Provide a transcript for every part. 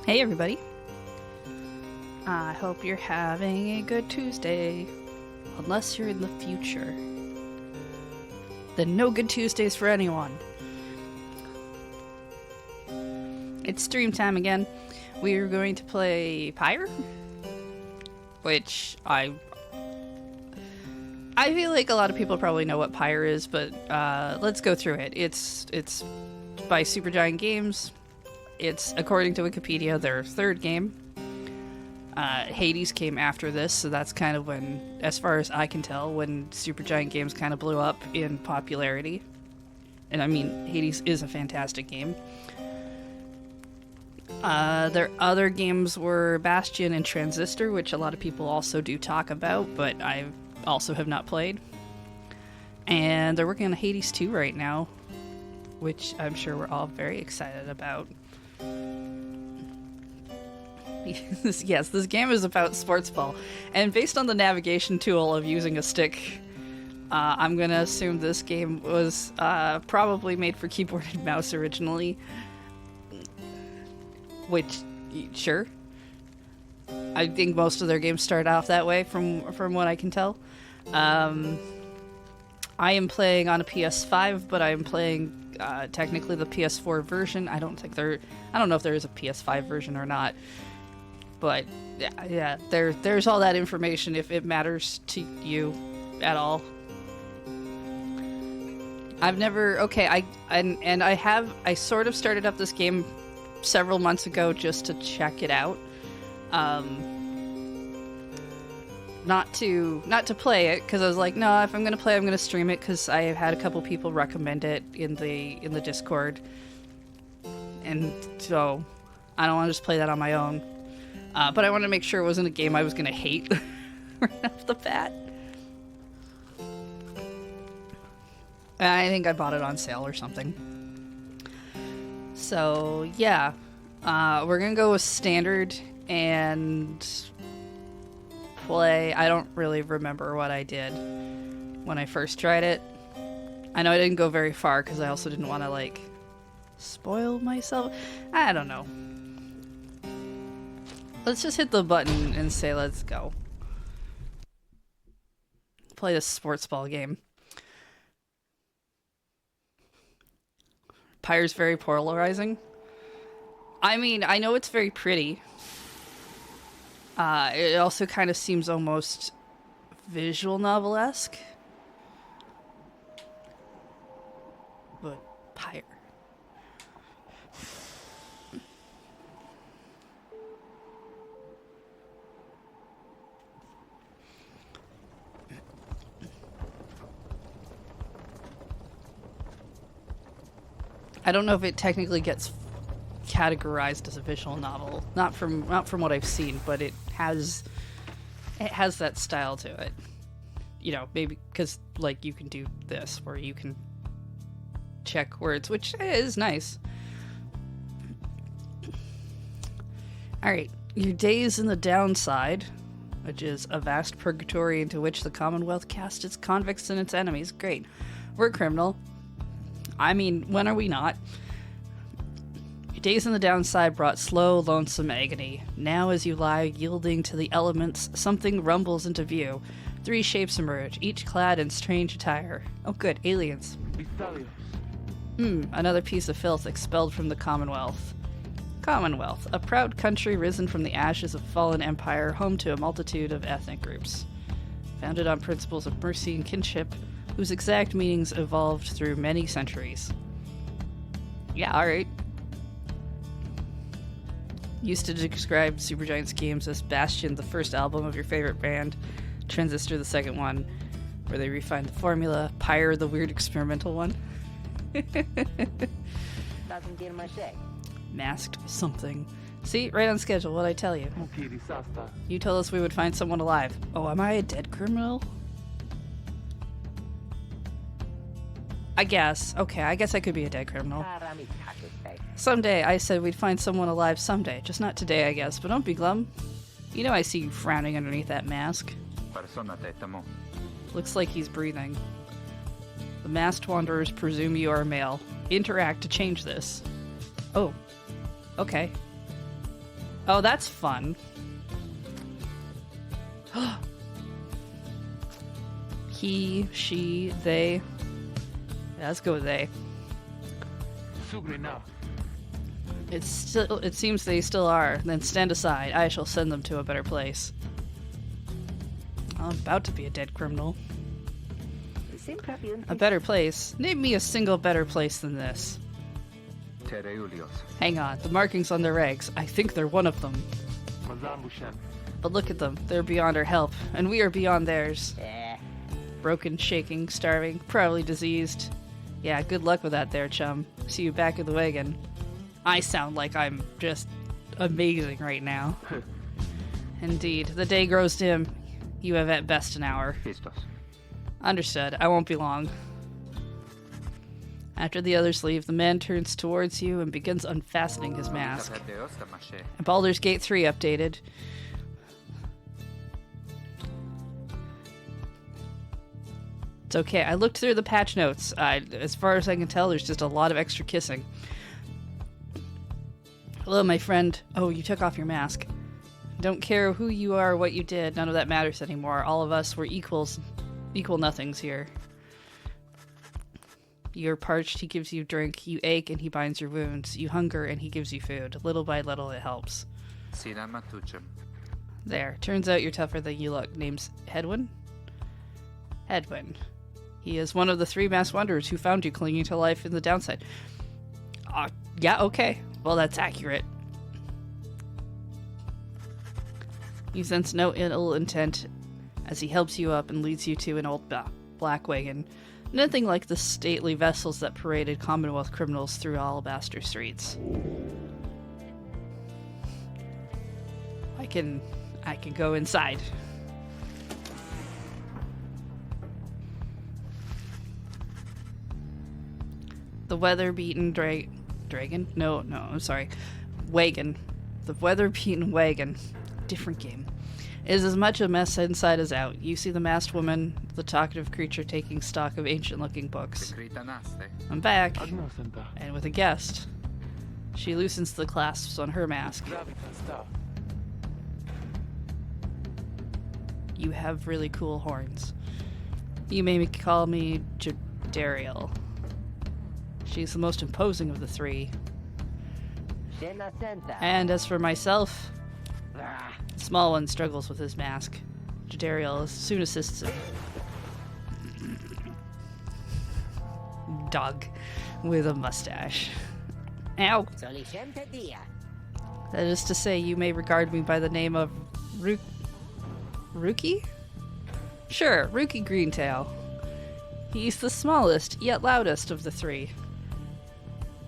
Hey everybody. I hope you're having a good Tuesday. Unless you're in the future. Then no good Tuesdays for anyone. It's stream time again. We're going to play Pyre, which I feel like a lot of people probably know what Pyre is, but let's go through it. It's by Supergiant Games. It's, according to Wikipedia, their third game. Hades came after this, so that's kind of when, as far as I can tell, when Supergiant Games kind of blew up in popularity. And I mean, Hades is a fantastic game. Their other games were Bastion and Transistor, which a lot of people also do talk about, but I also have not played. And they're working on Hades 2 right now, which I'm sure we're all very excited about. Yes, this game is about sports ball, and based on the navigation tool of using a stick, I'm gonna assume this game was probably made for keyboard and mouse originally. Which, sure. I think most of their games start off that way, from what I can tell. I am playing on a PS5, but I am playing technically the PS4 version. I don't know if there is a PS5 version or not. But yeah, there's all that information if it matters to you at all. I've never I sort of started up this game several months ago just to check it out. Not to play it, because I was like, no, if I'm gonna play, I'm gonna stream it, because I have had a couple people recommend it in the Discord, and so I don't want to just play that on my own. But I wanted to make sure it wasn't a game I was going to hate right off the bat. I think I bought it on sale or something. So, yeah. We're going to go with standard and play. I don't really remember what I did when I first tried it. I know I didn't go very far because I also didn't want to, like, spoil myself. I don't know. Let's just hit the button and say let's go. Play this sports ball game. Pyre's very polarizing. I mean, I know it's very pretty. It also kind of seems almost visual novel-esque. But Pyre. I don't know if it technically gets categorized as a visual novel. Not from what I've seen, but it has that style to it. You know, maybe because like you can do this where you can check words, which is nice. All right, your days in the downside, which is a vast purgatory into which the Commonwealth casts its convicts and its enemies. Great. We're a criminal. I mean, when are we not? Your days in the downside brought slow, lonesome agony. Now as you lie yielding to the elements, something rumbles into view. 3 shapes emerge, each clad in strange attire. Oh good, aliens. Another piece of filth expelled from the Commonwealth. Commonwealth, a proud country risen from the ashes of fallen empire, home to a multitude of ethnic groups. Founded on principles of mercy and kinship, whose exact meanings evolved through many centuries. Yeah, alright. Used to describe Supergiant's games as Bastion, the first album of your favorite band, Transistor, the second one, where they refined the formula, Pyre, the weird experimental one. Masked something. See, right on schedule, what'd I tell you? You told us we would find someone alive. Oh, am I a dead criminal? I guess. Okay, I guess I could be a dead criminal. Someday, I said we'd find someone alive someday. Just not today, I guess. But don't be glum. You know I see you frowning underneath that mask. Looks like he's breathing. The masked wanderers presume you are male. Interact to change this. Oh. Okay. Oh, that's fun. He, she, they. Yeah, let's go with they. It seems they still are. Then stand aside. I shall send them to a better place. I'm about to be a dead criminal. A better place? Name me a single better place than this. Hang on, the markings on their eggs. I think they're one of them. But look at them. They're beyond our help, and we are beyond theirs. Broken, shaking, starving, probably diseased. Yeah, good luck with that there, chum. See you back in the wagon. I sound like I'm just amazing right now. Indeed, the day grows dim. You have at best an hour. Understood. I won't be long. After the others leave, the man turns towards you and begins unfastening his mask. Baldur's Gate 3 updated. It's okay. I looked through the patch notes. As far as I can tell, there's just a lot of extra kissing. Hello, my friend. Oh, you took off your mask. Don't care who you are or what you did. None of that matters anymore. All of us were equals. Equal nothings here. You're parched, he gives you drink. You ache, and he binds your wounds. You hunger, and he gives you food. Little by little, it helps. There. Turns out you're tougher than you look. Name's Hedwin? Hedwin. He is one of the 3 masked wanderers who found you clinging to life in the downside. Yeah, okay. Well, that's accurate. You sense no ill intent as he helps you up and leads you to an old black wagon. Nothing like the stately vessels that paraded Commonwealth criminals through Alabaster streets. I can go inside. The weather-beaten dragon? No, I'm sorry. Wagon. The weather-beaten wagon. Different game. Is as much a mess inside as out. You see the masked woman, the talkative creature taking stock of ancient-looking books. I'm back, and with a guest. She loosens the clasps on her mask. You have really cool horns. You may call me Jadariel. She's the most imposing of the 3. And as for myself, the small one struggles with his mask. Jadariel soon assists him. Dog with a mustache. Ow! That is to say, you may regard me by the name of Rookie? Sure, Rookie Greentail. He's the smallest, yet loudest of the 3.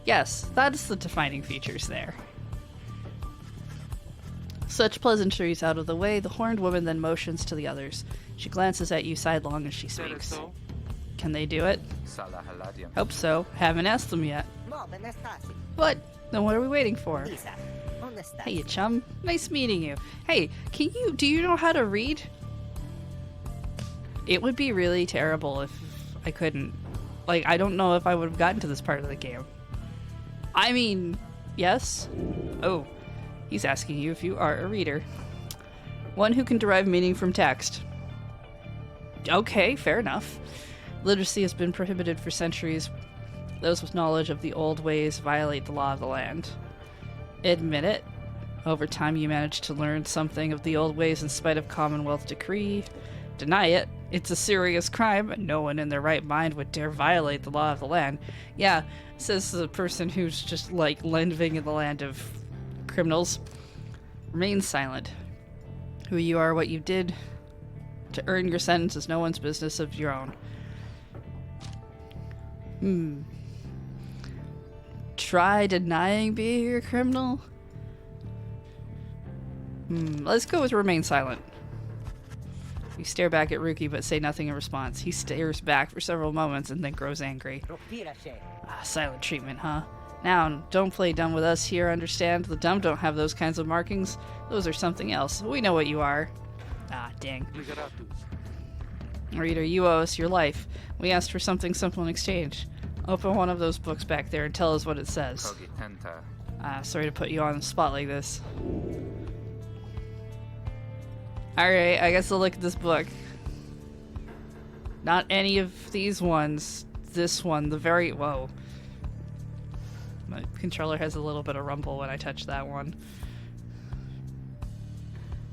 Yes, that's the defining features there. Such pleasantries out of the way, the horned woman then motions to the others. She glances at you sidelong as she speaks. Can they do it? Hope so. Haven't asked them yet. What? Then what are we waiting for? Hey, chum. Nice meeting you. Hey, do you know how to read? It would be really terrible if I couldn't. Like, I don't know if I would have gotten to this part of the game. I mean, yes? Oh. He's asking you if you are a reader. One who can derive meaning from text. Okay, fair enough. Literacy has been prohibited for centuries. Those with knowledge of the old ways violate the law of the land. Admit it. Over time you managed to learn something of the old ways in spite of Commonwealth decree. Deny it. It's a serious crime, and no one in their right mind would dare violate the law of the land. Yeah, says the person who's just, like, living in the land of criminals. Remain silent. Who you are, what you did to earn your sentence is no one's business of your own. Try denying being a criminal? Let's go with remain silent. You stare back at Rookie but say nothing in response. He stares back for several moments and then grows angry. Silent treatment, huh? Now, don't play dumb with us here, understand? The dumb don't have those kinds of markings. Those are something else. We know what you are. Ah, dang. Reader, you owe us your life. We asked for something simple in exchange. Open one of those books back there and tell us what it says. Sorry to put you on the spot like this. Alright, I guess I'll look at this book. Not any of these ones. This one, the very... Whoa. My controller has a little bit of rumble when I touch that one.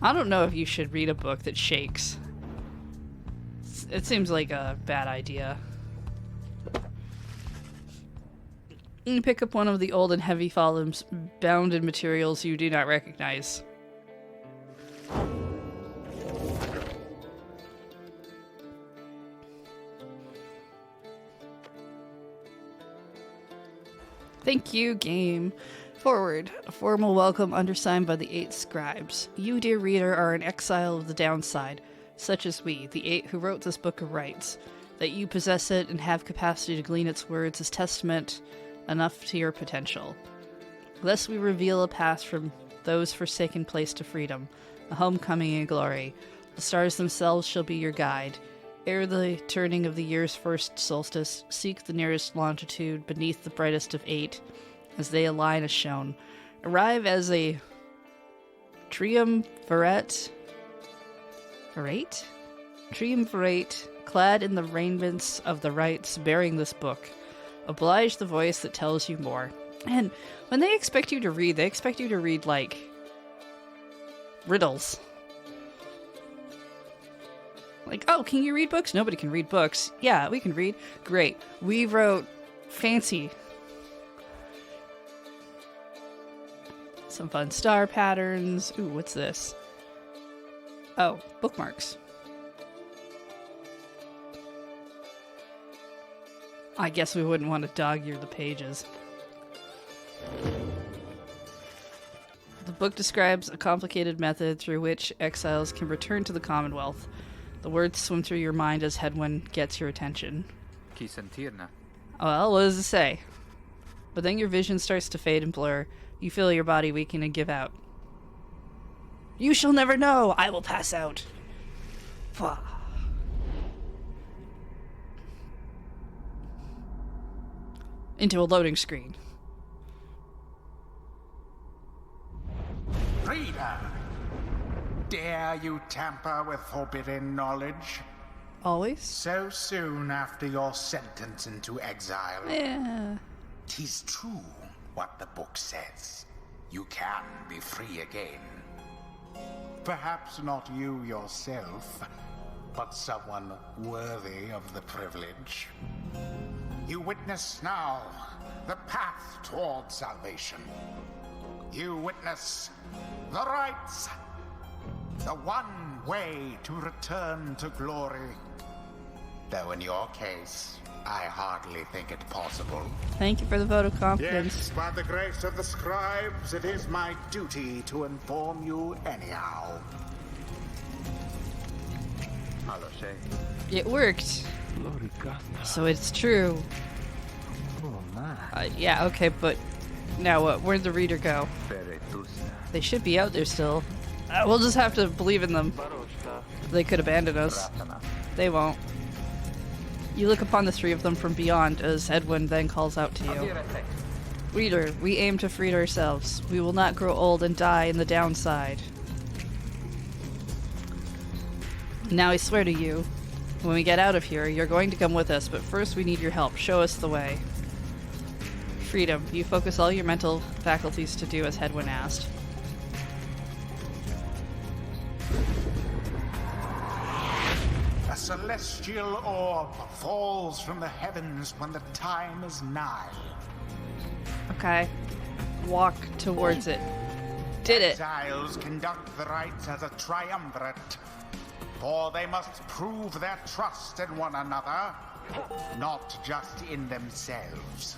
I don't know if you should read a book that shakes. It seems like a bad idea. You pick up one of the old and heavy volumes bound in materials you do not recognize. Thank you, game. Forward. A formal welcome undersigned by the 8 scribes. You, dear reader, are an exile of the downside, such as we, the 8 who wrote this book of rights. That you possess it and have capacity to glean its words is testament enough to your potential. Lest we reveal a path from those forsaken place to freedom, a homecoming in glory. The stars themselves shall be your guide. Ere the turning of the year's first solstice, seek the nearest longitude beneath the brightest of 8, as they align as shown. Arrive as a triumvirate, clad in the raiments of the rites, bearing this book. Oblige the voice that tells you more. And when they expect you to read, they expect you to read, like, riddles. Like, oh, can you read books? Nobody can read books. Yeah, we can read. Great. We wrote fancy. Some fun star patterns. Ooh, what's this? Oh, bookmarks. I guess we wouldn't want to dog-ear the pages. The book describes a complicated method through which exiles can return to the Commonwealth. The words swim through your mind as Hedwyn gets your attention. Well, what does it say? But then your vision starts to fade and blur. You feel your body weaken and give out. You shall never know! I will pass out! Into a loading screen. Reader! Dare you tamper with forbidden knowledge? Always? So soon after your sentence into exile. Yeah. 'Tis true what the book says. You can be free again. Perhaps not you yourself, but someone worthy of the privilege. You witness now the path toward salvation. You witness the rights. The one way to return to glory. Though in your case, I hardly think it possible. Thank you for the vote of confidence. Yes, by the grace of the scribes, it is my duty to inform you anyhow. It worked. So it's true. Yeah, okay, but now what? Where'd the reader go? They should be out there still. We'll just have to believe in them. They could abandon us. They won't. You look upon the 3 of them from beyond as Edwin then calls out to you. Reader, we aim to free ourselves. We will not grow old and die in the downside. Now I swear to you, when we get out of here, you're going to come with us, but first we need your help. Show us the way. Freedom. You focus all your mental faculties to do as Hedwyn asked. A celestial orb falls from the heavens when the time is nigh. Okay. Walk towards it. Did it. Exiles conduct the rites as a triumvirate, for they must prove their trust in one another, not just in themselves.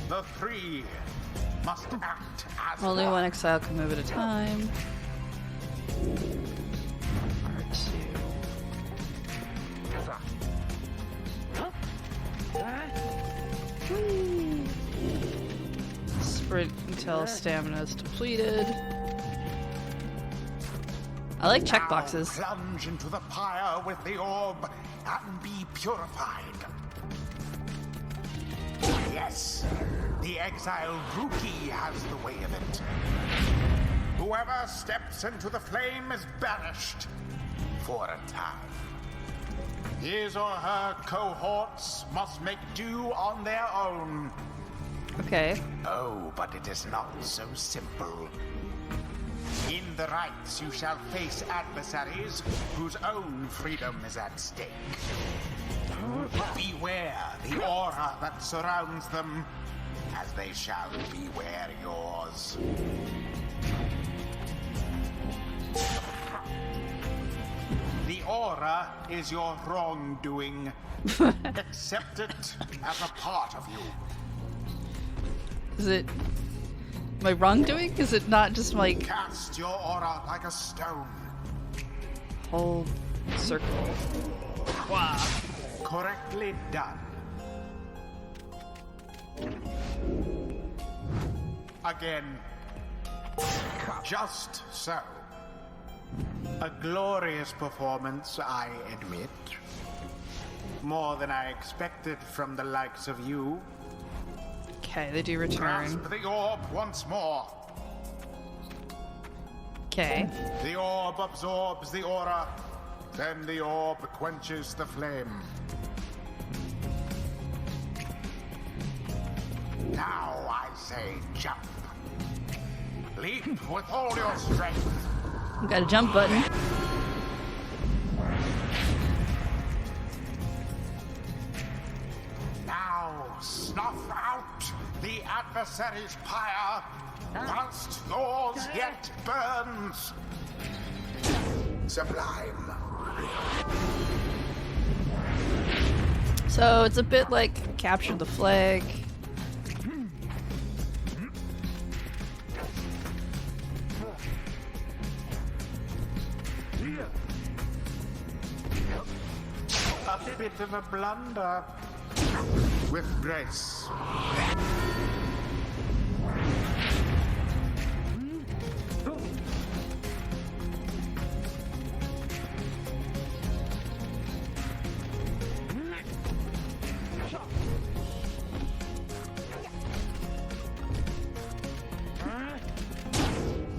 The 3 must act as Only one. one exile can move at a time. R2. Sprint until stamina is depleted. I like checkboxes. Now plunge into the pyre with the orb and be purified. Yes, the exiled rookie has the way of it. Whoever steps into the flame is banished for a time. His or her cohorts must make do on their own. Okay. Oh, but it is not so simple. In the rites, you shall face adversaries whose own freedom is at stake. Beware the aura that surrounds them, as they shall beware yours. The aura is your wrongdoing. Accept it as a part of you. Is it my wrongdoing? Is it not just like Cast your aura like a stone. whole circle? Wow. Correctly done. Again. Just so. A glorious performance, I admit. More than I expected from the likes of you. Okay, they do return. Grasp the orb once more. Okay. The orb absorbs the aura. Then the orb quenches the flame. Now I say jump. Leap with all your strength. Got a jump button. Now snuff out the adversary's pyre, whilst yours yet burns. Sublime. So it's a bit like capture the flag. A bit of a blunder. With grace.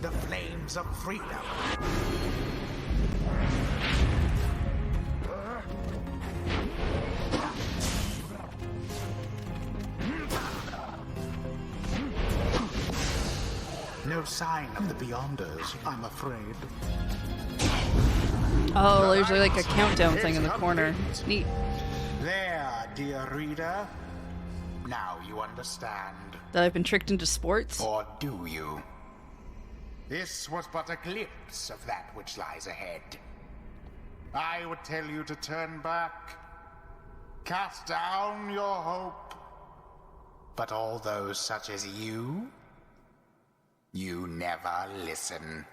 The flames of freedom. No sign of the Beyonders, I'm afraid. Oh, there's like a countdown thing in the corner. Neat. There, dear reader. Now you understand. That I've been tricked into sports? Or do you? This was but a glimpse of that which lies ahead. I would tell you to turn back. Cast down your hope. But all those such as you never listen.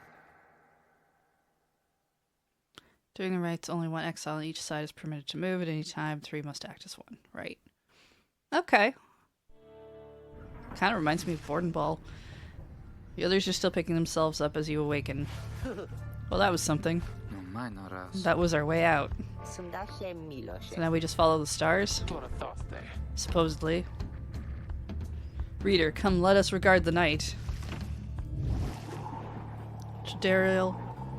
During the rites, only one exile on each side is permitted to move at any time. 3 must act as one. Right. Okay. Kind of reminds me of Borden Ball. The others are still picking themselves up as you awaken. Well, that was something. That was our way out. So now we just follow the stars? Supposedly. Reader, come let us regard the night. Jadariel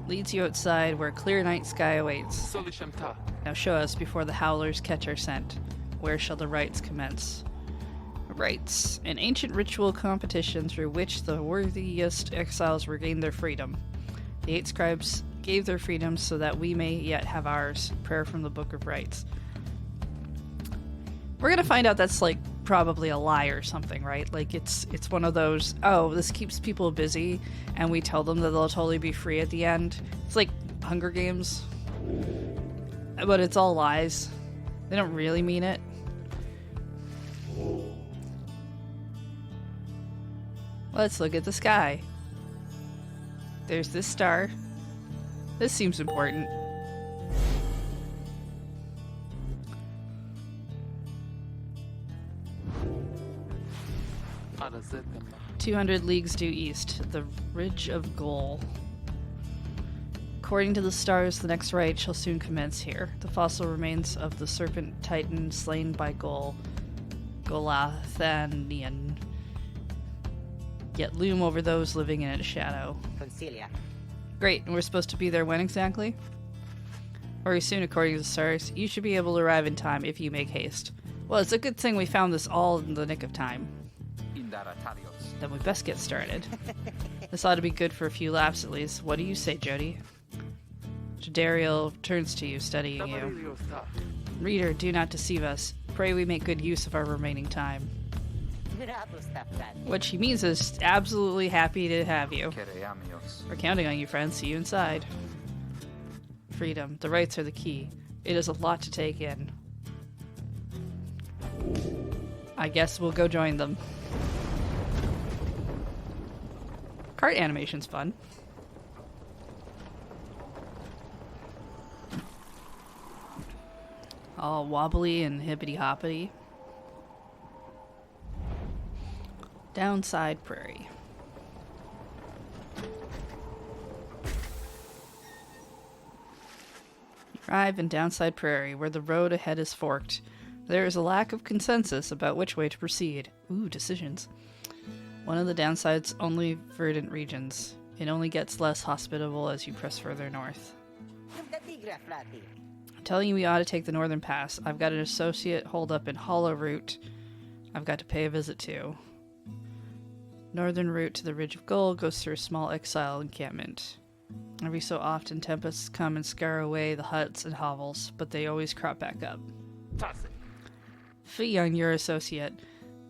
leads you outside where a clear night sky awaits. Now show us before the howlers catch our scent. Where shall the rites commence? Rites, an ancient ritual competition through which the worthiest exiles regain their freedom. The 8 scribes gave their freedom so that we may yet have ours. Prayer from the Book of Rites. We're gonna find out that's like probably a lie or something, right? Like it's one of those, oh, this keeps people busy and we tell them that they'll totally be free at the end. It's like Hunger Games. But it's all lies. They don't really mean it. Let's look at the sky. There's this star. This seems important. 200 leagues due east, the Ridge of Goal. According to the stars, the next rite shall soon commence here. The fossil remains of the serpent titan slain by Goal Golathanian, yet loom over those living in its shadow. Concilia. Great, and we're supposed to be there when exactly? Very soon, according to the stars. You should be able to arrive in time if you make haste. Well, it's a good thing we found this all in the nick of time. Then we best get started. This ought to be good for a few laps at least. What do you say, Jody? Jadariel turns to you, studying you. Reader, do not deceive us. Pray we make good use of our remaining time. What she means is absolutely happy to have you. We're counting on you, friends. See you inside. Freedom. The rights are the key. It is a lot to take in. I guess we'll go join them. Cart animation's fun. All wobbly and hippity-hoppity. Downside Prairie. You arrive in Downside Prairie, where the road ahead is forked. There is a lack of consensus about which way to proceed. Ooh, decisions. One of the downside's only verdant regions. It only gets less hospitable as you press further north. I'm telling you we ought to take the northern pass. I've got an associate holed up in Hollow Route I've got to pay a visit to. Northern route to the Ridge of Gold goes through a small exile encampment. Every so often tempests come and scare away the huts and hovels, but they always crop back up. Fee on your associate.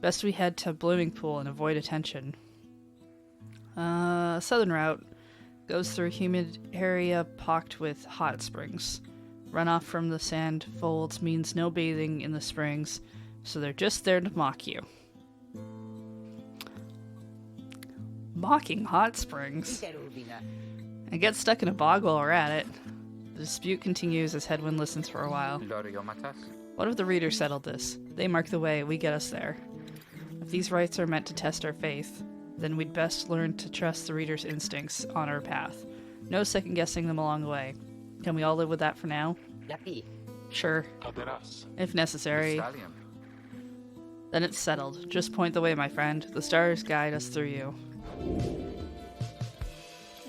Best we head to Bloomingpool and avoid attention. Southern route goes through a humid area pocked with hot springs. Runoff from the sand folds means no bathing in the springs, so they're just there to mock you. Mocking hot springs? And get stuck in a bog while we're at it. The dispute continues as Headwind listens for a while. What if the reader settled this? They mark the way, we get us there. If these rites are meant to test our faith, then we'd best learn to trust the reader's instincts on our path. No second-guessing them along the way. Can we all live with that for now? Sure. If necessary. Then it's settled. Just point the way, my friend. The stars guide us through you.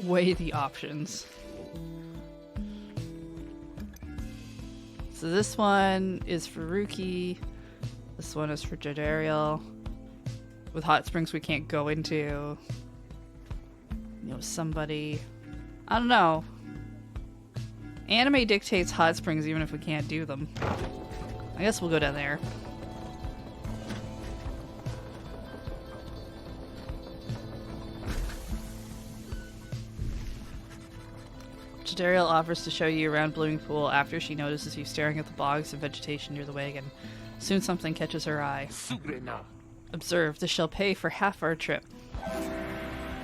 Weigh the options. So this one is for Ruki. This one is for Jadariel. With hot springs we can't go into. You know, somebody... I don't know. Anime dictates hot springs even if we can't do them. I guess we'll go down there. Jadariel offers to show you around Bloomingpool after she notices you staring at the bogs and vegetation near the wagon. Soon something catches her eye. Observe, this shall pay for half our trip.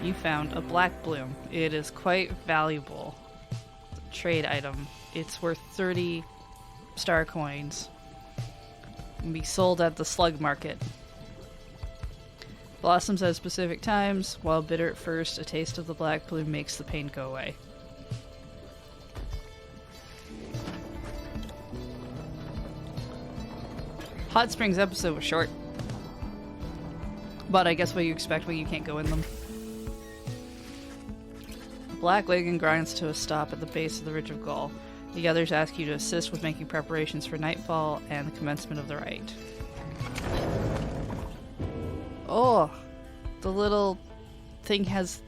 You found a black bloom. It is quite valuable. Trade item. It's worth 30 star coins. It can be sold at the slug market. Blossoms at specific times. While bitter at first, a taste of the black bloom makes the pain go away. Hot Springs episode was short. But I guess what you expect when you can't go in them. Black wagon grinds to a stop at the base of the Ridge of Gull. The others ask you to assist with making preparations for nightfall and the commencement of the rite. Oh! The little thing has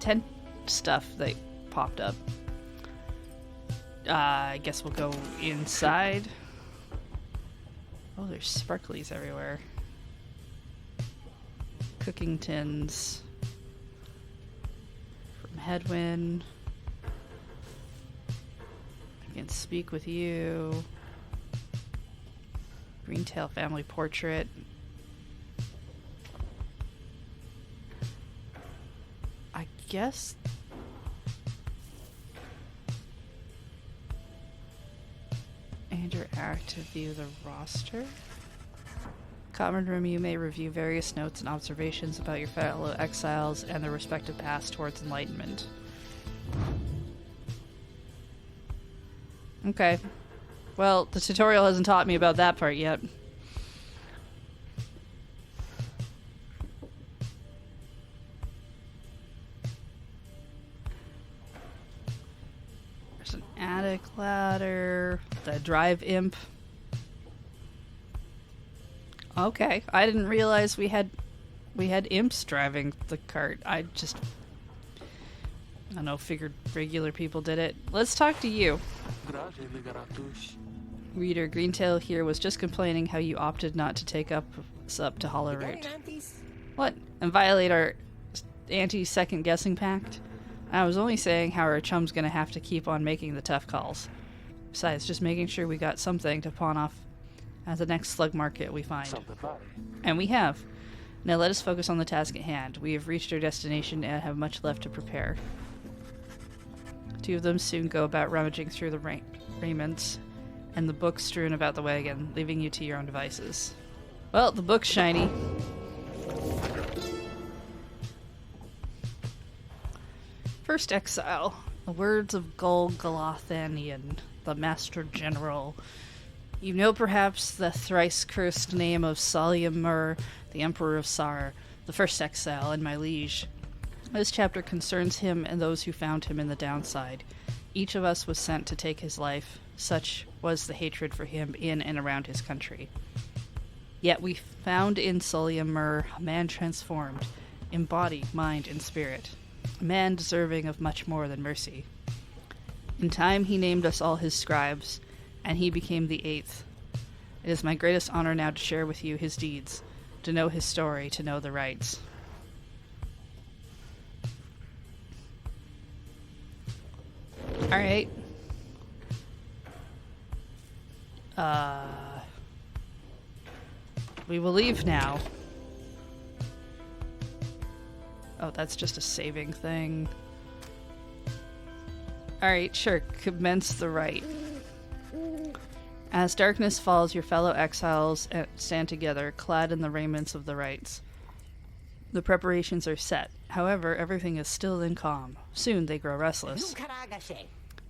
tent stuff that popped up. I guess we'll go inside. Oh, there's sparklies everywhere. Cooking tins. From Headwind. I can speak with you. Greentail family portrait. I guess... Interact to view the roster. Common room, you may review various notes and observations about your fellow exiles and their respective paths towards enlightenment. Okay. Well, the tutorial hasn't taught me about that part yet. Clatter. The drive imp. Okay, I didn't realize we had imps driving the cart. I don't know, figured regular people did it. Let's talk to you. Reader, Greentail here was just complaining how you opted not to take us up to Hollow Root. What? And violate our anti-second guessing pact? I was only saying how our chum's gonna have to keep on making the tough calls. Besides, just making sure we got something to pawn off at the next slug market we find. And we have. Now let us focus on the task at hand. We have reached our destination and have much left to prepare. Two of them soon go about rummaging through the raiments and the books strewn about the wagon, leaving you to your own devices. Well, the book's shiny. First exile. The words of Gol Galathanian, the Master General. You know perhaps the thrice-cursed name of Salyamur, the Emperor of Sar, the first exile, and my liege. This chapter concerns him and those who found him in the downside. Each of us was sent to take his life. Such was the hatred for him in and around his country. Yet we found in Salyamur a man transformed, in body, mind, and spirit. A man deserving of much more than mercy. In time he named us all his scribes, and he became the eighth. It is my greatest honor now to share with you his deeds, to know his story, to know the rights. Alright. We will leave now. Oh, that's just a saving thing. Alright, sure. Commence the rite. As darkness falls, your fellow exiles stand together, clad in the raiments of the rites. The preparations are set. However, everything is still and calm. Soon they grow restless.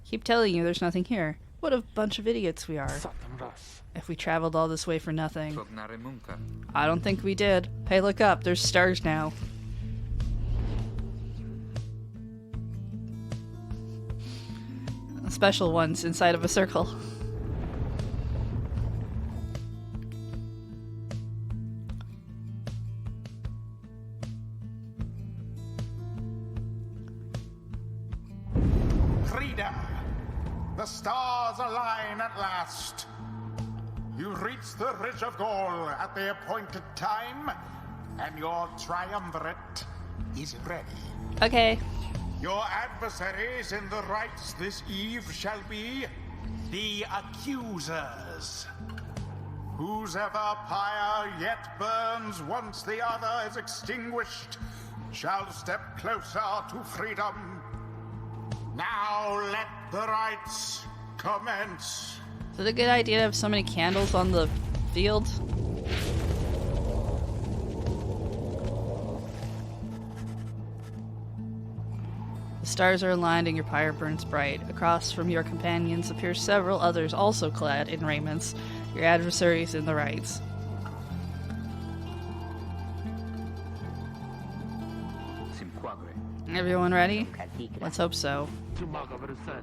Keep telling you there's nothing here. What a bunch of idiots we are. If we traveled all this way for nothing. I don't think we did. Hey, look up. There's stars now. Special ones inside of a circle. Freedom! The stars align at last. You reach the Ridge of Goal at the appointed time, and your triumvirate is ready. Okay. Your adversaries in the rites this eve shall be the accusers. Whose ever pyre yet burns once the other is extinguished shall step closer to freedom. Now let the rites commence. Is it a good idea to have so many candles on the field? The stars are aligned and your pyre burns bright. Across from your companions appear several others also clad in raiments, your adversaries in the rites. Everyone ready? Let's hope so.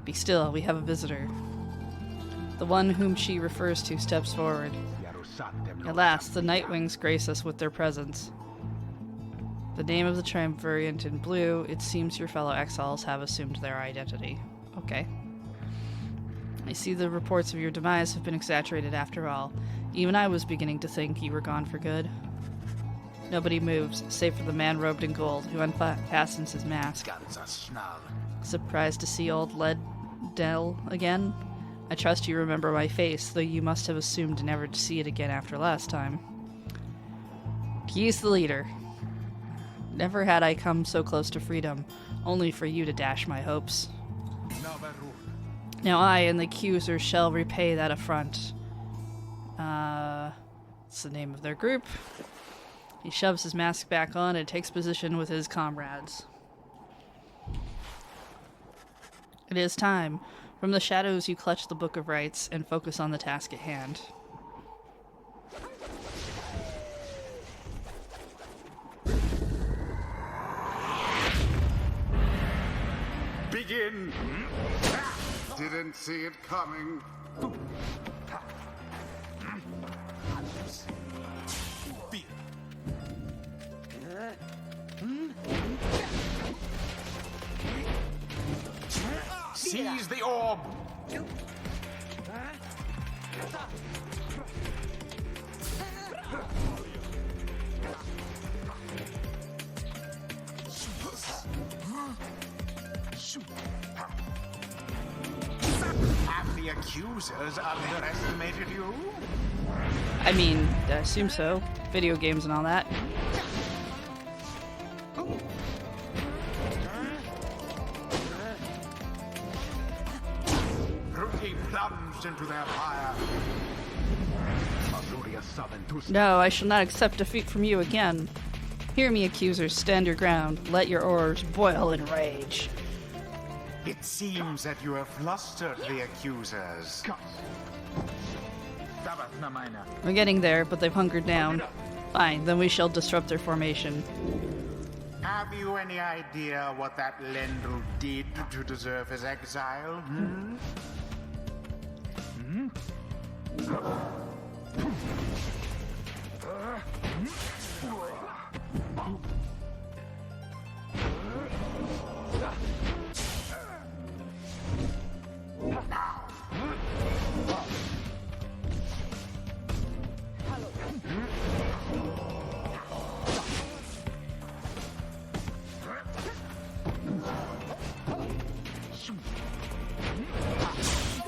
Be still, we have a visitor. The one whom she refers to steps forward. At last, the Nightwings grace us with their presence. The name of the triumvirate in blue, it seems your fellow exiles have assumed their identity. Okay. I see the reports of your demise have been exaggerated after all. Even I was beginning to think you were gone for good. Nobody moves, save for the man robed in gold, who unfastens his mask. Surprised to see old Led Dell again? I trust you remember my face, though you must have assumed never to see it again after last time. He's the leader. Never had I come so close to freedom, only for you to dash my hopes. Now I and the accuser shall repay that affront. That's the name of their group. He shoves his mask back on and takes position with his comrades. It is time. From the shadows you clutch the Book of Rites and focus on the task at hand. Begin! Didn't see it coming. Seize the orb! Have the accusers underestimated you? I mean, I assume so. Video games and all that. Rookie plunged into their fire. No, I shall not accept defeat from you again. Hear me, accusers, stand your ground. Let your oars boil in rage. It seems that you have flustered the accusers. We're getting there, but they've hunkered down. Fine, then we shall disrupt their formation. Have you any idea what that Lendl did to deserve his exile?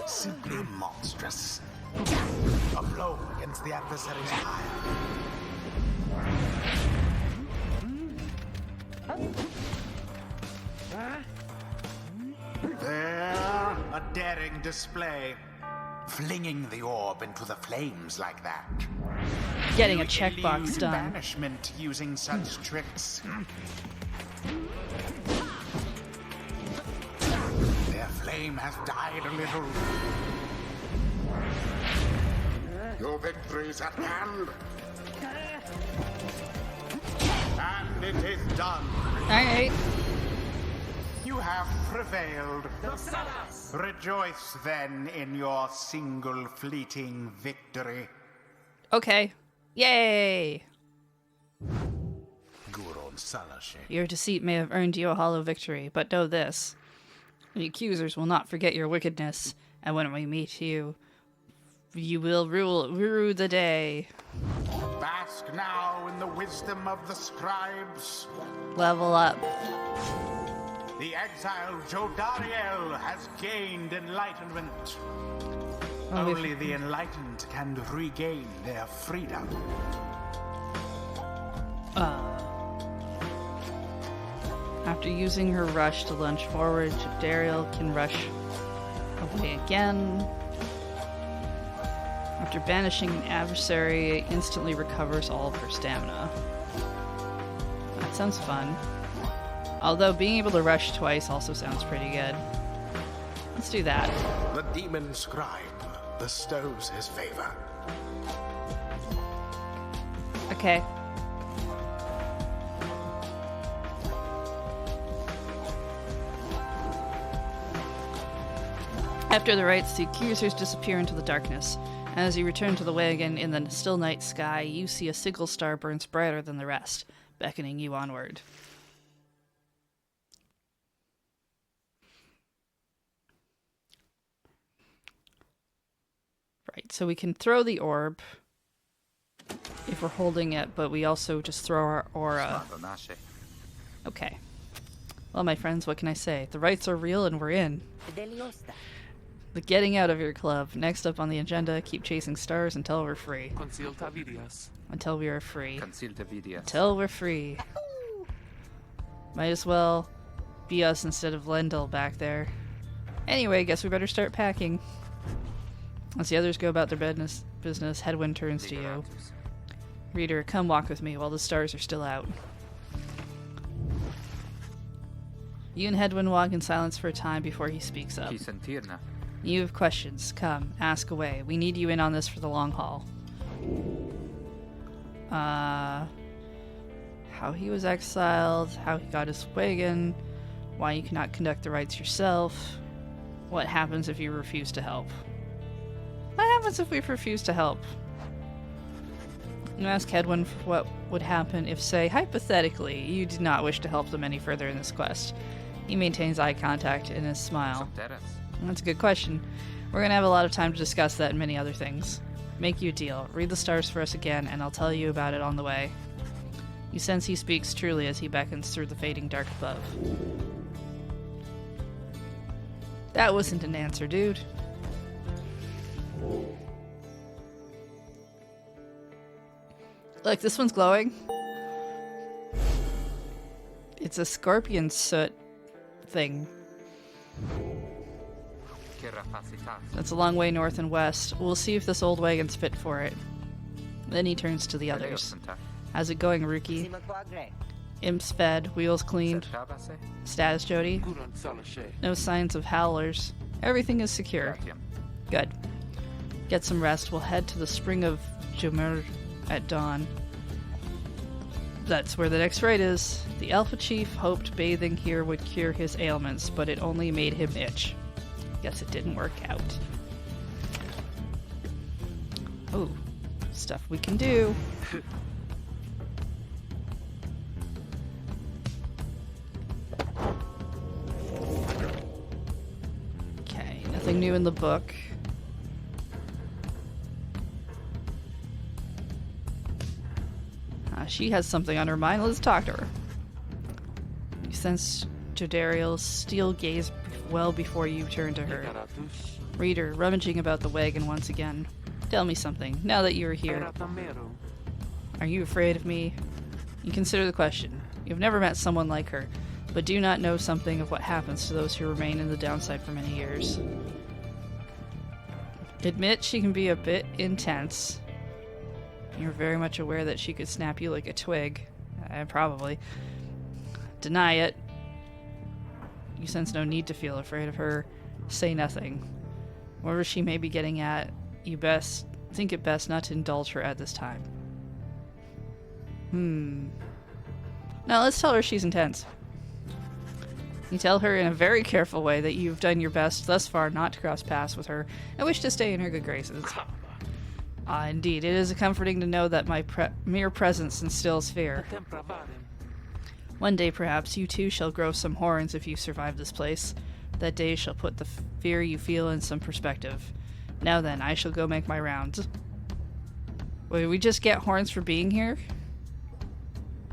Simply monstrous. A blow against the adversary's fire. There, a daring display. Flinging the orb into the flames like that. Getting a You checkbox elude done. banishment using such tricks. Their flame has died a little. Your victory's at hand. And it is done. Alright. You have prevailed. Rejoice then in your single fleeting victory. Okay. Yay! Guron Salashe. Your deceit may have earned you a hollow victory, but know this. The accusers will not forget your wickedness, and when we meet you, you will rue the day. Bask now in the wisdom of the scribes. Level up. The exiled Jodariel has gained enlightenment. Oh, we've- Only the enlightened can regain their freedom. After using her rush to lunge forward, Jodariel can rush away again. After banishing an adversary, it instantly recovers all of her stamina. That sounds fun. Although being able to rush twice also sounds pretty good. Let's do that. The demon scribe bestows his favor. Okay. After the rites, the accusers disappear into the darkness. As you return to the wagon in the still night sky, you see a single star burns brighter than the rest, beckoning you onward. Right, so we can throw the orb if we're holding it, but we also just throw our aura. Okay. Well, my friends, what can I say? The rites are real and we're in. The getting out of your club. Next up on the agenda, keep chasing stars until we're free. Until we are free. Until we're free. Might as well be us instead of Lendl back there. Anyway, guess we better start packing. As the others go about their business, Headwind turns to you. Reader, come walk with me while the stars are still out. You and Headwind walk in silence for a time before he speaks up. You have questions. Come, ask away. We need you in on this for the long haul. How he was exiled, how he got his wagon, why you cannot conduct the rites yourself. What happens if you refuse to help? What happens if we refuse to help? You ask Hedwyn what would happen if, say, hypothetically, you did not wish to help them any further in this quest. He maintains eye contact and his smile. That's a good question. We're going to have a lot of time to discuss that and many other things. Make you a deal. Read the stars for us again, and I'll tell you about it on the way. You sense he speaks truly as he beckons through the fading dark above. That wasn't an answer, dude. Look, this one's glowing. It's a scorpion soot thing. That's a long way north and west. We'll see if this old wagon's fit for it. Then he turns to the others. How's it going, Rookie? Imps fed, wheels cleaned. Status, Jody? No signs of howlers. Everything is secure. Good. Get some rest. We'll head to the Spring of Jumur at dawn. That's where the next raid is. The Alpha Chief hoped bathing here would cure his ailments, but it only made him itch. Guess it didn't work out. Oh, stuff we can do. Okay, nothing new in the book. She has something on her mind. Let's talk to her. You sense Jodariel's steel gaze well before you turn to her. Reader, rummaging about the wagon once again. Tell me something, now that you are here. Are you afraid of me? You consider the question. You've never met someone like her, but do not know something of what happens to those who remain in the downside for many years. Admit she can be a bit intense. You're very much aware that she could snap you like a twig. Probably. Deny it. You sense no need to feel afraid of her. Say nothing. Whatever she may be getting at, you think it best not to indulge her at this time. Now let's tell her she's intense. You tell her in a very careful way that you've done your best thus far not to cross paths with her and wish to stay in her good graces. Indeed, it is comforting to know that my mere presence instills fear. One day, perhaps, you too shall grow some horns if you survive this place. That day shall put the fear you feel in some perspective. Now then, I shall go make my rounds. Wait, did we just get horns for being here?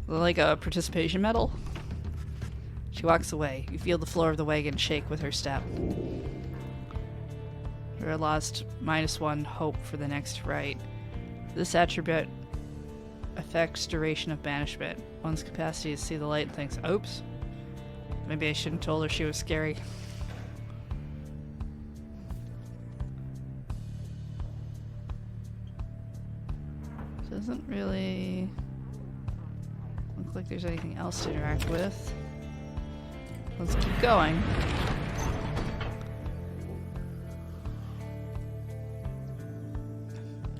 Like a participation medal? She walks away. You feel the floor of the wagon shake with her step. You're lost -1 hope for the next rite. This attribute affects duration of banishment. One's capacity to see the light and thinks, oops. Maybe I shouldn't have told her she was scary. Doesn't really look like there's anything else to interact with. Let's keep going.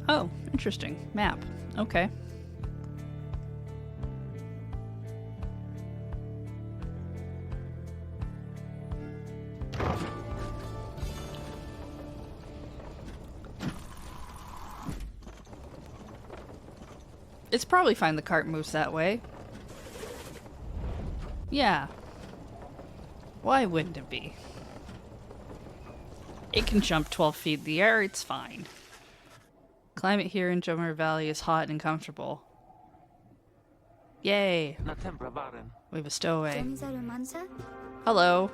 Oh, interesting. Map. Okay. It's probably fine the cart moves that way. Yeah. Why wouldn't it be? It can jump 12 feet in the air, it's fine. Climate here in Jomar Valley is hot and comfortable. Yay! We have a stowaway. Hello.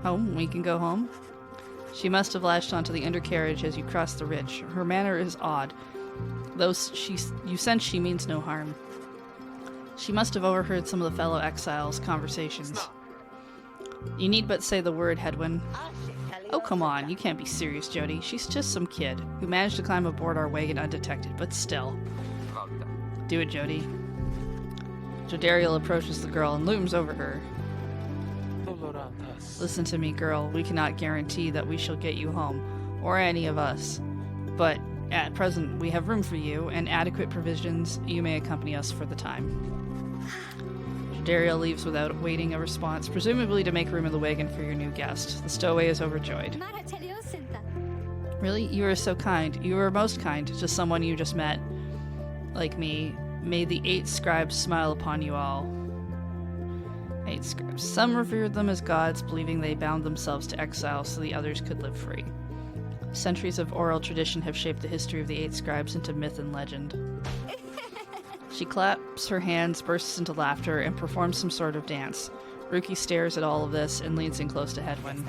Home? We can go home? She must have latched onto the undercarriage as you cross the ridge. Her manner is odd, though you sense she means no harm. She must have overheard some of the fellow exiles' conversations. You need but say the word, Hedwyn. Oh, come on, you can't be serious, Jody. She's just some kid who managed to climb aboard our wagon undetected, but still. Do it, Jody. Jodariel approaches the girl and looms over her. Listen to me, girl. We cannot guarantee that we shall get you home, or any of us. But at present, we have room for you and adequate provisions. You may accompany us for the time. Daria leaves without waiting a response, presumably to make room in the wagon for your new guest. The stowaway is overjoyed. Really? You are so kind. You are most kind to someone you just met. Like me. May the 8 scribes smile upon you all. 8 scribes. Some revered them as gods, believing they bound themselves to exile so the others could live free. Centuries of oral tradition have shaped the history of the 8 scribes into myth and legend. She claps her hands, bursts into laughter, and performs some sort of dance. Ruki stares at all of this and leans in close to Hedwyn.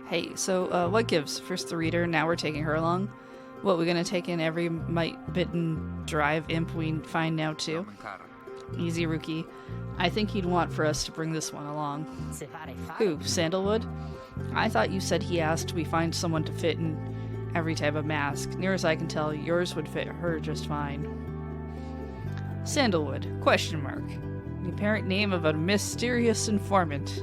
Hey, so what gives? First the reader, now we're taking her along? What, we gonna take in every mite-bitten drive imp we find now too? Easy, Ruki. I think he'd want for us to bring this one along. Who, Sandalwood? I thought you said he asked we find someone to fit in every type of mask. Near as I can tell, yours would fit her just fine. Sandalwood, question mark. The apparent name of a mysterious informant.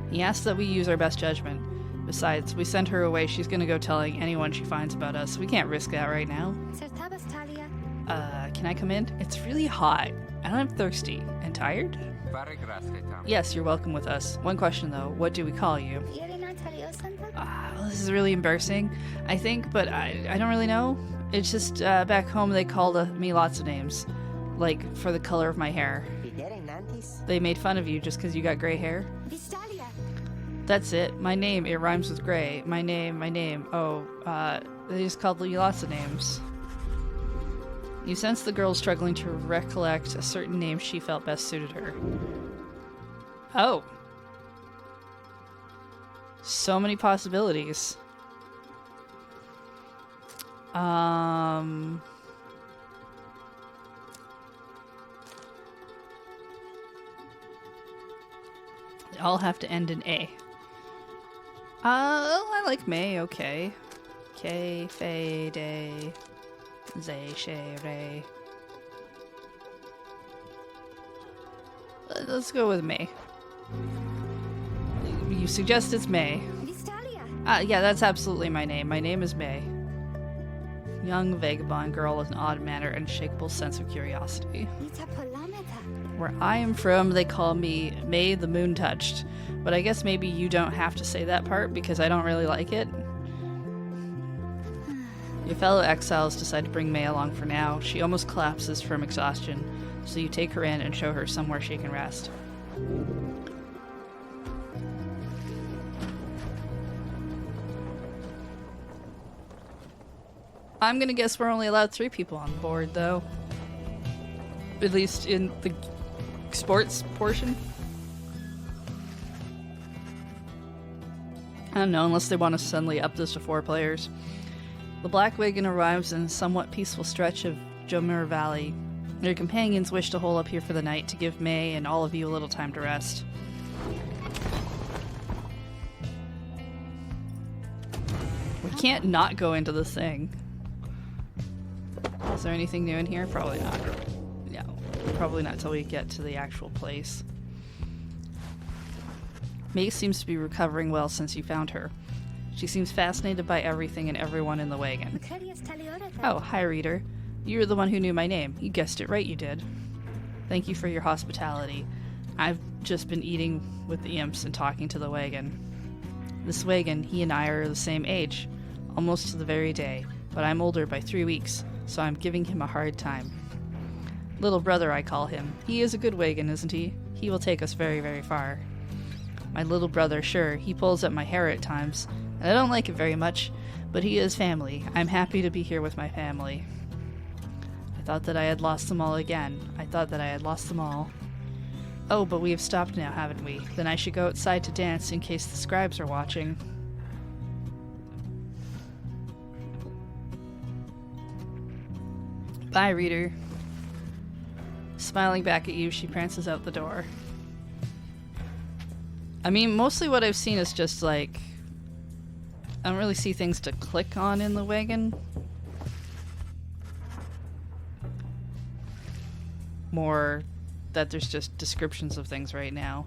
He asked that we use our best judgment. Besides, we send her away, she's gonna go telling anyone she finds about us. We can't risk that right now. Can I come in? It's really hot, and I'm thirsty. And tired? Yes, you're welcome with us. One question though, what do we call you? Well, this is really embarrassing, I think, but I don't really know. It's just, back home they called me lots of names. Like, for the color of my hair. They made fun of you just because you got gray hair? That's it. My name, it rhymes with gray. My name. Oh, they just called me lots of names. You sense the girl struggling to recollect a certain name she felt best suited her. Oh. So many possibilities. They all have to end in A. I like May, okay. K, Fe, Day, Zay, She, Ray. Let's go with May. You suggest it's May. Yeah, that's absolutely my name. My name is May. Young vagabond girl with an odd manner and unshakable sense of curiosity. Where I am from, they call me May the Moon Touched. But I guess maybe you don't have to say that part because I don't really like it. Your fellow exiles decide to bring May along for now. She almost collapses from exhaustion, so you take her in and show her somewhere she can rest. I'm gonna guess we're only allowed 3 people on board, though. At least in the sports portion. I don't know, unless they want to suddenly up this to 4 players. The Black Wagon arrives in a somewhat peaceful stretch of Jomur Valley. Your companions wish to hole up here for the night to give May and all of you a little time to rest. We can't not go into this thing. Is there anything new in here? Probably not. No, probably not till we get to the actual place. May seems to be recovering well since you found her. She seems fascinated by everything and everyone in the wagon. Oh, hi, reader. You're the one who knew my name. You guessed it right, you did. Thank you for your hospitality. I've just been eating with the imps and talking to the wagon. This wagon, he and I are the same age, almost to the very day, but I'm older by 3 weeks, so I'm giving him a hard time. Little brother, I call him. He is a good wagon, isn't he? He will take us very, very far. My little brother, sure, he pulls at my hair at times, and I don't like it very much, but he is family. I'm happy to be here with my family. I thought that I had lost them all again. I thought that I had lost them all. Oh, but we have stopped now, haven't we? Then I should go outside to dance in case the scribes are watching. Bye, reader. Smiling back at you, she prances out the door. I mean, mostly what I've seen is just like... I don't really see things to click on in the wagon. More that there's just descriptions of things right now.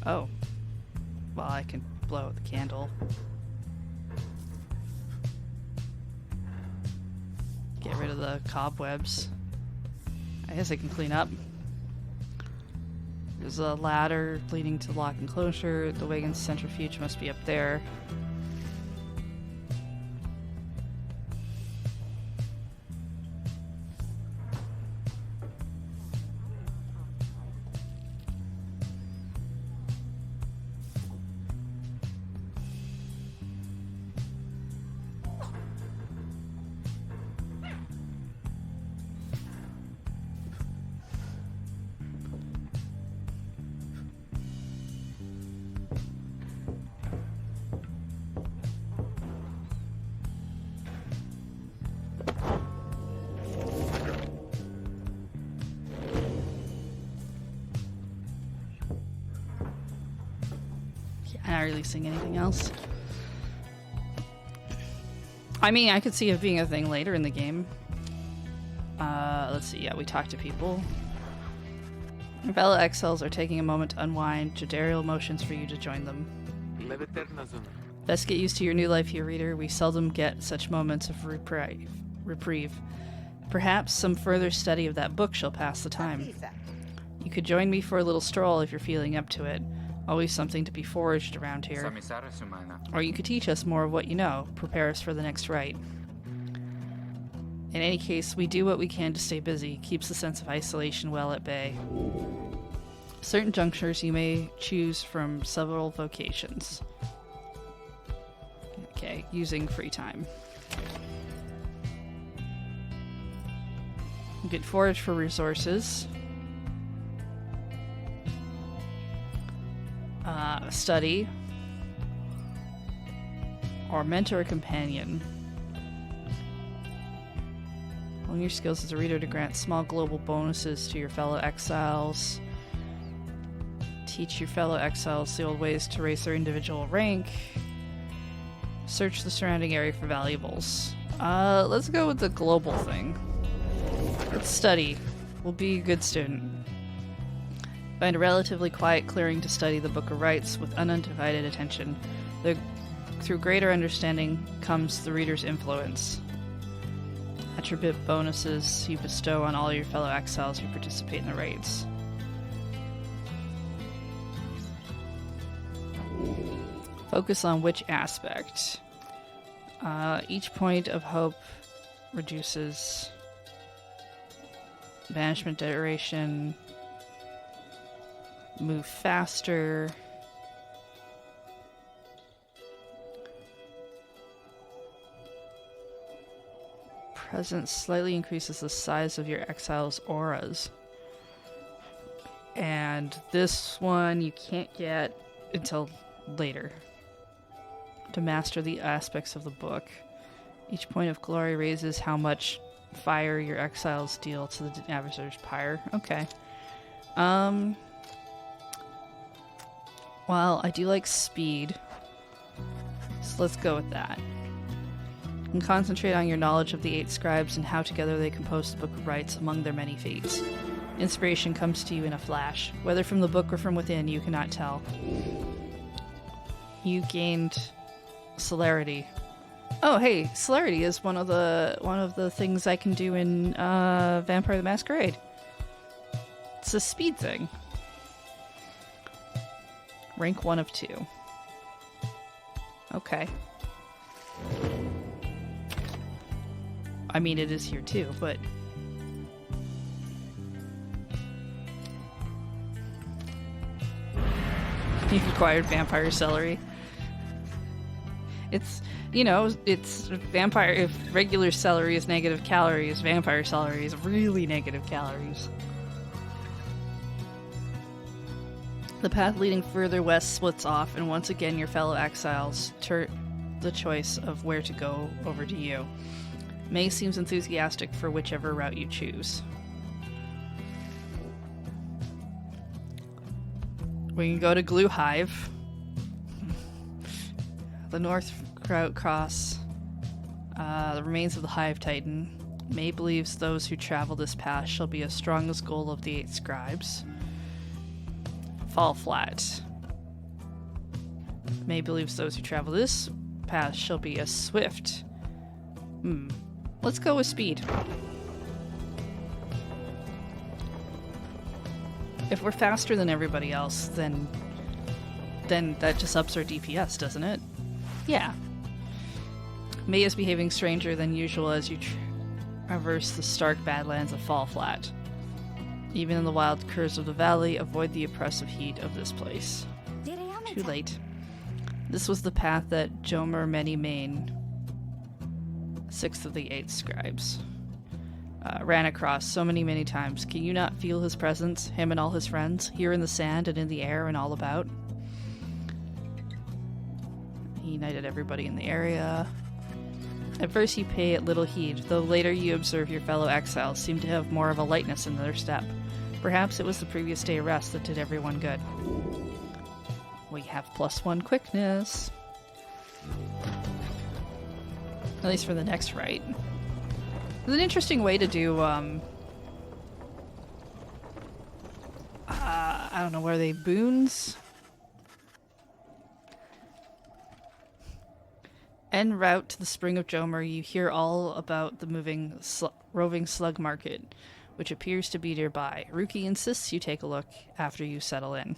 Oh. Well, I can blow out the candle. Get rid of the cobwebs. I guess I can clean up. There's a ladder leading to the lock enclosure. The wagon's centrifuge must be up there. Not releasing anything else. I mean, I could see it being a thing later in the game. Let's see. Yeah, we talked to people. Your fellow exiles are taking a moment to unwind. Judarial motions for you to join them. Best get used to your new life here, reader. We seldom get such moments of reprieve. Perhaps some further study of that book shall pass the time. You could join me for a little stroll if you're feeling up to it. Always something to be foraged around here. Or you could teach us more of what you know. Prepare us for the next rite. In any case, we do what we can to stay busy. Keeps the sense of isolation well at bay. Certain junctures you may choose from several vocations. Okay, using free time. You could forage for resources. Study, or mentor a companion. Hone your skills as a reader to grant small global bonuses to your fellow exiles. Teach your fellow exiles the old ways to raise their individual rank. Search the surrounding area for valuables. Let's go with the global thing. Let's study. We'll be a good student. Find a relatively quiet clearing to study the Book of Rites with undivided attention. Through greater understanding comes the reader's influence. Attribute bonuses you bestow on all your fellow exiles who participate in the raids. Focus on which aspect? Each point of hope reduces banishment duration. Move faster. Presence slightly increases the size of your exile's auras. And this one you can't get until later. To master the aspects of the book. Each point of glory raises how much fire your exiles deal to the adversary's pyre. Okay. Well, I do like speed, so let's go with that. You can concentrate on your knowledge of the 8 scribes and how together they compose the Book of Rites among their many fates. Inspiration comes to you in a flash. Whether from the book or from within, you cannot tell. You gained celerity. Oh, hey, celerity is one of the things I can do in Vampire the Masquerade. It's a speed thing. Rank 1 of 2. Okay. I mean, it is here too, but... You've acquired vampire celery. It's, you know, it's vampire... If regular celery is negative calories, vampire celery is really negative calories. The path leading further west splits off, and once again your fellow exiles turn the choice of where to go over to you. May seems enthusiastic for whichever route you choose. We can go to Glue Hive. The North Cross. The remains of the Hive Titan. May believes those who travel this path shall be as strong as gold of the 8 scribes. Fall flat. May believes those who travel this path shall be as swift. Let's go with speed. If we're faster than everybody else, then that just ups our DPS, doesn't it? Yeah. May is behaving stranger than usual as you traverse the stark badlands of Fall Flat. Even in the wild curves of the valley, avoid the oppressive heat of this place. Too late. This was the path that Jomer Many Mane, 6th of the 8 scribes, ran across so many times. Can you not feel his presence, him and all his friends, here in the sand and in the air and all about? He united everybody in the area. At first you pay it little heed, though later you observe your fellow exiles seem to have more of a lightness in their step. Perhaps it was the previous day rest that did everyone good. We have +1 quickness. At least for the next rite. It's an interesting way to do, I don't know, were they boons? En route to the Spring of Jomer, you hear all about the roving slug market, which appears to be nearby. Ruki insists you take a look after you settle in.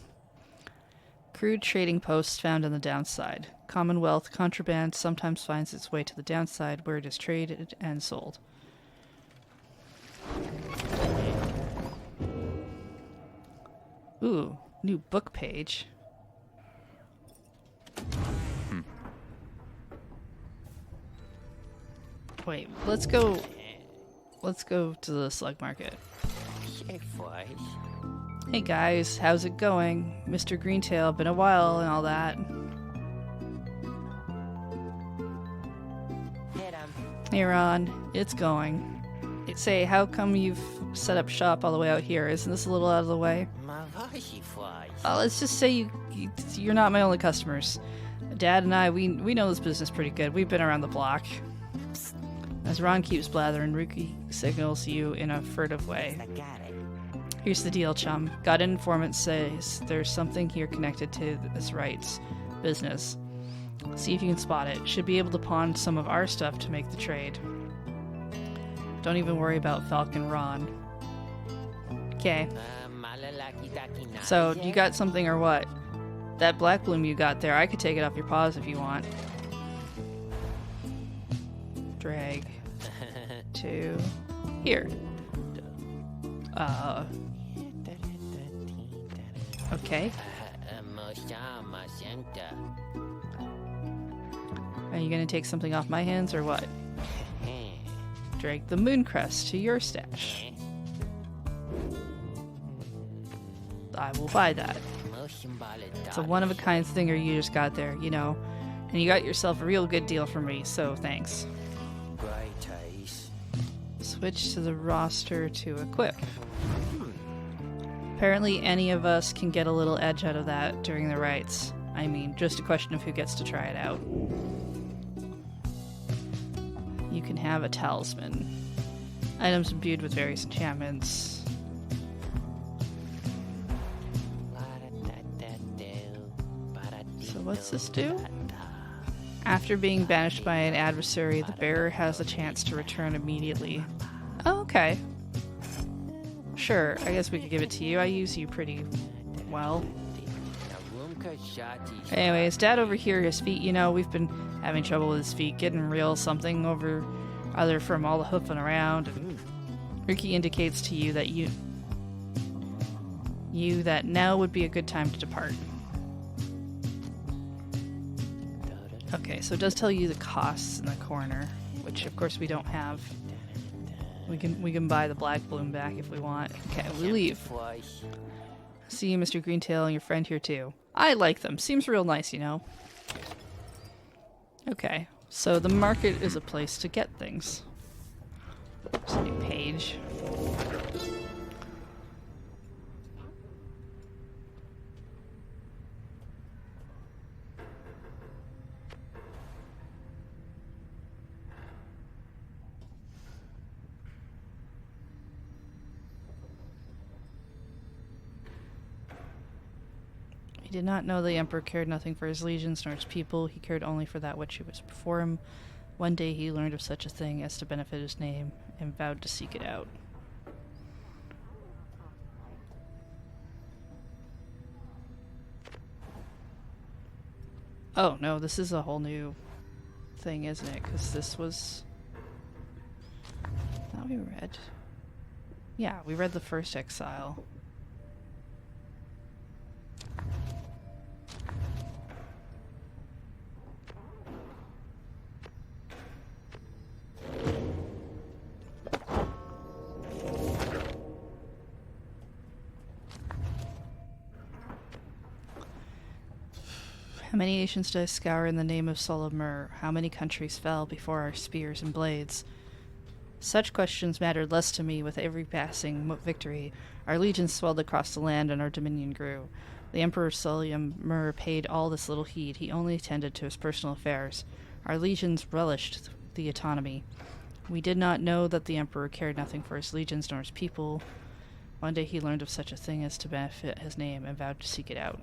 Crude trading posts found on the downside. Commonwealth contraband sometimes finds its way to the downside, where it is traded and sold. Ooh, new book page. Wait, let's go to the slug market. Hey guys, how's it going? Mr. Greentail, been a while and all that. Hey Ron, it's going. Say, how come you've set up shop all the way out here? Isn't this a little out of the way? Let's just say you're not my only customers. Dad and I, we know this business pretty good. We've been around the block. As Ron keeps blathering, Ruki signals you in a furtive way. Here's the deal, chum. Got an informant says there's something here connected to this rights business. See if you can spot it. Should be able to pawn some of our stuff to make the trade. Don't even worry about Falcon Ron. Okay. So, you got something or what? That black bloom you got there, I could take it off your paws if you want. Drag to here. Okay. Are you gonna take something off my hands or what? Drag the moon crest to your stash. I will buy that. It's a one-of-a-kind thinger you just got there, you know. And you got yourself a real good deal from me, so thanks. Switch to the roster to equip. Apparently any of us can get a little edge out of that during the rites. I mean, just a question of who gets to try it out. You can have a talisman. Items imbued with various enchantments. So what's this do? After being banished by an adversary, the bearer has a chance to return immediately. Oh, okay. Sure, I guess we could give it to you. I use you pretty well. Anyways, Dad over here, his feet, you know, we've been having trouble with his feet, getting real something over other from all the hoofing around. And Ricky indicates to you that that now would be a good time to depart. Okay, so it does tell you the costs in the corner, which of course we don't have. We can buy the black bloom back if we want. Okay, we leave. See you, Mr. Greentail, and your friend here too. I like them. Seems real nice, you know. Okay, so the market is a place to get things. There's a new page. He did not know the Emperor cared nothing for his legions nor his people. He cared only for that which was before him. One day he learned of such a thing as to benefit his name, and vowed to seek it out. Oh, no, this is a whole new thing, isn't it? Because this was... I thought we read... Yeah, we read the first Exile. How many nations did I scour in the name of Solomur? How many countries fell before our spears and blades? Such questions mattered less to me with every passing victory. Our legions swelled across the land and our dominion grew. The Emperor Solomur paid all this little heed. He only attended to his personal affairs. Our legions relished the autonomy. We did not know that the Emperor cared nothing for his legions nor his people. One day he learned of such a thing as to benefit his name and vowed to seek it out.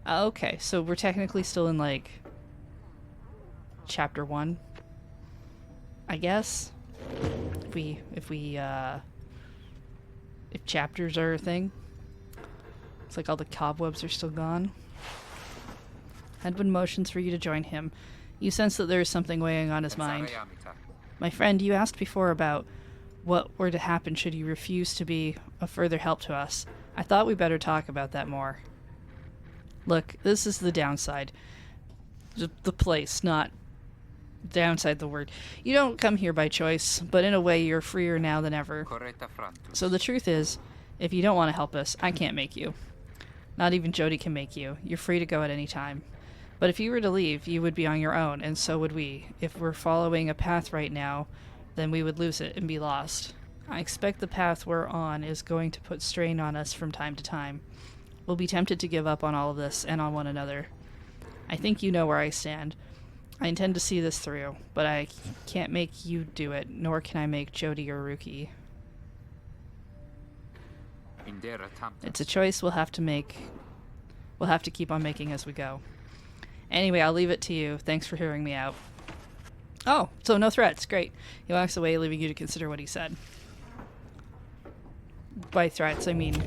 Okay, so we're technically still in, like, chapter 1, I guess. If chapters are a thing. It's like all the cobwebs are still gone. Edwin motions for you to join him. You sense that there is something weighing on his mind. My friend, you asked before about what were to happen should you refuse to be of further help to us. I thought we better talk about that more. Look, this is the downside. The place, not downside the word. You don't come here by choice, but in a way you're freer now than ever. So the truth is, if you don't want to help us, I can't make you. Not even Jody can make you. You're free to go at any time. But if you were to leave, you would be on your own, and so would we. If we're following a path right now, then we would lose it and be lost. I expect the path we're on is going to put strain on us from time to time. We'll be tempted to give up on all of this and on one another. I think you know where I stand. I intend to see this through, but I can't make you do it, nor can I make Jody or Ruki. It's a choice we'll have to make. We'll have to keep on making as we go. Anyway, I'll leave it to you. Thanks for hearing me out. Oh, so no threats. Great. He walks away, leaving you to consider what he said. By threats, I mean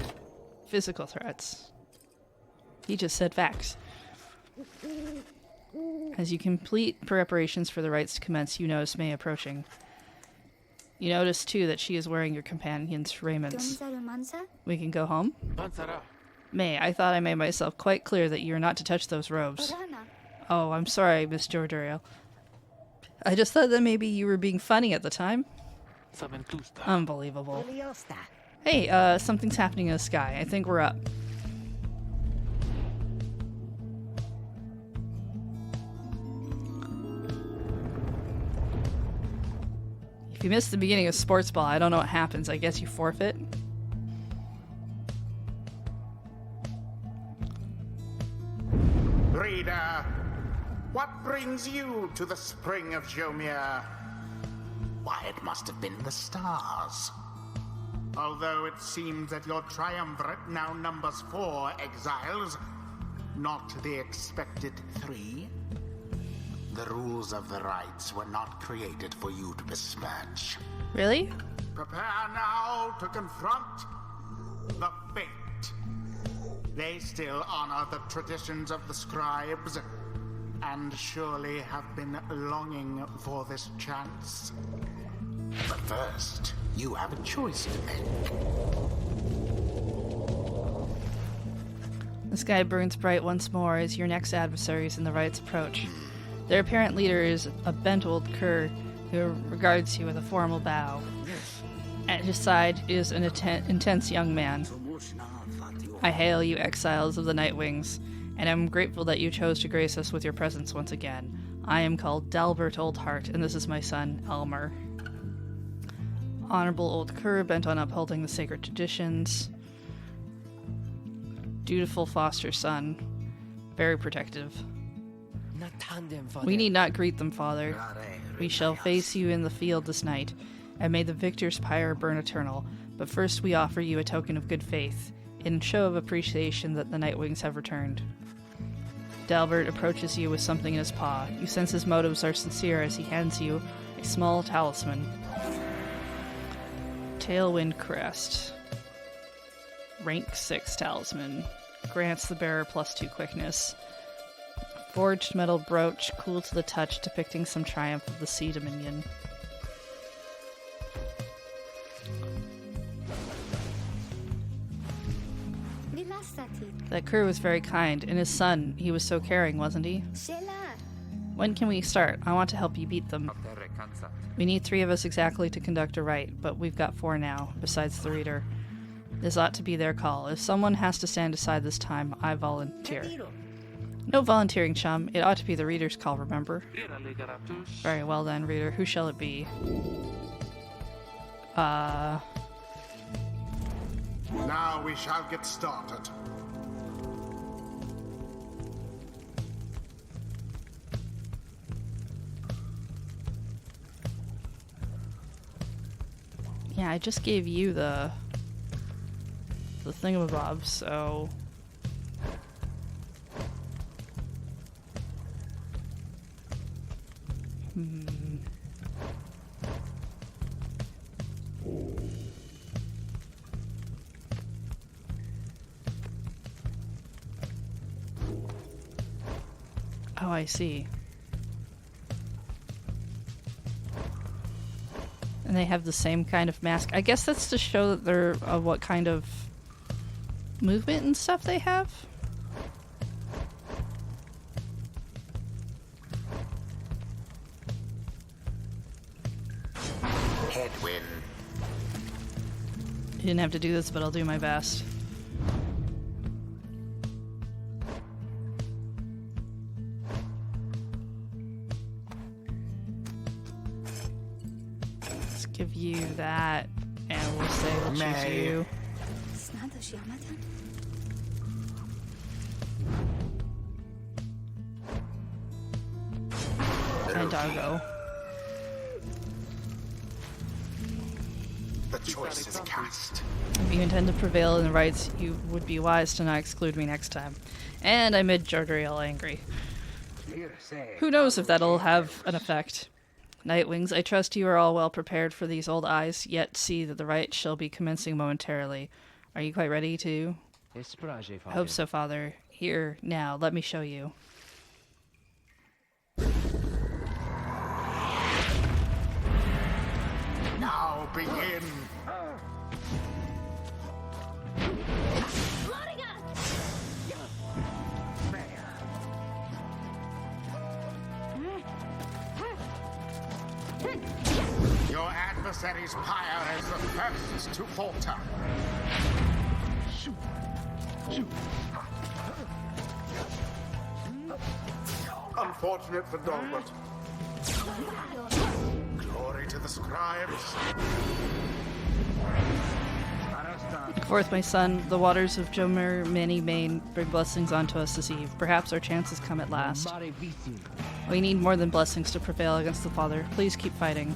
physical threats. He just said facts. As you complete preparations for the rites to commence, you notice May approaching. You notice, too, that she is wearing your companion's raiments. We can go home? May, I thought I made myself quite clear that you're not to touch those robes. Oh, I'm sorry, Miss Jordariel. I just thought that maybe you were being funny at the time. Unbelievable. Hey, something's happening in the sky. I think we're up. If you missed the beginning of Sports Ball, I don't know what happens. I guess you forfeit. Reader, what brings you to the spring of Jomir? Why, it must have been the stars. Although it seems that your triumvirate now numbers 4 exiles, not the expected 3. The rules of the rites were not created for you to besmirch. Really? Prepare now to confront the fate. They still honor the traditions of the scribes, and surely have been longing for this chance. But first, you have a choice to make. The sky burns bright once more as your next adversaries in the rites approach. Their apparent leader is a bent old cur who regards you with a formal bow. At his side is an intense young man. I hail you, exiles of the Night Wings, and am grateful that you chose to grace us with your presence once again. I am called Dalbert Oldheart, and this is my son, Elmer. Honorable old cur bent on upholding the sacred traditions. Dutiful foster son. Very protective. We need not greet them, father. We shall face you in the field this night, and may the victor's pyre burn eternal. But first we offer you a token of good faith, in show of appreciation that the Nightwings have returned. Dalbert approaches you with something in his paw. You sense his motives are sincere as he hands you a small talisman. Tailwind Crest. Rank 6 talisman. Grants the bearer +2 quickness. Forged metal brooch, cool to the touch, depicting some triumph of the Sea Dominion. That crew was very kind, and his son, he was so caring, wasn't he? When can we start? I want to help you beat them. We need 3 of us exactly to conduct a rite, but we've got 4 now, besides the reader. This ought to be their call. If someone has to stand aside this time, I volunteer. No volunteering, chum. It ought to be the reader's call, remember? Very well then, reader. Who shall it be? Now we shall get started. Yeah, I just gave you the thingamabob, so... Oh, I see. And they have the same kind of mask. I guess that's to show that they're what kind of movement and stuff they have. Headwind. You didn't have to do this, but I'll do my best. Let's give you that, and we'll say we'll choose you. And Doggo. The choice is cast. If you intend to prevail in the rights, you would be wise to not exclude me next time. And I made Jardriel angry. Who knows if that'll have an effect. Nightwings, I trust you are all well prepared for these old eyes, yet see that the rite shall be commencing momentarily. Are you quite ready to? I hope so, Father. Here, now, let me show you. Now begin. Your adversary's Pyre is the first to falter. Unfortunate for Dolbert. Glory to the scribes. Forth, my son, the waters of Jomer Many Main bring blessings onto us this eve. Perhaps our chance has come at last. We need more than blessings to prevail against the Father. Please keep fighting.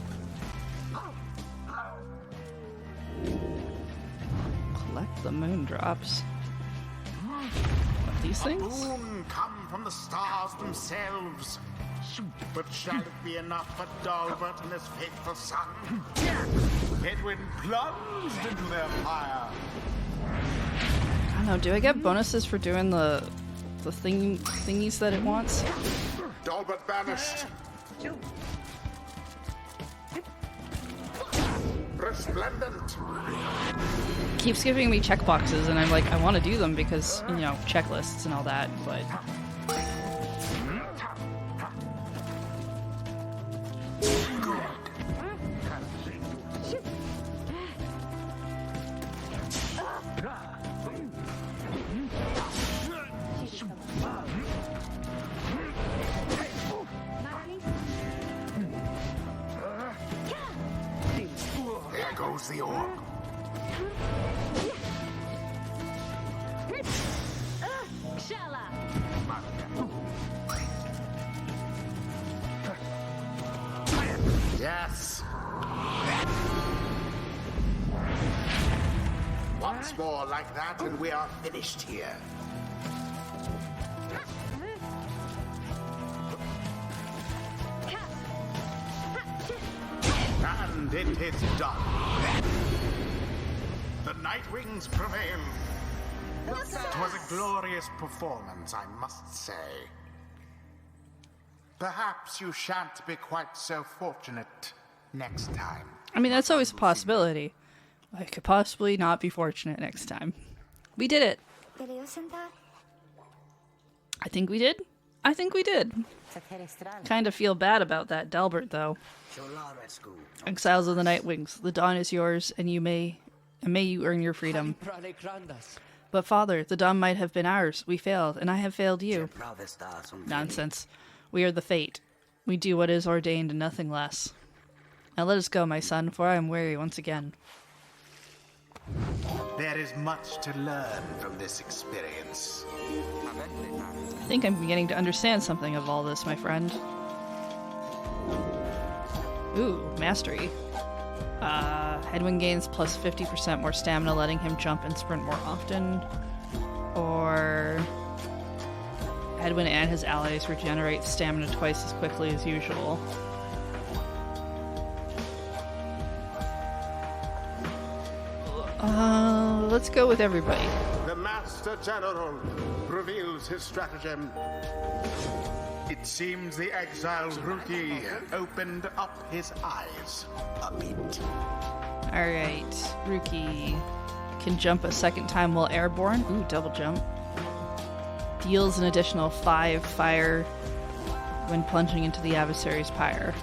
Collect the moon drops. What, these things? A boon come from the stars themselves. But shall it be enough for Dolbert and his faithful son? Headwind plunged into their fire. I don't know, do I get bonuses for doing the thingies that it wants? Dolbert banished. Resplendent. Keeps giving me checkboxes, and I'm like, I want to do them because, you know, checklists and all that, but... There goes the orb. Yes. Once more like that, and we are finished here. And it is done. The Nightwings prevail. It was a glorious performance, I must say. Perhaps you shan't be quite so fortunate next time. I mean, that's always a possibility. I could possibly not be fortunate next time. We did it. I think we did. I think we did. Kind of feel bad about that, Delbert, though. Exiles of the Nightwings, the dawn is yours, and may you earn your freedom. But Father, the dawn might have been ours. We failed, and I have failed you. Nonsense. We are the fate. We do what is ordained and nothing less. Now let us go, my son, for I am weary once again. There is much to learn from this experience. I think I'm beginning to understand something of all this, my friend. Ooh, mastery. Headwind gains plus 50% more stamina, letting him jump and sprint more often. Or Headwind and his allies regenerate stamina twice as quickly as usual. Let's go with everybody. The Master General reveals his stratagem. It seems the exiled Rookie opened up his eyes a bit. Alright, Rookie can jump a second time while airborne. Ooh, double jump. Deals an additional 5 fire when plunging into the adversary's pyre.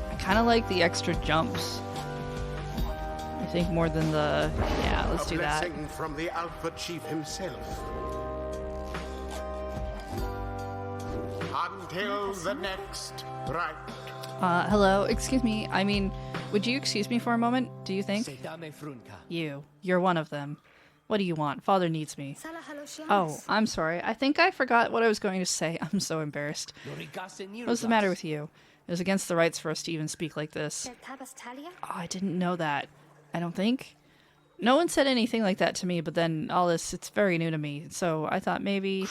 I kind of like the extra jumps. I think more than the... Yeah, let's do that. A blessing from the Alpha Chief himself. Until the next right. Hello, excuse me. I mean, would you excuse me for a moment, do you think? You're one of them. What do you want? Father needs me. Oh, I'm sorry. I think I forgot what I was going to say. I'm so embarrassed. What's the matter with you? It is against the rights for us to even speak like this. Oh, I didn't know that. I don't think. No one said anything like that to me, but then all this, it's very new to me. So I thought maybe...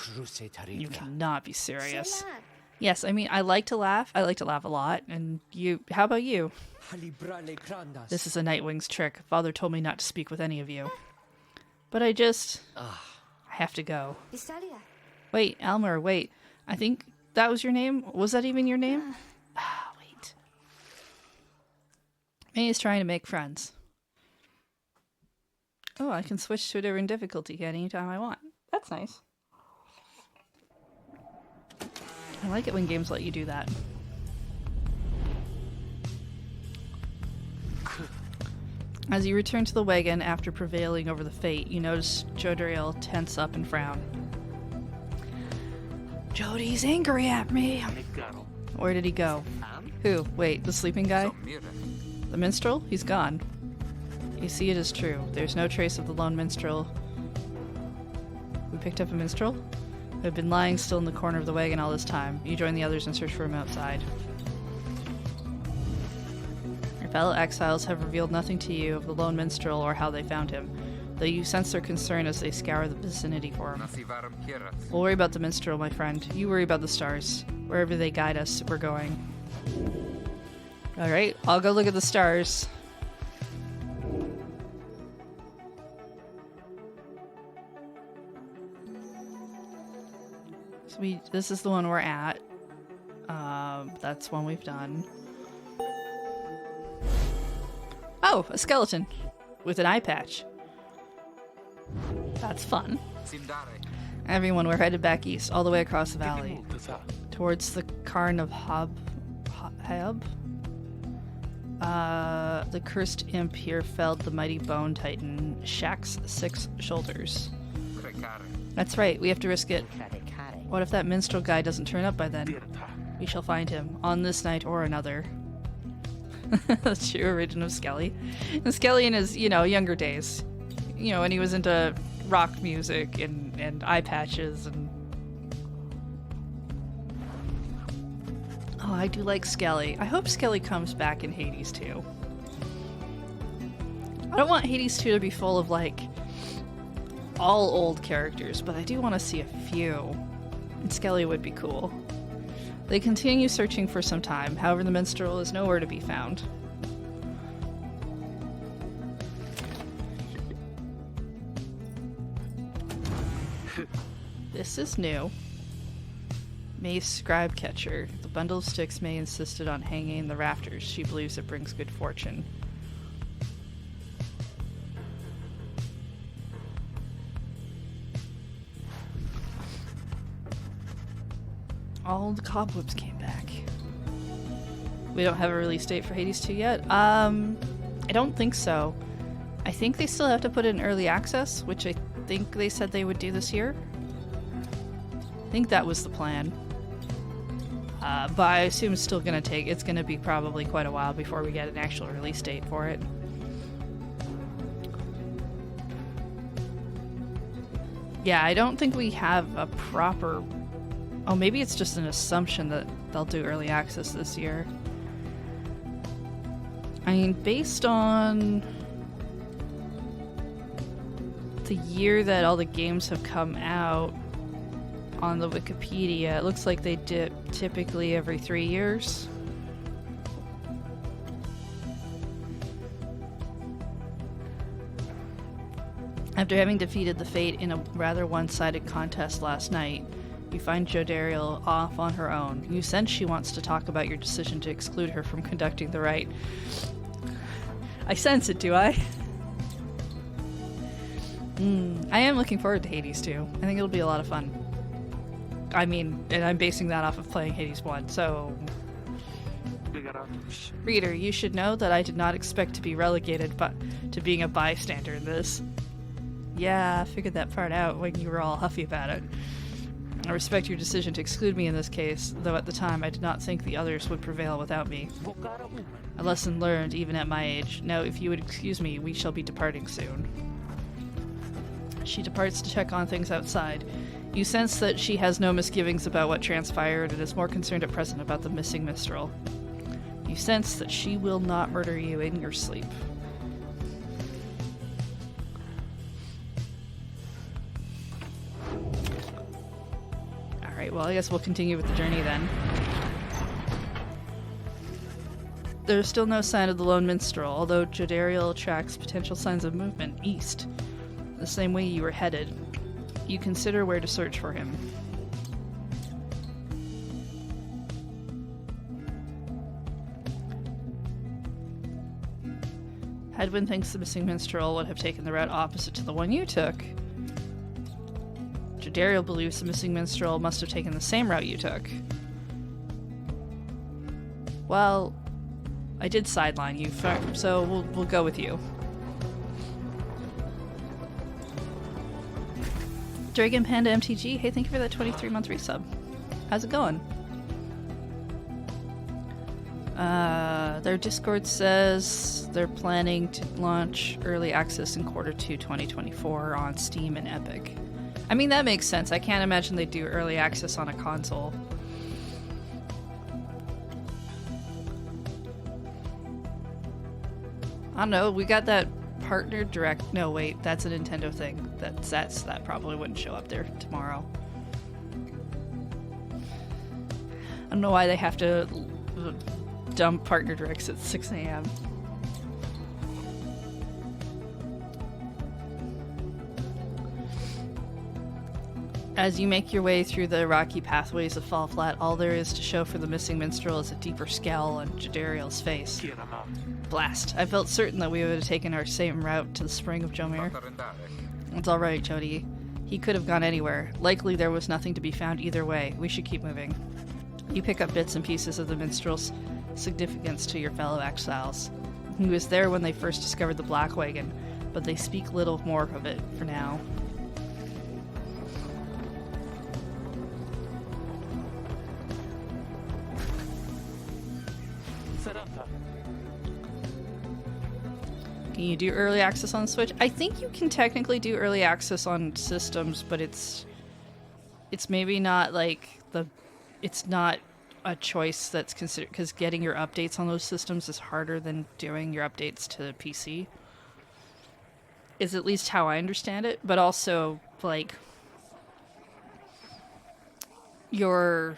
You cannot be serious. Yes, I mean, I like to laugh. I like to laugh a lot. And you, how about you? This is a Nightwing's trick. Father told me not to speak with any of you. But I have to go. Wait, Elmer, wait. I think that was your name? Was that even your name? Wait. May is trying to make friends. Oh, I can switch to a different difficulty anytime I want. That's nice. I like it when games let you do that. As you return to the wagon after prevailing over the fate, you notice Jodariel tense up and frown. Jody's angry at me. Where did he go? Who? Wait, the sleeping guy? The minstrel? He's gone. You see, it is true. There's no trace of the lone minstrel. We picked up a minstrel? Who had been lying still in the corner of the wagon all this time. You join the others and search for him outside. Your fellow exiles have revealed nothing to you of the lone minstrel or how they found him, though you sense their concern as they scour the vicinity for him. We'll worry about the minstrel, my friend. You worry about the stars. Wherever they guide us, we're going. Alright, I'll go look at the stars. So this is the one we're at. That's one we've done. Oh, a skeleton with an eye patch. That's fun. Everyone, we're headed back east, all the way across the valley, towards the Cairn of Hab. The cursed imp here felled the mighty bone titan Shaq's 6 shoulders. That's right, we have to risk it. What if that minstrel guy doesn't turn up by then? We shall find him, on this night or another. That's your origin of Skelly. And Skelly in his, younger days. When he was into rock music and eye patches and... Oh, I do like Skelly. I hope Skelly comes back in Hades 2. I don't want Hades 2 to be full of, all old characters, but I do want to see a few. And Skelly would be cool. They continue searching for some time, however the minstrel is nowhere to be found. This is new. May's scribe catcher. The bundle of sticks May insisted on hanging in the rafters. She believes it brings good fortune. All the cobwebs came back. We don't have a release date for Hades 2 yet. I don't think so. I think they still have to put it in early access, which I think they said they would do this year. I think that was the plan. But I assume it's still gonna take, it's gonna be probably quite a while before we get an actual release date for it. Yeah, I don't think we have a proper... Oh, maybe it's just an assumption that they'll do early access this year. I mean, based on the year that all the games have come out on the Wikipedia, it looks like they dip typically every 3 years. After having defeated the Fate in a rather one-sided contest last night, you find Jodariel off on her own. You sense she wants to talk about your decision to exclude her from conducting the rite. I sense it, do I? I am looking forward to Hades 2. I think it'll be a lot of fun. I mean, and I'm basing that off of playing Hades 1, so... Reader, you should know that I did not expect to be relegated but to being a bystander in this. Yeah, I figured that part out when you were all huffy about it. I respect your decision to exclude me in this case, though at the time I did not think the others would prevail without me. A lesson learned even at my age. Now, if you would excuse me, we shall be departing soon. She departs to check on things outside. You sense that she has no misgivings about what transpired and is more concerned at present about the missing minstrel. You sense that she will not murder you in your sleep. Alright, well I guess we'll continue with the journey then. There's still no sign of the lone minstrel, although Jodariel tracks potential signs of movement east, the same way you were headed. You consider where to search for him. Hedwyn thinks the missing minstrel would have taken the route opposite to the one you took. Jodariel believes the missing minstrel must have taken the same route you took. Well, I did sideline you, so we'll go with you. Dragon Panda MTG, hey, thank you for that 23-month resub. How's it going? Their Discord says they're planning to launch early access in Q2 2024 on Steam and Epic. I mean, that makes sense. I can't imagine they'd do early access on a console. I don't know, we got that partner direct. No, wait, that's a Nintendo thing. That probably wouldn't show up there tomorrow. I don't know why they have to dump partner directs at 6 a.m. As you make your way through the rocky pathways of Fall Flat, all there is to show for the missing minstrel is a deeper scowl on Jodariel's face. Blast. I felt certain that we would have taken our same route to the spring of Jomir. It's alright, Jody. He could have gone anywhere. Likely there was nothing to be found either way. We should keep moving. You pick up bits and pieces of the minstrel's significance to your fellow exiles. He was there when they first discovered the Black Wagon, but they speak little more of it for now. Can you do early access on Switch? I think you can technically do early access on systems, but it's maybe not like it's not a choice that's considered, because getting your updates on those systems is harder than doing your updates to PC. Is at least how I understand it, but also like you're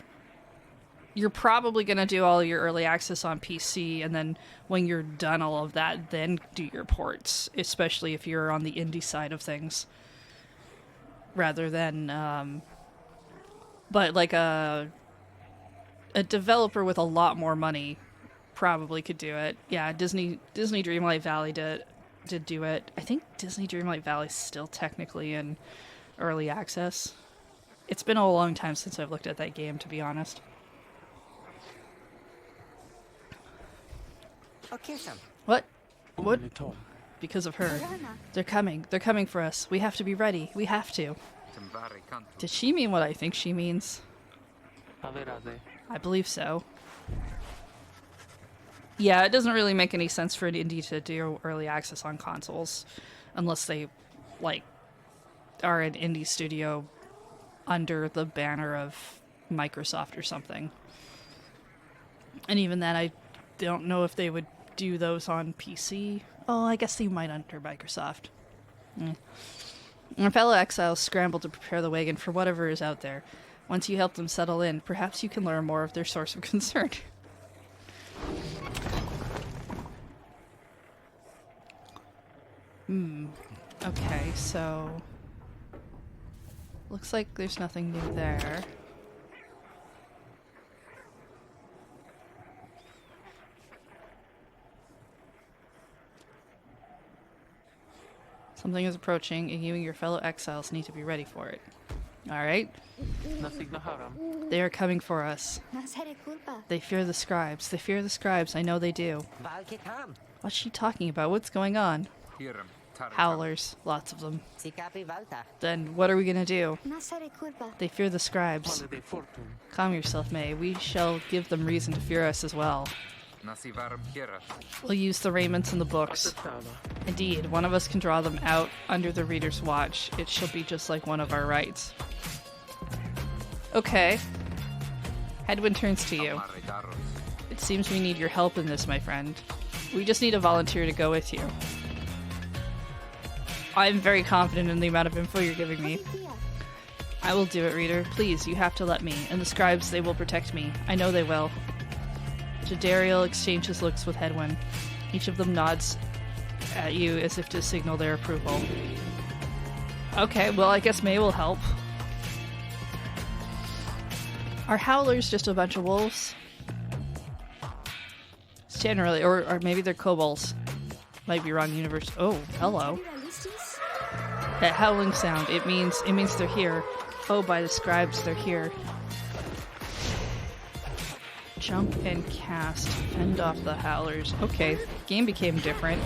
probably going to do all your early access on PC, and then when you're done all of that, then do your ports, especially if you're on the indie side of things. rather than, but like a developer with a lot more money probably could do it. Yeah, Disney Dreamlight Valley did do it. I think Disney Dreamlight Valley's still technically in early access. It's been a long time since I've looked at that game, to be honest. What? What? Because of her. They're coming. They're coming for us. We have to be ready. We have to. Did she mean what I think she means? I believe so. Yeah, it doesn't really make any sense for an indie to do early access on consoles unless they, like, are an indie studio under the banner of Microsoft or something. And even then, I don't know if they would do those on PC. Oh, I guess they might under Microsoft. Our fellow exiles scramble to prepare the wagon for whatever is out there. Once you help them settle in, perhaps you can learn more of their source of concern. Okay, so... looks like there's nothing new there. Something is approaching, and you and your fellow exiles need to be ready for it. Alright? They are coming for us. They fear the scribes. They fear the scribes. I know they do. What's she talking about? What's going on? Howlers. Lots of them. Then what are we gonna do? They fear the scribes. Calm yourself, May. We shall give them reason to fear us as well. We'll use the raiments and the books. Indeed, one of us can draw them out under the reader's watch. It shall be just like one of our rights. Okay. Headwind turns to you. It seems we need your help in this, my friend. We just need a volunteer to go with you. I'm very confident in the amount of info you're giving me. I will do it, reader. Please, you have to let me. And the scribes, they will protect me. I know they will. Jadariel exchanges looks with Headwind. Each of them nods at you as if to signal their approval. Okay, well, I guess May will help. Are howlers just a bunch of wolves? It's generally, or maybe they're kobolds. Might be wrong universe. Oh, hello. That howling sound, it means they're here. Oh, by the scribes, they're here. Jump and cast. Fend off the howlers. Okay, game became different.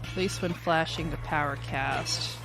At least when flashing to power cast.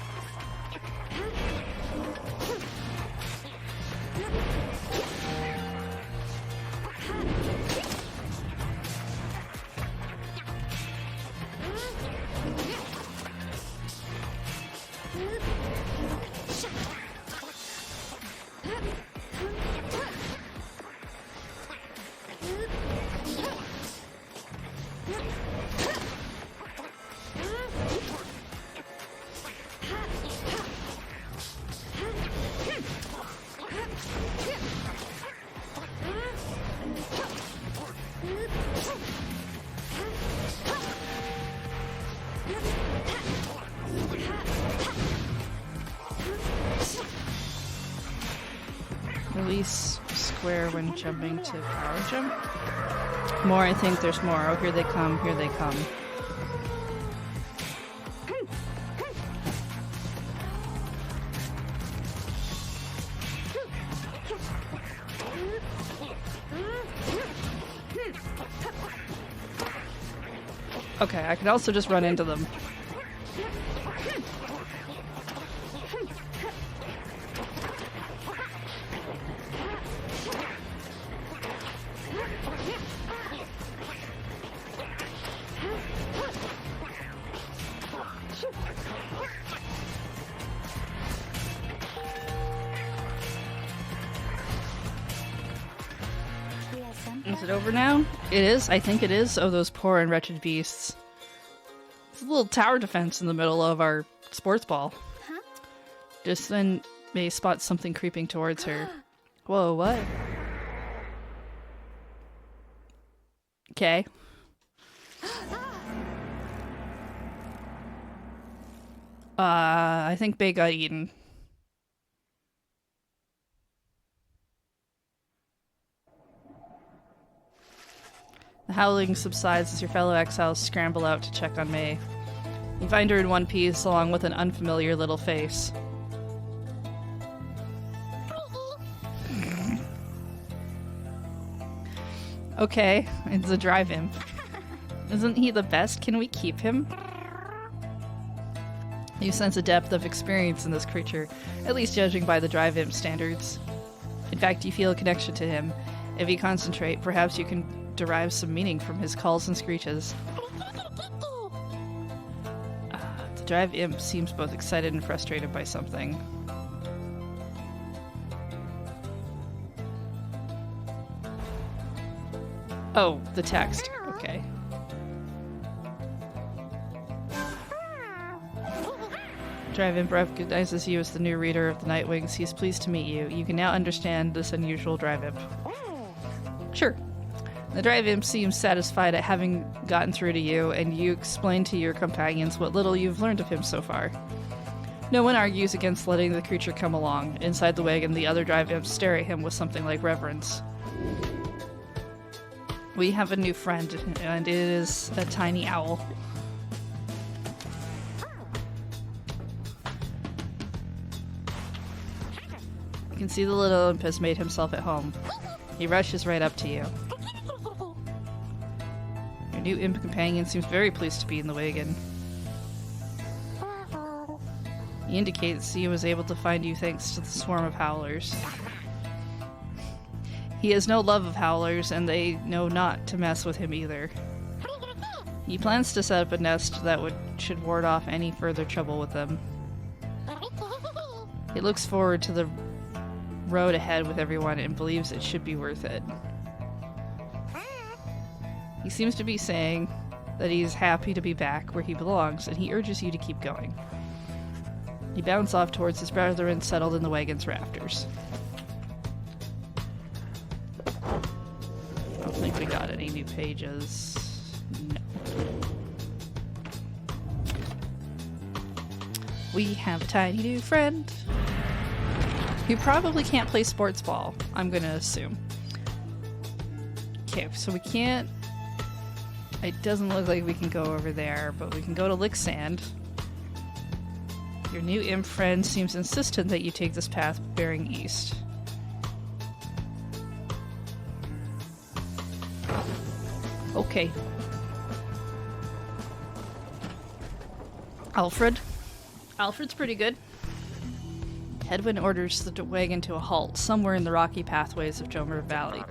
Release square when jumping to power jump. More, I think there's more. Oh, here they come, here they come. Okay, I can also just run into them. Is it over now? It is? I think it is. Oh, those poor and wretched beasts. It's a little tower defense in the middle of our sports ball. Huh? Just then May spots something creeping towards her. Whoa, what? Okay. I think Bay got eaten. The howling subsides as your fellow exiles scramble out to check on May. You find her in one piece, along with an unfamiliar little face. Okay, it's a drive imp. Isn't he the best? Can we keep him? You sense a depth of experience in this creature, at least judging by the drive imp standards. In fact, you feel a connection to him. If you concentrate, perhaps you can derive some meaning from his calls and screeches. The drive imp seems both excited and frustrated by something. Oh, the text. Okay. Drive imp recognizes you as the new reader of the Nightwings. He is pleased to meet you. You can now understand this unusual drive imp. Sure. The drive imp seems satisfied at having gotten through to you, and you explain to your companions what little you've learned of him so far. No one argues against letting the creature come along. Inside the wagon, the other drive imps stare at him with something like reverence. We have a new friend, and it is a tiny owl. You can see the little imp has made himself at home. He rushes right up to you. Your new imp companion seems very pleased to be in the wagon. He indicates he was able to find you thanks to the swarm of howlers. He has no love of howlers, and they know not to mess with him either. He plans to set up a nest that should ward off any further trouble with them. He looks forward to the road ahead with everyone and believes it should be worth it. He seems to be saying that he is happy to be back where he belongs, and he urges you to keep going. He bounds off towards his brethren settled in the wagon's rafters. I don't think we got any new pages. No. We have a tiny new friend. You probably can't play sports ball, I'm gonna assume. Okay, so we can't... It doesn't look like we can go over there, but we can go to Lick Sand. Your new imp friend seems insistent that you take this path bearing east. Okay. Alfred's pretty good. Headwind orders the wagon to a halt somewhere in the rocky pathways of Jomer Valley.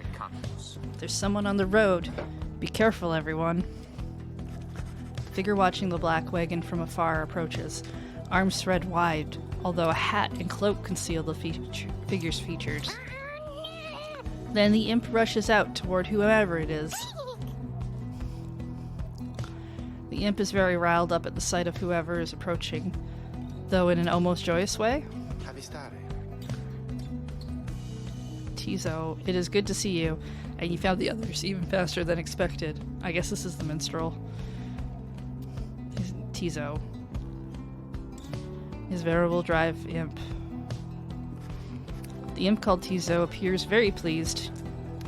There's someone on the road. Be careful, everyone. Figure watching the black wagon from afar approaches, arms spread wide, although a hat and cloak conceal the figure's features. Then the imp rushes out toward whoever it is. The imp is very riled up at the sight of whoever is approaching, though in an almost joyous way. Tizo, it is good to see you, and you found the others even faster than expected. I guess this is the minstrel. Tizo. His veritable drive imp. The imp called Tizo appears very pleased.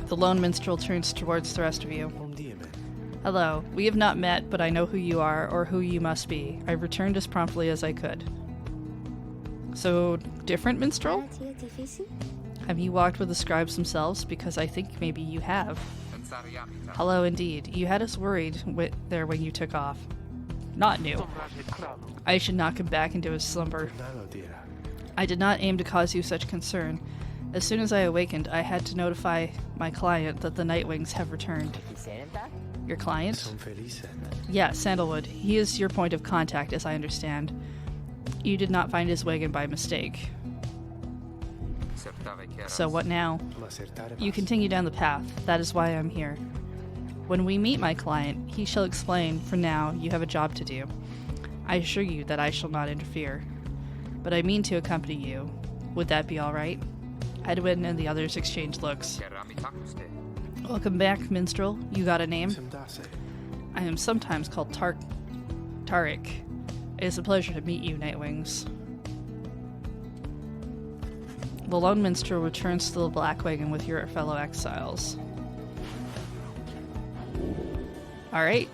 The lone minstrel turns towards the rest of you. Hello. We have not met, but I know who you are, or who you must be. I returned as promptly as I could. So, different minstrel? Have you walked with the scribes themselves? Because I think maybe you have. Hello, indeed. You had us worried there when you took off. Not new. I should knock him back into his slumber. I did not aim to cause you such concern. As soon as I awakened, I had to notify my client that the Nightwings have returned. Your client? Yeah, Sandalwood. He is your point of contact, as I understand. You did not find his wagon by mistake. So what now? You continue down the path. That is why I'm here. When we meet my client, he shall explain. For now, you have a job to do. I assure you that I shall not interfere. But I mean to accompany you. Would that be all right? Edwin and the others exchange looks. Welcome back, minstrel. You got a name? I am sometimes called Tariq. It is a pleasure to meet you, Nightwings. The lone minstrel returns to the Black Wagon with your fellow exiles. Alright.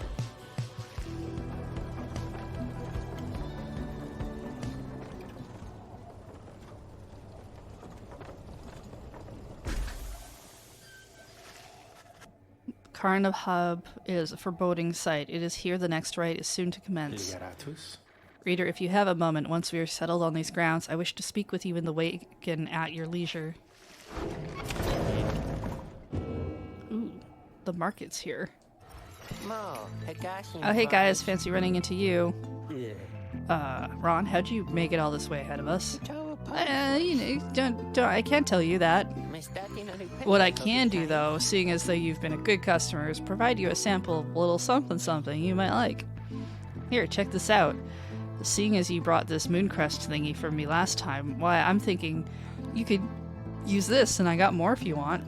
Karnav Hub is a foreboding sight. It is here the next rite is soon to commence. Reader, if you have a moment, once we are settled on these grounds, I wish to speak with you in the wagon at your leisure. Ooh, the market's here. Oh, hey guys, fancy running into you. Ron, how'd you make it all this way ahead of us? I can't tell you that. What I can do, though, seeing as though you've been a good customer, is provide you a sample of a little something you might like. Here, check this out. Seeing as you brought this Mooncrest thingy from me last time, why, I'm thinking you could use this, and I got more if you want.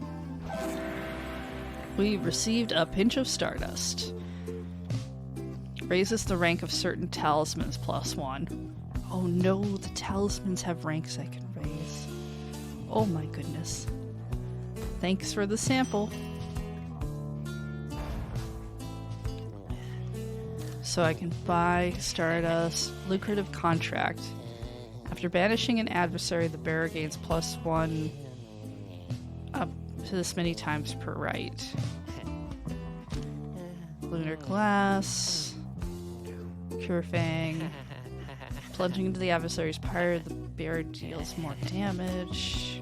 We received a pinch of stardust. Raises the rank of certain talismans +1. Oh no, the talismans have ranks I can raise. Oh my goodness. Thanks for the sample. So I can buy Stardust, lucrative contract. After banishing an adversary, the bearer gains +1 up to this many times per rite. Lunar Glass, Cure Fang. Plunging into the adversary's pyre, the bearer deals more damage.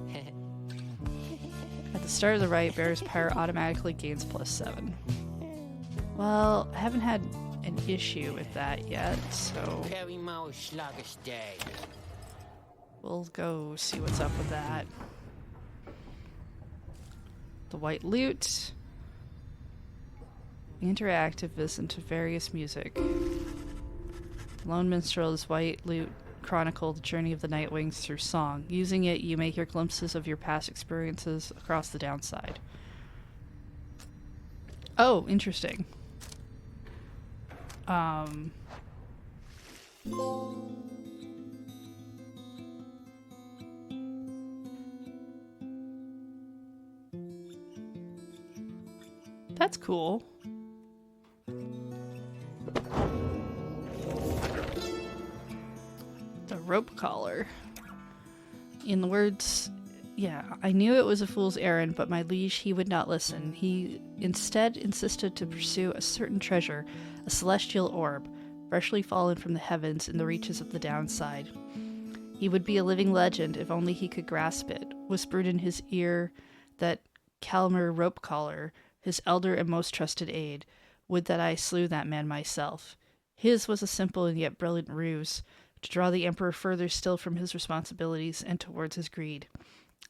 At the start of the rite, bearer's pyre automatically gains +7. Well, I haven't had an issue with that yet, so we'll go see what's up with that. The white lute. Interactive listen to various music. Lone Minstrel's white lute chronicle the journey of the Nightwings through song. Using it, you may hear glimpses of your past experiences across the downside. Oh, interesting. That's cool. The rope collar. In the words, I knew it was a fool's errand, but my liege, he would not listen. He instead insisted to pursue a certain treasure, a celestial orb, freshly fallen from the heavens in the reaches of the downside. He would be a living legend if only he could grasp it. Whispered in his ear that Calmer Rope Collar, his elder and most trusted aide, would that I slew that man myself. His was a simple and yet brilliant ruse, to draw the Emperor further still from his responsibilities and towards his greed.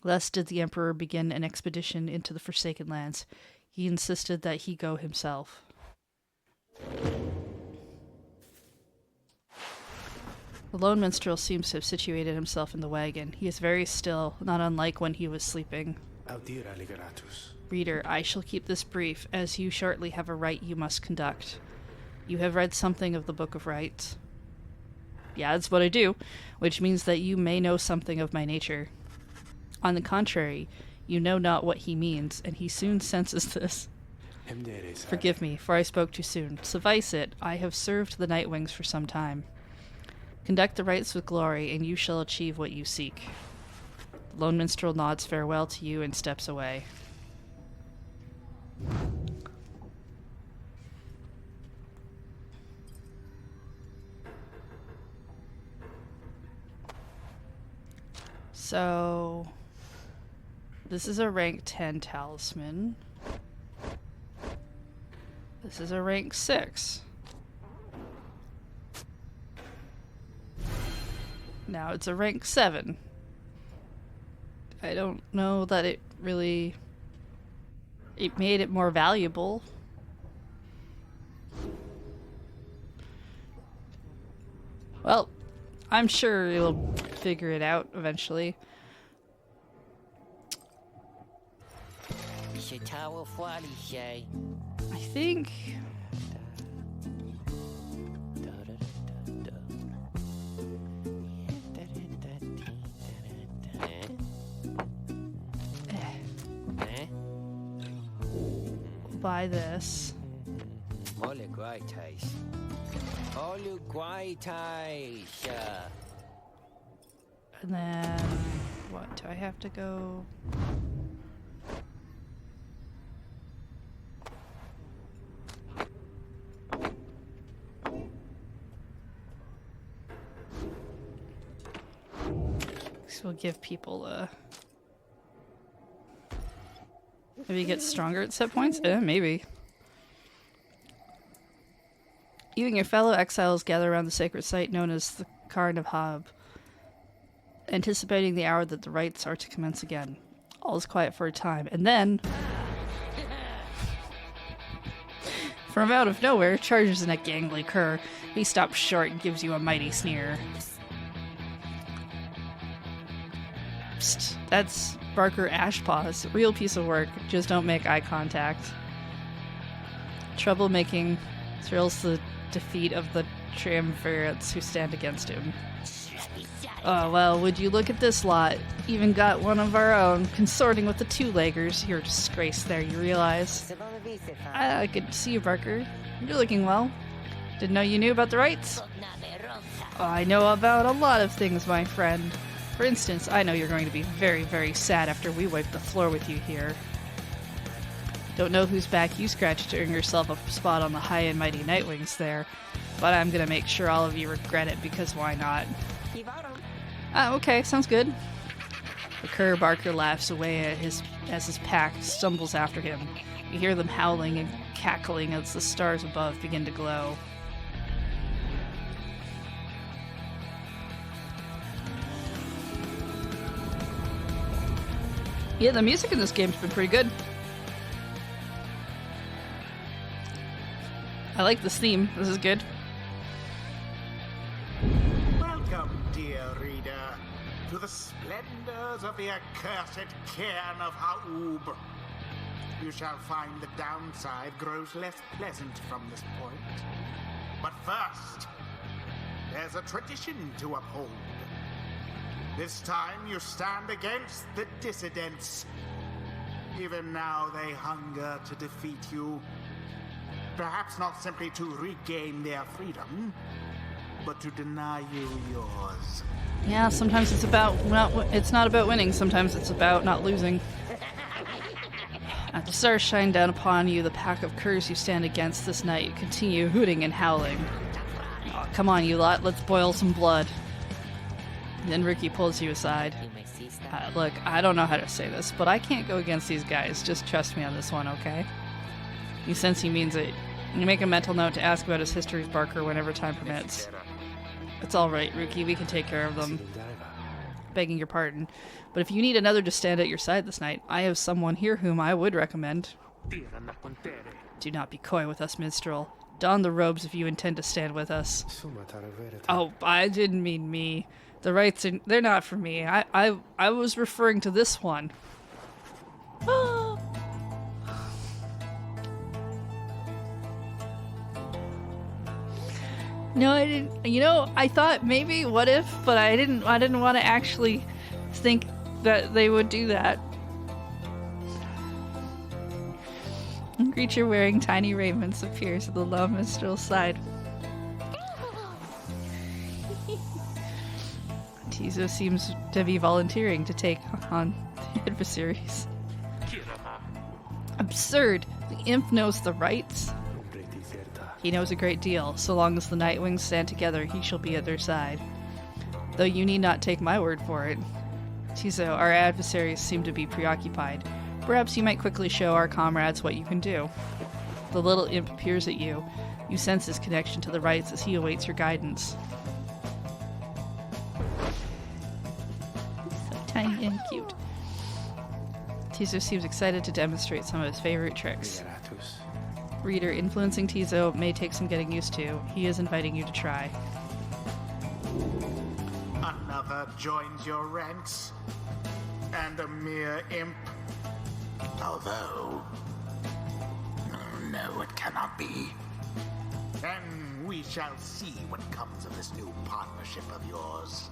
Thus did the Emperor begin an expedition into the Forsaken Lands. He insisted that he go himself. The lone minstrel seems to have situated himself in the wagon. He is very still, not unlike when he was sleeping. Reader, I shall keep this brief, as you shortly have a rite you must conduct. You have read something of the Book of Rites. Yeah, that's what I do, which means that you may know something of my nature. On the contrary, you know not what he means, and he soon senses this. Forgive me, for I spoke too soon. Suffice it, I have served the Nightwings for some time. Conduct the rites with glory, and you shall achieve what you seek. The lone minstrel nods farewell to you and steps away. So, this is a rank 10 talisman. This is a rank 6. Now it's a rank 7. I don't know that it really... It made it more valuable. Well, I'm sure you'll figure it out eventually. I think... buy this. And then what do I have to go? This will give people a maybe get stronger at set points? Maybe. You and your fellow exiles gather around the sacred site known as the Cairn of Hab, anticipating the hour that the rites are to commence again. All is quiet for a time, and then... from out of nowhere, charges in a gangly cur. He stops short and gives you a mighty sneer. Psst, that's Barker Ashpaws. Real piece of work. Just don't make eye contact. Troublemaking thrills the defeat of the triumvirates who stand against him. Oh, well, would you look at this lot? Even got one of our own, consorting with the two-leggers. You're a disgrace there, you realize. Good to see you, Barker. You're looking well. Didn't know you knew about the rites? Oh, I know about a lot of things, my friend. For instance, I know you're going to be very, very sad after we wipe the floor with you here. Don't know whose back you scratched to earn yourself a spot on the high and mighty Nightwings there, but I'm gonna make sure all of you regret it, because why not? Okay, sounds good. The cur Barker laughs away at as his pack stumbles after him. You hear them howling and cackling as the stars above begin to glow. Yeah, the music in this game's been pretty good. I like this theme. This is good. Welcome, dear reader, to the splendors of the accursed cairn of Ha'ub. You shall find the downside grows less pleasant from this point. But first, there's a tradition to uphold. This time you stand against the dissidents. Even now they hunger to defeat you. Perhaps not simply to regain their freedom, but to deny you yours. Yeah, sometimes it's not about winning, sometimes it's about not losing. As the stars shine down upon you, the pack of curs you stand against this night, you continue hooting and howling. Oh, come on, you lot, let's boil some blood. Then Ricky pulls you aside. Look, I don't know how to say this, but I can't go against these guys. Just trust me on this one, okay? You sense he means it. You make a mental note to ask about his history with Barker whenever time permits. It's alright, Rookie, we can take care of them. Begging your pardon, but if you need another to stand at your side this night, I have someone here whom I would recommend. Do not be coy with us, minstrel. Don the robes if you intend to stand with us. Oh, I didn't mean me. The rights they're not for me. I was referring to this one. No, I didn't. You know, I thought maybe what if, but I didn't want to actually think that they would do that. A creature wearing tiny raiments appears at the love minstrel's side. Tizo seems to be volunteering to take on the adversaries. Absurd! The imp knows the rights. He knows a great deal. So long as the Nightwings stand together, he shall be at their side. Though you need not take my word for it. Tizo, our adversaries seem to be preoccupied. Perhaps you might quickly show our comrades what you can do. The little imp peers at you. You sense his connection to the rights as he awaits your guidance. So tiny and cute. Tizo seems excited to demonstrate some of his favorite tricks. Reader, influencing Tizo may take some getting used to. He is inviting you to try. Another joins your ranks, and a mere imp. Although... no, it cannot be. Then we shall see what comes of this new partnership of yours.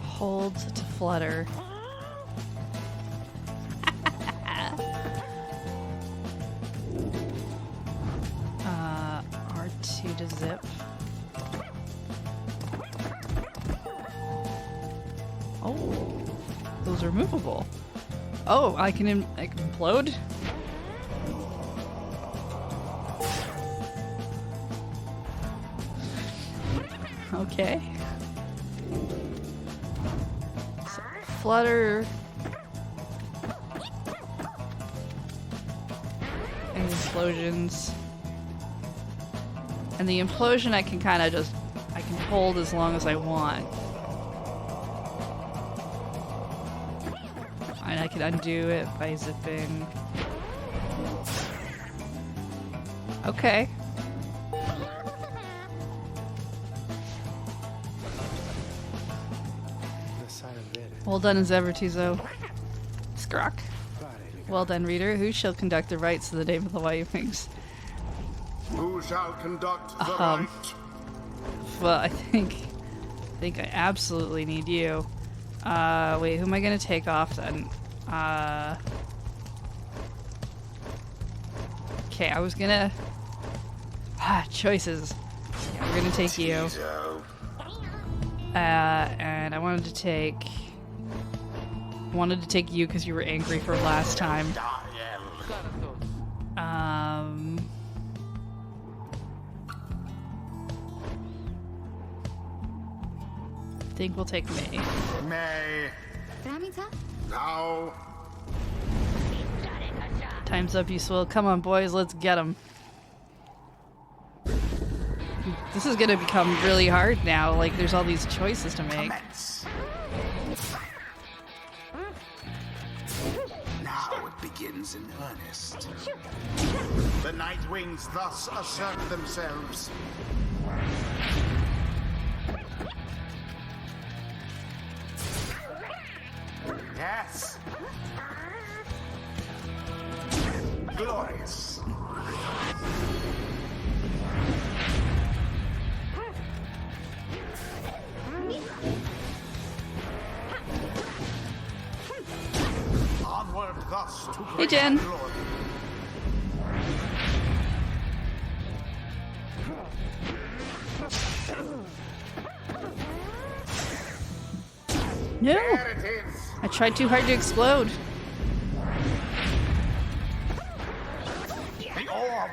Hold to flutter. R2 to zip. Oh, those are movable. Oh, I can implode? Okay. So, flutter. And implosions. And the implosion I can kind of just... I can hold as long as I want. And I can undo it by zipping. Okay. Well done as ever, Tizo. Skrock. Well done, reader. Who shall conduct the rites of the name of the White Wings? Who shall conduct the right? Well, I think I absolutely need you. Wait, who am I gonna take off then? Okay, I was gonna... choices. Yeah, we're gonna take you. And I wanted to take you because you were angry for last time. I think we'll take May. May. Now. Time's up, you swill. Come on, boys, let's get them. This is gonna become really hard now. Like, there's all these choices to make. Commence. Now it begins in earnest. The Night Wings thus assert themselves. Yes. Glorious. Onward thus to Hey, Jen. glory. No! There it is. I tried too hard to explode. The orb.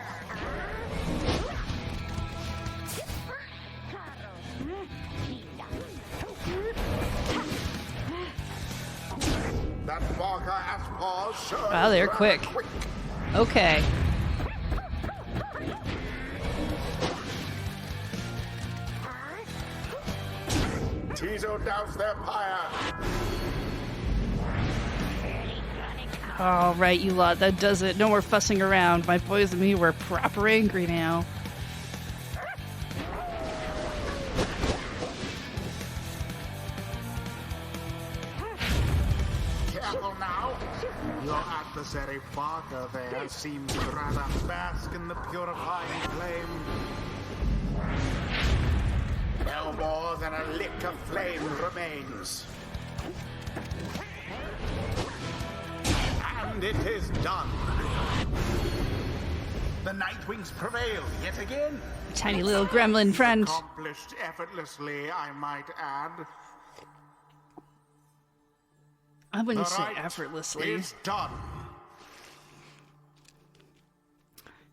That Barker Aspar sure Wow, they're quick. Okay. Tizo doubts their pyre. All right, you lot, that does it. No more fussing around. My boys and me were proper angry now. Careful now. Your adversary Barker there seems to rather bask in the purifying flame. No more than a lick of flame remains. And it is done. The Night Wings prevail yet again. Tiny little gremlin friend. Accomplished effortlessly, I might add. I wouldn't The say rite effortlessly. is done.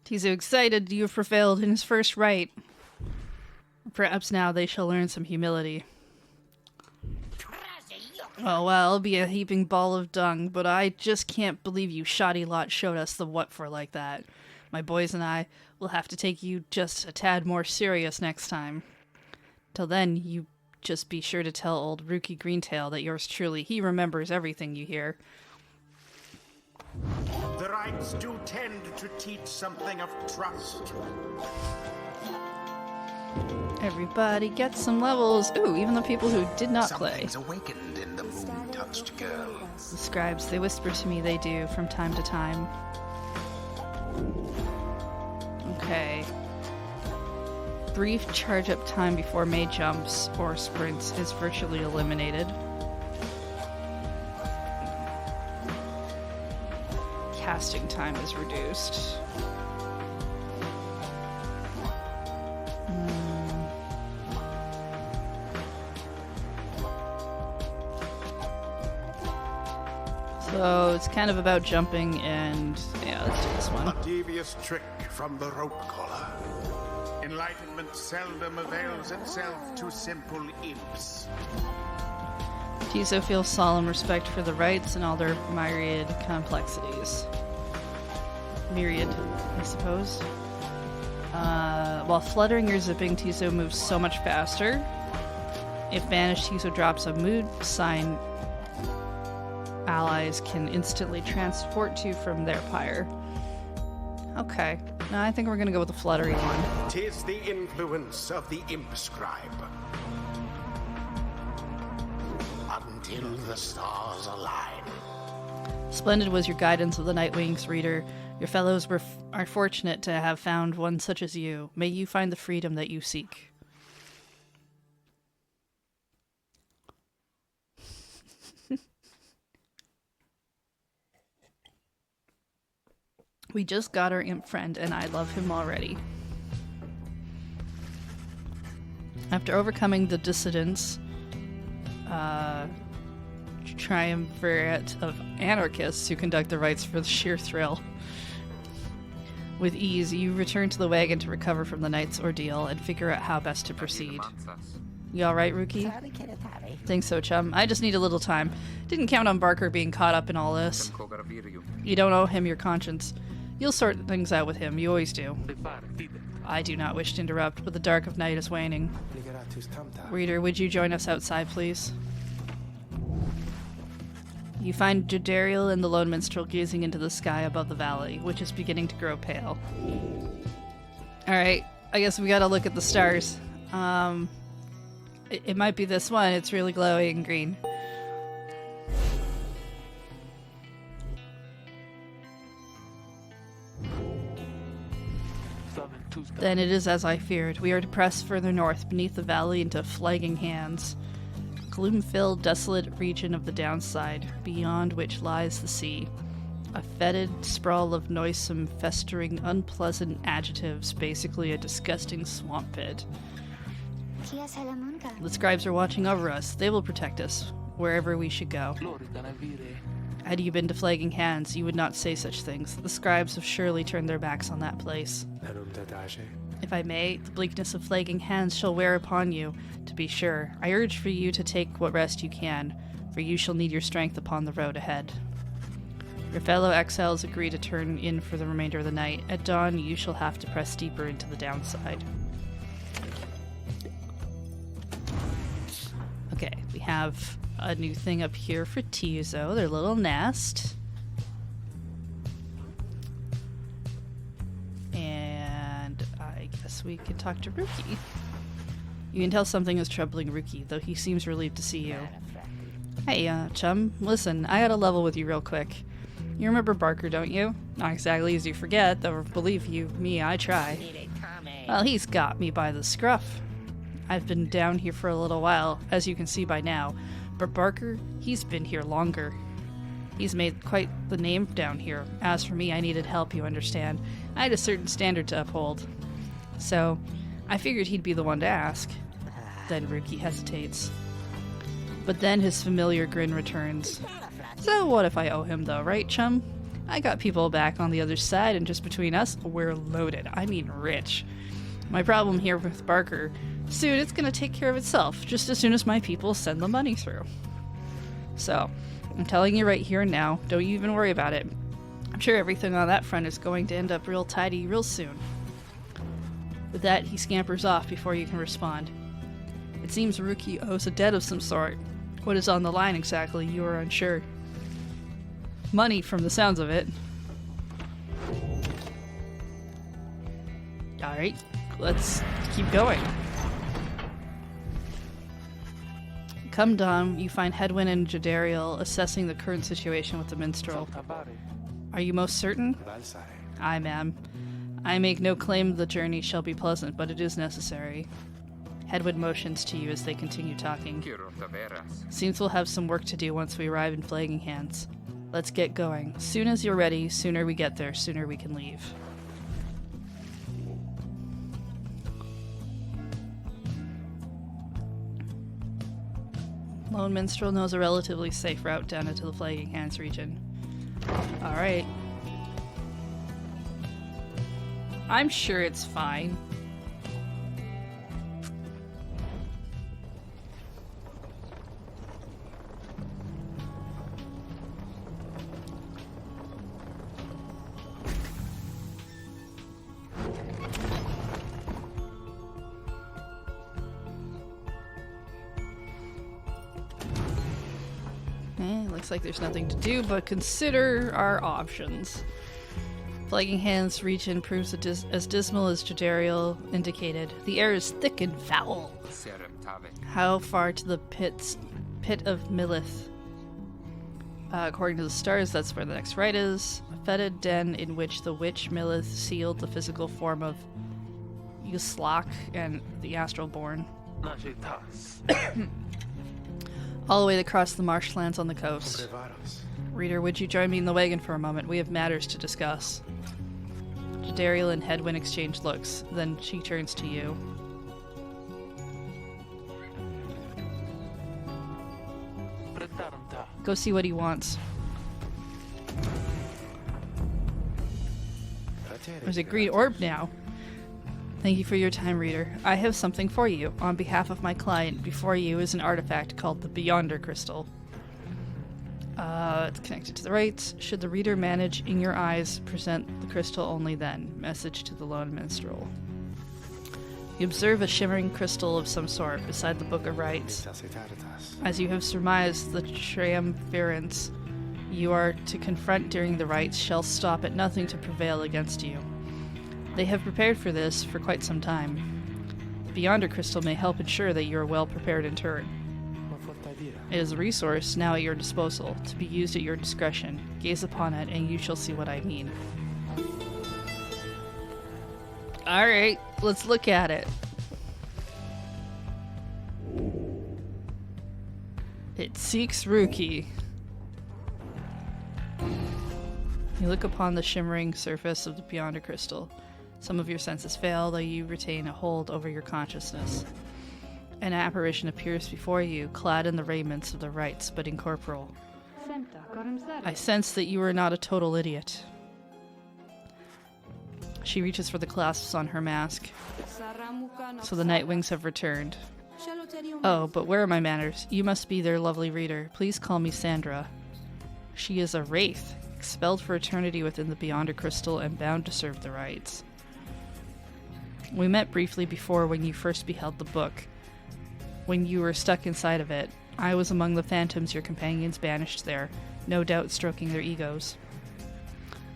Tizo excited, you have prevailed in his first rite. Perhaps now they shall learn some humility. Oh, well, I'll be a heaping ball of dung, but I just can't believe you shoddy lot showed us the what for like that. My boys and I will have to take you just a tad more serious next time. Till then, you just be sure to tell old Rookie Greentail that yours truly, he remembers everything you hear. The rites do tend to teach something of trust. Everybody gets some levels. Ooh, even the people who did not play. Something's awakened in the moon-touched girl. The scribes, they whisper to me they do from time to time. Okay. Brief charge up time before May jumps or sprints is virtually eliminated. Casting time is reduced. So it's kind of about jumping and yeah, let's do this one. A devious trick from the rope collar. Enlightenment seldom avails itself to simple imps. Tiso feels solemn respect for the rites and all their myriad complexities. Myriad, I suppose. While fluttering or zipping, Tiso moves so much faster. If vanished, Tiso drops a mood sign. Allies can instantly transport to from their pyre. Okay, now I think we're gonna go with the fluttery one. 'Tis the influence of the imp scribe. Until the stars align. Splendid was your guidance of the Nightwings, reader. Your fellows are fortunate to have found one such as you. May you find the freedom that you seek. We just got our imp friend, and I love him already. After overcoming the dissidents, triumvirate of anarchists who conduct the rites for the sheer thrill. With ease, you return to the wagon to recover from the night's ordeal and figure out how best to proceed. You alright, Rookie? Think so, chum. I just need a little time. Didn't count on Barker being caught up in all this. You don't owe him your conscience. You'll sort things out with him, you always do. I do not wish to interrupt, but the dark of night is waning. Reader, would you join us outside, please? You find Jodariel and the Lone Minstrel gazing into the sky above the valley, which is beginning to grow pale. Alright, I guess we gotta look at the stars. It might be this one, it's really glowing green. Then it is as I feared. We are to press further north, beneath the valley into flagging hands. Gloom-filled, desolate region of the downside, beyond which lies the sea. A fetid sprawl of noisome, festering, unpleasant adjectives, basically a disgusting swamp pit. The scribes are watching over us. They will protect us, wherever we should go. Had you been to Flagging Hands, you would not say such things. The scribes have surely turned their backs on that place. If I may, the bleakness of Flagging Hands shall wear upon you, to be sure. I urge for you to take what rest you can, for you shall need your strength upon the road ahead. Your fellow exiles agree to turn in for the remainder of the night. At dawn, you shall have to press deeper into the downside. Okay, we have a new thing up here for Tizo, their little nest. And I guess we can talk to Ruki. You can tell something is troubling Ruki, though he seems relieved to see you. Hey, chum, listen, I gotta level with you real quick. You remember Barker, don't you? Not exactly as you forget, though believe you me, I try. Well, he's got me by the scruff. I've been down here for a little while, as you can see by now, but Barker, he's been here longer. He's made quite the name down here. As for me, I needed help, you understand. I had a certain standard to uphold. So, I figured he'd be the one to ask. Then Ruki hesitates. But then his familiar grin returns. So what if I owe him though, right, chum? I got people back on the other side, and just between us, we're loaded. I mean rich. My problem here with Barker, soon it's gonna take care of itself, just as soon as my people send the money through. So, I'm telling you right here and now, don't you even worry about it. I'm sure everything on that front is going to end up real tidy real soon. With that, he scampers off before you can respond. It seems Ruki owes a debt of some sort. What is on the line exactly, you are unsure. Money, from the sounds of it. Alright, let's keep going. Come dawn, you find Hedwyn and Jadariel assessing the current situation with the minstrel. Are you most certain? Aye, ma'am. I make no claim the journey shall be pleasant, but it is necessary. Hedwyn motions to you as they continue talking. Seems we'll have some work to do once we arrive in Flagging Hands. Let's get going. Soon as you're ready, sooner we get there, sooner we can leave. Lone Minstrel knows a relatively safe route down into the Flagging Hands region. Alright. I'm sure it's fine. Looks like there's nothing to do but consider our options. Flagging Hands region proves as dismal as Jadariel indicated. The air is thick and foul. How far to the pit of Milith? According to the stars, that's where the next right is. A fetid den in which the witch Milith sealed the physical form of Yuslak and the astral born. All the way across the marshlands on the coast. Reader, would you join me in the wagon for a moment? We have matters to discuss. Jadariel and Hedwyn exchange looks. Then she turns to you. Go see what he wants. There's a green orb now. Thank you for your time, reader. I have something for you. On behalf of my client, before you is an artifact called the Beyonder Crystal. It's connected to the rites. Should the reader manage in your eyes, present the crystal only then. Message to the Lone Minstrel. You observe a shimmering crystal of some sort beside the Book of Rites. As you have surmised, the triumvirants you are to confront during the rites shall stop at nothing to prevail against you. They have prepared for this for quite some time. The Beyonder Crystal may help ensure that you are well prepared in turn. It is a resource now at your disposal, to be used at your discretion. Gaze upon it, and you shall see what I mean. Alright, let's look at it. It seeks Ruki. You look upon the shimmering surface of the Beyonder Crystal. Some of your senses fail, though you retain a hold over your consciousness. An apparition appears before you, clad in the raiments of the rites, but incorporeal. I sense that you are not a total idiot. She reaches for the clasps on her mask. So the Nightwings have returned. Oh, but where are my manners? You must be their lovely reader. Please call me Sandra. She is a wraith, expelled for eternity within the Beyonder Crystal and bound to serve the rites. We met briefly before when you first beheld the book. When you were stuck inside of it, I was among the phantoms your companions banished there, no doubt stroking their egos.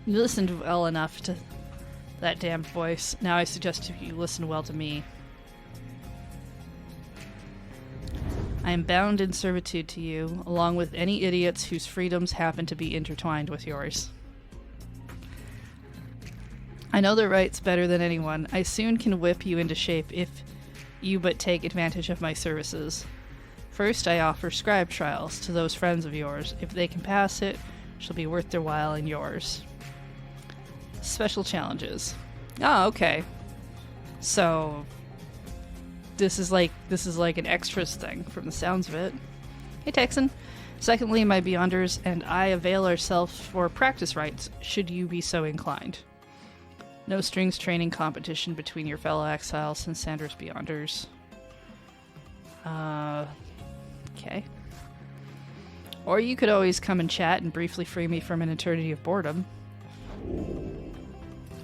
You listened well enough to that damned voice. Now I suggest you listen well to me. I am bound in servitude to you, along with any idiots whose freedoms happen to be intertwined with yours. I know the rights better than anyone. I soon can whip you into shape if you but take advantage of my services. First, I offer scribe trials to those friends of yours. If they can pass it, shall be worth their while and yours. Special challenges. Oh, okay. So this is like an extras thing from the sounds of it. Hey, Texan. Secondly, my Beyonders and I avail ourselves for practice rights, should you be so inclined. No strings training competition between your fellow exiles and Sandra's Beyonders. Okay. Or you could always come and chat and briefly free me from an eternity of boredom.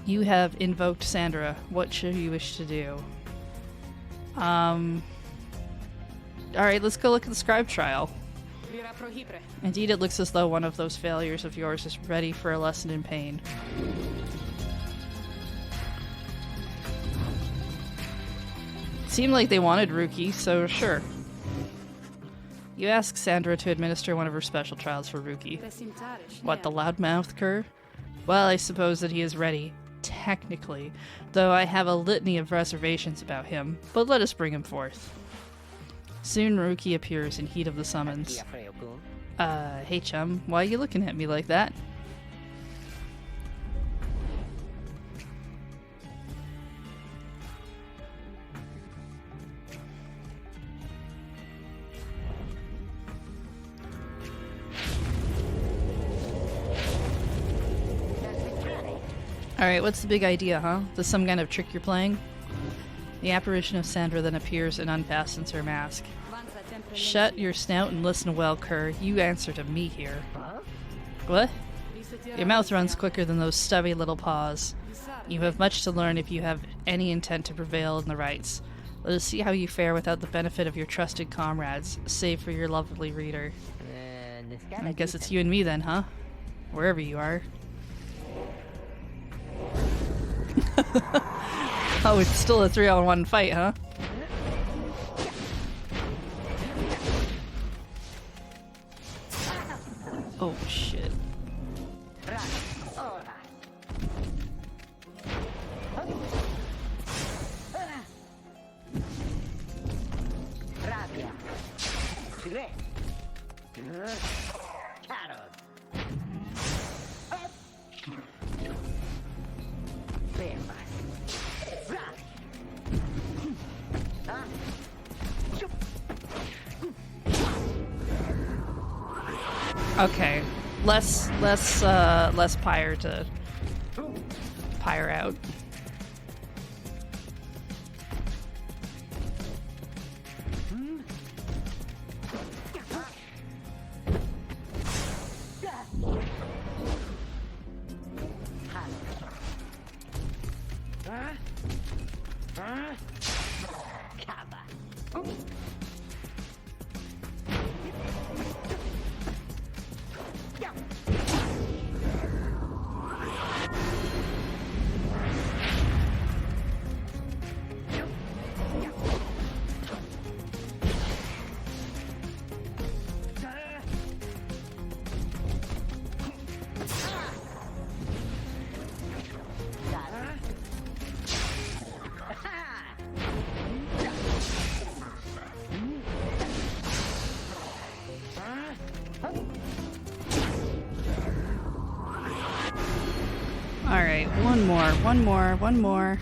You have invoked Sandra. What should you wish to do? Alright, let's go look at the scribe trial. Indeed, it looks as though one of those failures of yours is ready for a lesson in pain. Seemed like they wanted Ruki, so sure. You ask Sandra to administer one of her special trials for Ruki. What, the loudmouth cur? Well, I suppose that he is ready. Technically. Though I have a litany of reservations about him. But let us bring him forth. Soon Ruki appears in heat of the summons. Hey chum, why are you looking at me like that? Alright, what's the big idea, huh? There's some kind of trick you're playing? The apparition of Sandra then appears and unfastens her mask. Shut your snout and listen well, cur. You answer to me here. What? Your mouth runs quicker than those stubby little paws. You have much to learn if you have any intent to prevail in the rights. Let us see how you fare without the benefit of your trusted comrades, save for your lovely reader. I guess it's you and me then, huh? Wherever you are. Oh, it's still a 3-on-1 fight, huh? Oh, shit. Okay, less Pyre to Pyre out. Alright, one more.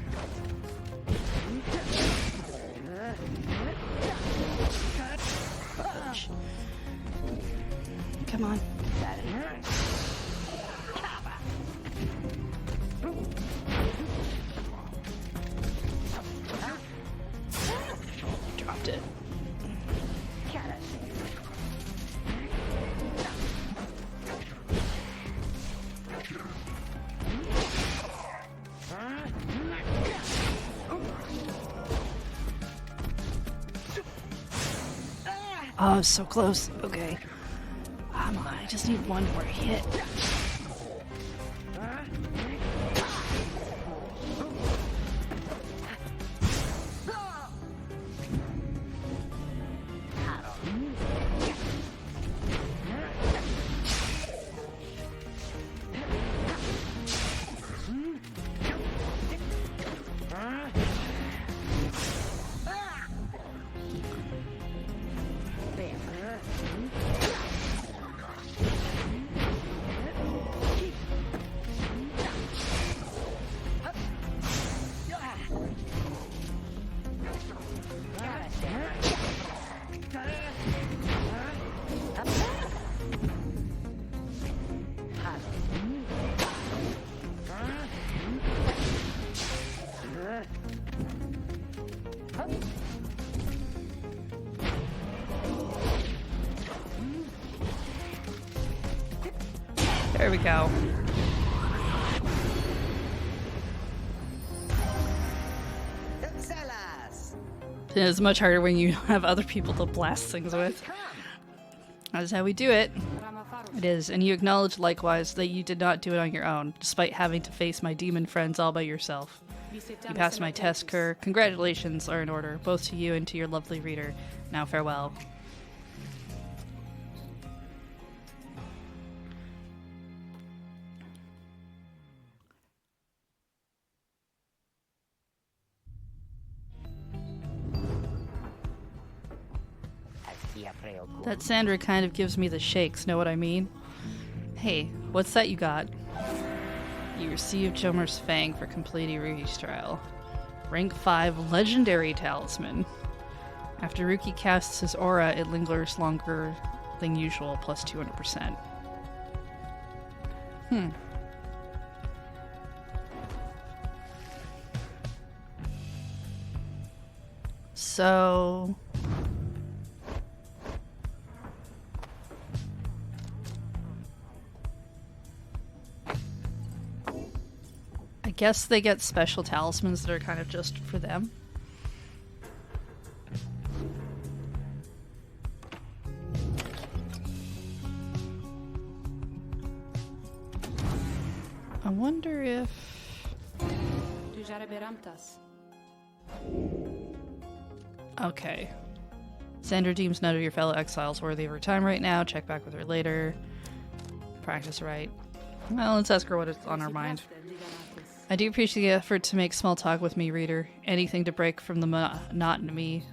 Come on. Dropped it. Oh, so close. Okay. Come on, I just need one more hit. There we go. It's much harder when you have other people to blast things with. That's how we do it. It is, and you acknowledge likewise that you did not do it on your own, despite having to face my demon friends all by yourself. You passed my test, Kerr. Congratulations are in order, both to you and to your lovely reader. Now farewell. That Sandra kind of gives me the shakes, know what I mean? Hey, what's that you got? You receive Jomer's Fang for completing Ruki's trial. Rank 5 Legendary Talisman. After Ruki casts his aura, it lingers longer than usual, plus 200%. So... I guess they get special talismans that are kind of just for them. I wonder if... Okay. Sandra deems none of your fellow exiles worthy of her time right now. Check back with her later. Practice right. Well, let's ask her what is on her mind. I do appreciate the effort to make small talk with me, reader. Anything to break from the monotony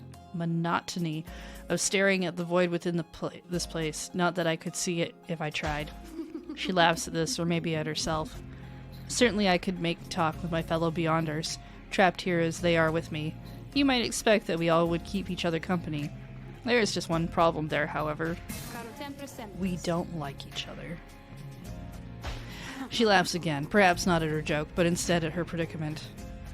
of staring at the void within this place. Not that I could see it if I tried. She laughs at this, or maybe at herself. Certainly I could make talk with my fellow Beyonders, trapped here as they are with me. You might expect that we all would keep each other company. There is just one problem there, however. We don't like each other. She laughs again, perhaps not at her joke, but instead at her predicament.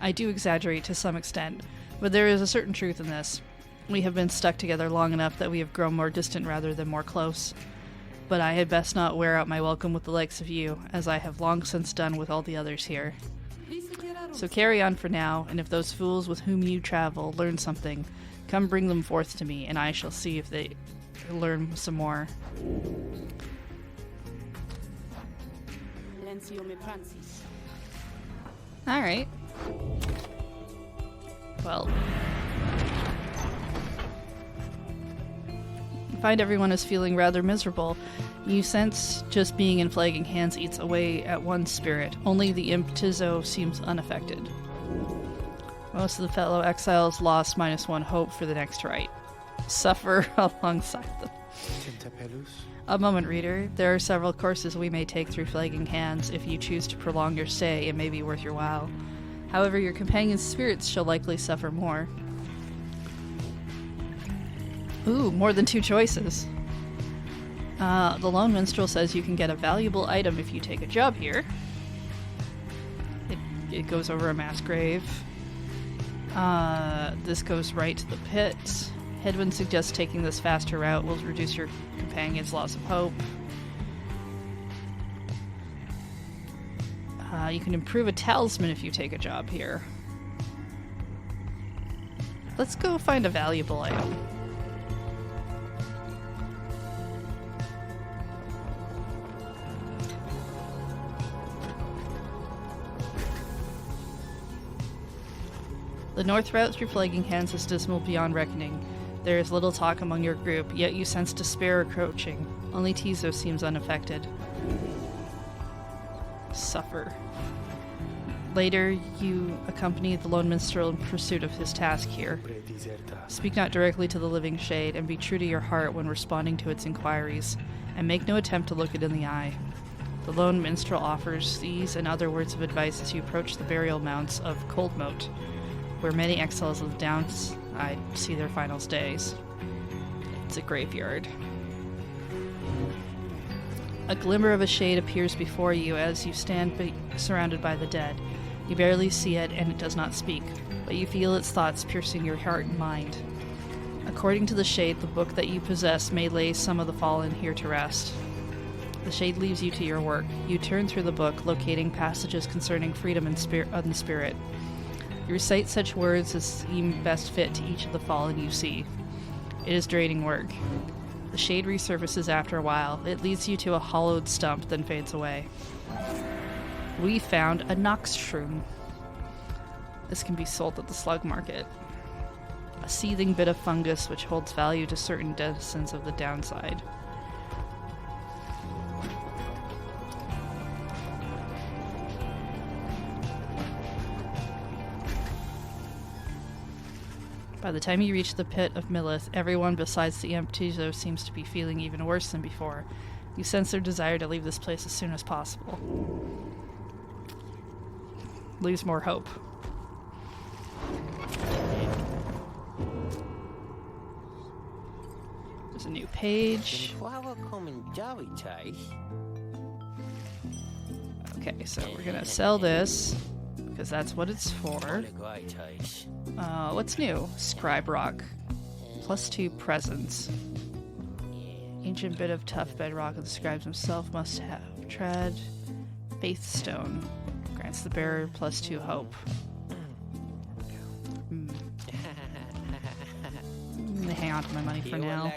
I do exaggerate to some extent, but there is a certain truth in this. We have been stuck together long enough that we have grown more distant rather than more close. But I had best not wear out my welcome with the likes of you, as I have long since done with all the others here. So carry on for now, and if those fools with whom you travel learn something, come bring them forth to me, and I shall see if they learn some more. Alright. Well. I find everyone is feeling rather miserable. You sense just being in Flagging Hands eats away at one's spirit. Only the Imp Tizo seems unaffected. Most of the fellow exiles lost -1 hope for the next rite. Suffer alongside them. A moment, reader. There are several courses we may take through Flagging Hands. If you choose to prolong your stay, it may be worth your while. However, your companion's spirits shall likely suffer more. Ooh, more than 2 choices. The Lone Minstrel says you can get a valuable item if you take a job here. It goes over a mass grave. This goes right to the pit. Hedwyn suggests taking this faster route will reduce your companion's loss of hope. You can improve a talisman if you take a job here. Let's go find a valuable item. The north route through Flagging Hands is dismal beyond reckoning. There is little talk among your group, yet you sense despair approaching. Only Tizo seems unaffected. Suffer. Later, you accompany the Lone Minstrel in pursuit of his task here. Speak not directly to the living shade, and be true to your heart when responding to its inquiries, and make no attempt to look it in the eye. The Lone Minstrel offers these and other words of advice as you approach the burial mounds of Coldmoat, where many exiles of the downside see their final days. It's a graveyard. A glimmer of a shade appears before you as you stand surrounded by the dead. You barely see it, and it does not speak, but you feel its thoughts piercing your heart and mind. According to the shade, the book that you possess may lay some of the fallen here to rest. The shade leaves you to your work. You turn through the book, locating passages concerning freedom and the spirit. You recite such words as seem best fit to each of the fallen you see. It is draining work. The shade resurfaces after a while. It leads you to a hollowed stump, then fades away. We found a Nox shroom. This can be sold at the slug market. A seething bit of fungus which holds value to certain denizens of the downside. By the time you reach the pit of Millith, everyone besides the Emptizo seems to be feeling even worse than before. You sense their desire to leave this place as soon as possible. Leaves more hope. There's a new page. Okay, so we're gonna sell this because that's what it's for. What's new? Scribe Rock. +2 presence. Ancient bit of tough bedrock that the scribe himself must have. Tread. Faith Stone. Grants the bearer +2 hope. Hang on to my money for now.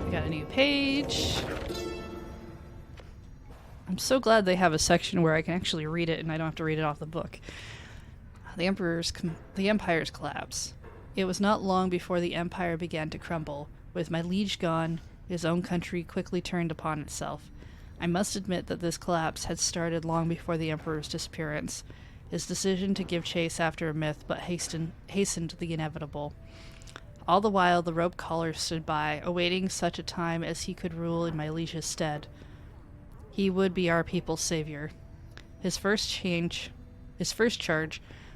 We got a new page. I'm so glad they have a section where I can actually read it and I don't have to read it off the book. The Empire's collapse. It was not long before the Empire began to crumble. With my liege gone, his own country quickly turned upon itself. I must admit that this collapse had started long before the Emperor's disappearance. His decision to give chase after a myth but hastened the inevitable. All the while the rope collar stood by, awaiting such a time as he could rule in my liege's stead. He would be our people's savior. His first charge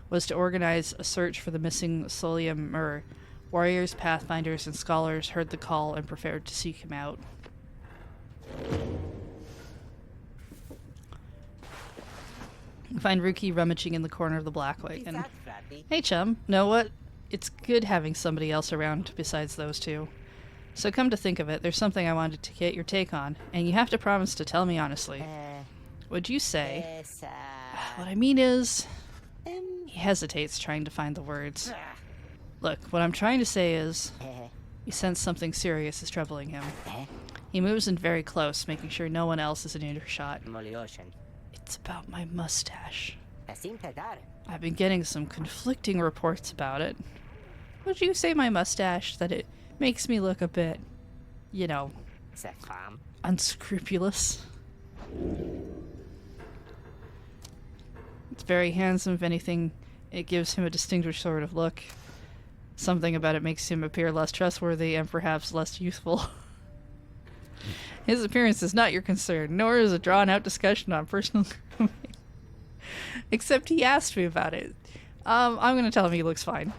was to organize a search for the missing Solium Mur. Warriors, pathfinders, and scholars heard the call and prepared to seek him out. You find Ruki rummaging in the corner of the Black Wagon. Hey, chum. Know what? It's good having somebody else around besides those two. So come to think of it, there's something I wanted to get your take on, and you have to promise to tell me honestly. Would you say... What I mean is... He hesitates, trying to find the words. Look, what I'm trying to say is... You sense something serious is troubling him. He moves in very close, making sure no one else is in earshot. It's about my mustache. I've been getting some conflicting reports about it. Would you say my mustache, that it makes me look a bit, you know, unscrupulous? It's very handsome. If anything, it gives him a distinguished sort of look. Something about it makes him appear less trustworthy and perhaps less youthful. His appearance is not your concern, nor is a drawn-out discussion on personal grooming. Except he asked me about it. I'm going to tell him he looks fine.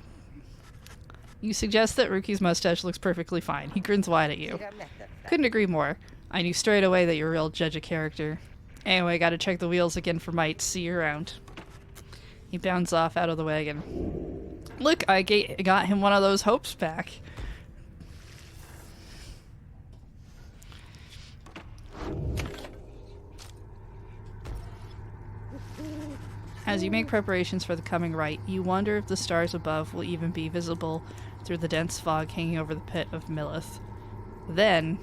You suggest that Ruki's mustache looks perfectly fine. He grins wide at you. Couldn't agree more. I knew straight away that you're a real judge of character. Anyway, gotta check the wheels again for might. See you around. He bounds off out of the wagon. Look, I got him one of those hopes back. As you make preparations for the coming rite, you wonder if the stars above will even be visible through the dense fog hanging over the pit of Millith. Then,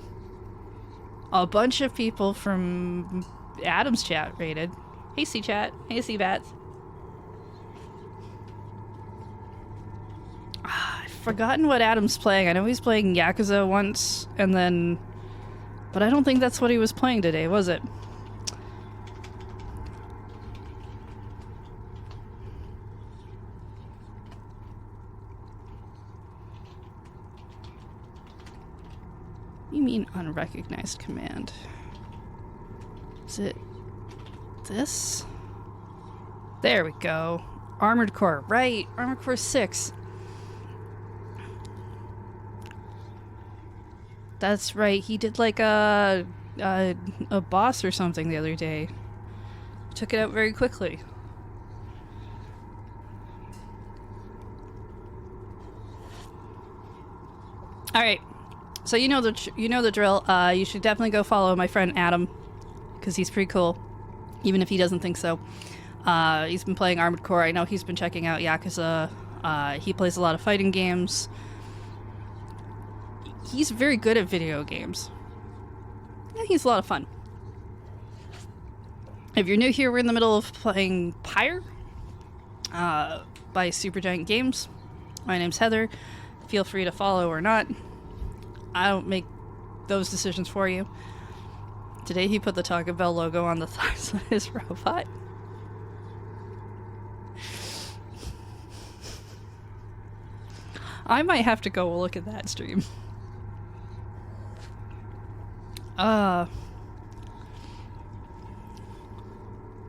a bunch of people from Adam's chat raided. Hey C-Chat. Hey C-Bats. I've forgotten what Adam's playing. I know he's playing Yakuza once, and then... But I don't think that's what he was playing today, was it? You mean unrecognized command? Is it this? There we go. Armored Core, right? Armored Core 6. That's right. He did like a boss or something the other day. Took it out very quickly. All right. So you know the drill. You should definitely go follow my friend Adam, because he's pretty cool, even if he doesn't think so. He's been playing Armored Core. I know he's been checking out Yakuza. He plays a lot of fighting games. He's very good at video games. Yeah, he's a lot of fun. If you're new here, we're in the middle of playing Pyre by Supergiant Games. My name's Heather. Feel free to follow or not. I don't make those decisions for you. Today he put the Taco Bell logo on the thighs of his robot. I might have to go look at that stream.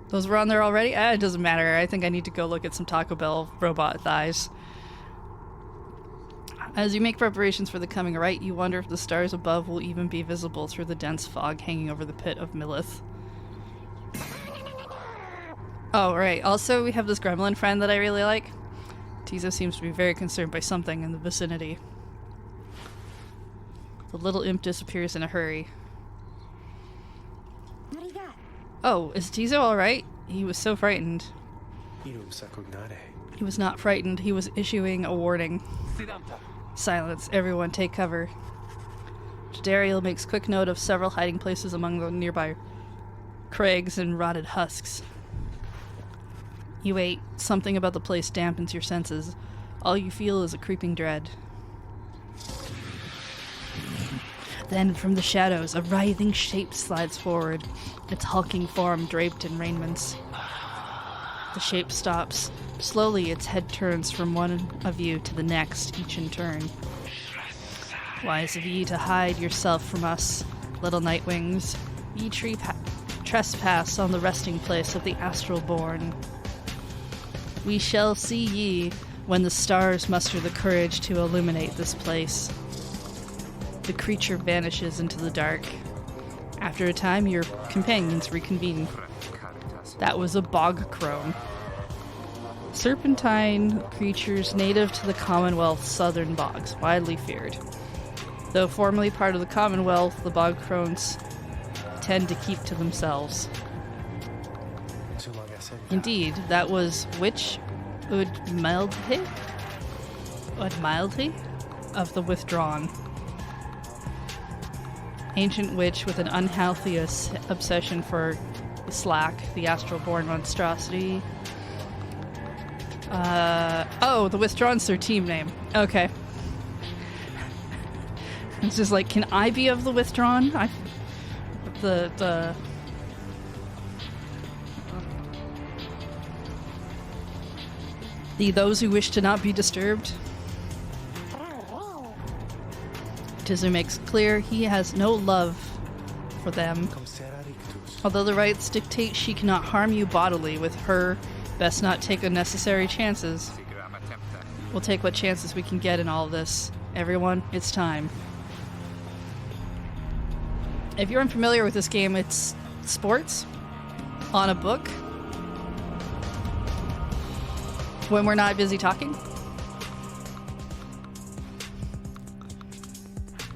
Those were on there already? It doesn't matter. I think I need to go look at some Taco Bell robot thighs. As you make preparations for the coming rite, you wonder if the stars above will even be visible through the dense fog hanging over the pit of Millith. Oh, right. Also, we have this gremlin friend that I really like. Tizo seems to be very concerned by something in the vicinity. The little imp disappears in a hurry. Oh, is Tizo alright? He was so frightened. He was not frightened. He was issuing a warning. Silence. Everyone take cover. Jadariel makes quick note of several hiding places among the nearby crags and rotted husks. You wait. Something about the place dampens your senses. All you feel is a creeping dread. Then, from the shadows, a writhing shape slides forward, its hulking form draped in raiments. The shape stops. Slowly, its head turns from one of you to the next, each in turn. Wise of ye to hide yourself from us, little nightwings. Ye trespass on the resting place of the astral born. We shall see ye when the stars muster the courage to illuminate this place. The creature vanishes into the dark. After a time, your companions reconvene. That was a bog crone. Serpentine creatures native to the Commonwealth's southern bogs, widely feared. Though formerly part of the Commonwealth, the bog crones tend to keep to themselves. Indeed, that was which Udmildhe of the Withdrawn. Ancient witch with an unhealthy obsession for Slack, the astral-born monstrosity. Oh, the Withdrawn's their team name. Okay. It's just like, can I be of the Withdrawn? Those who wish to not be disturbed. Tizu makes clear he has no love for them. Although the rites dictate she cannot harm you bodily, with her, best not take unnecessary chances. We'll take what chances we can get in all of this. Everyone, it's time. If you're unfamiliar with this game, it's sports on a book when we're not busy talking.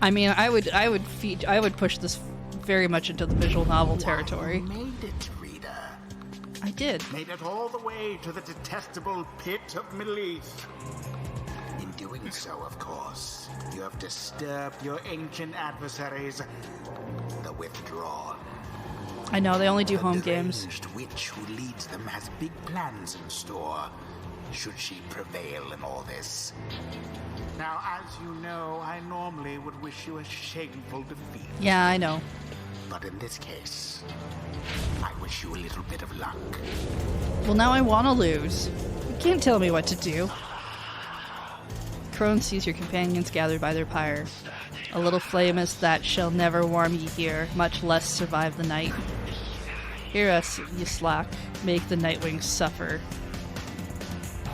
I mean, I would push this very much into the visual novel territory. You made it, reader. I did. Made it all the way to the detestable pit of Millith. In doing so, of course, you have disturbed your ancient adversaries, the Withdrawn. I know, they only do The home games. deranged witch who leads them has big plans in store, should she prevail in all this. Now, as you know, I normally would wish you a shameful defeat. Yeah, I know. But in this case, I wish you a little bit of luck. Well, now I want to lose. You can't tell me what to do. Crone sees your companions gathered by their pyre. A little flame as that shall never warm ye here, much less survive the night. Hear us, ye slack, make the nightwings suffer.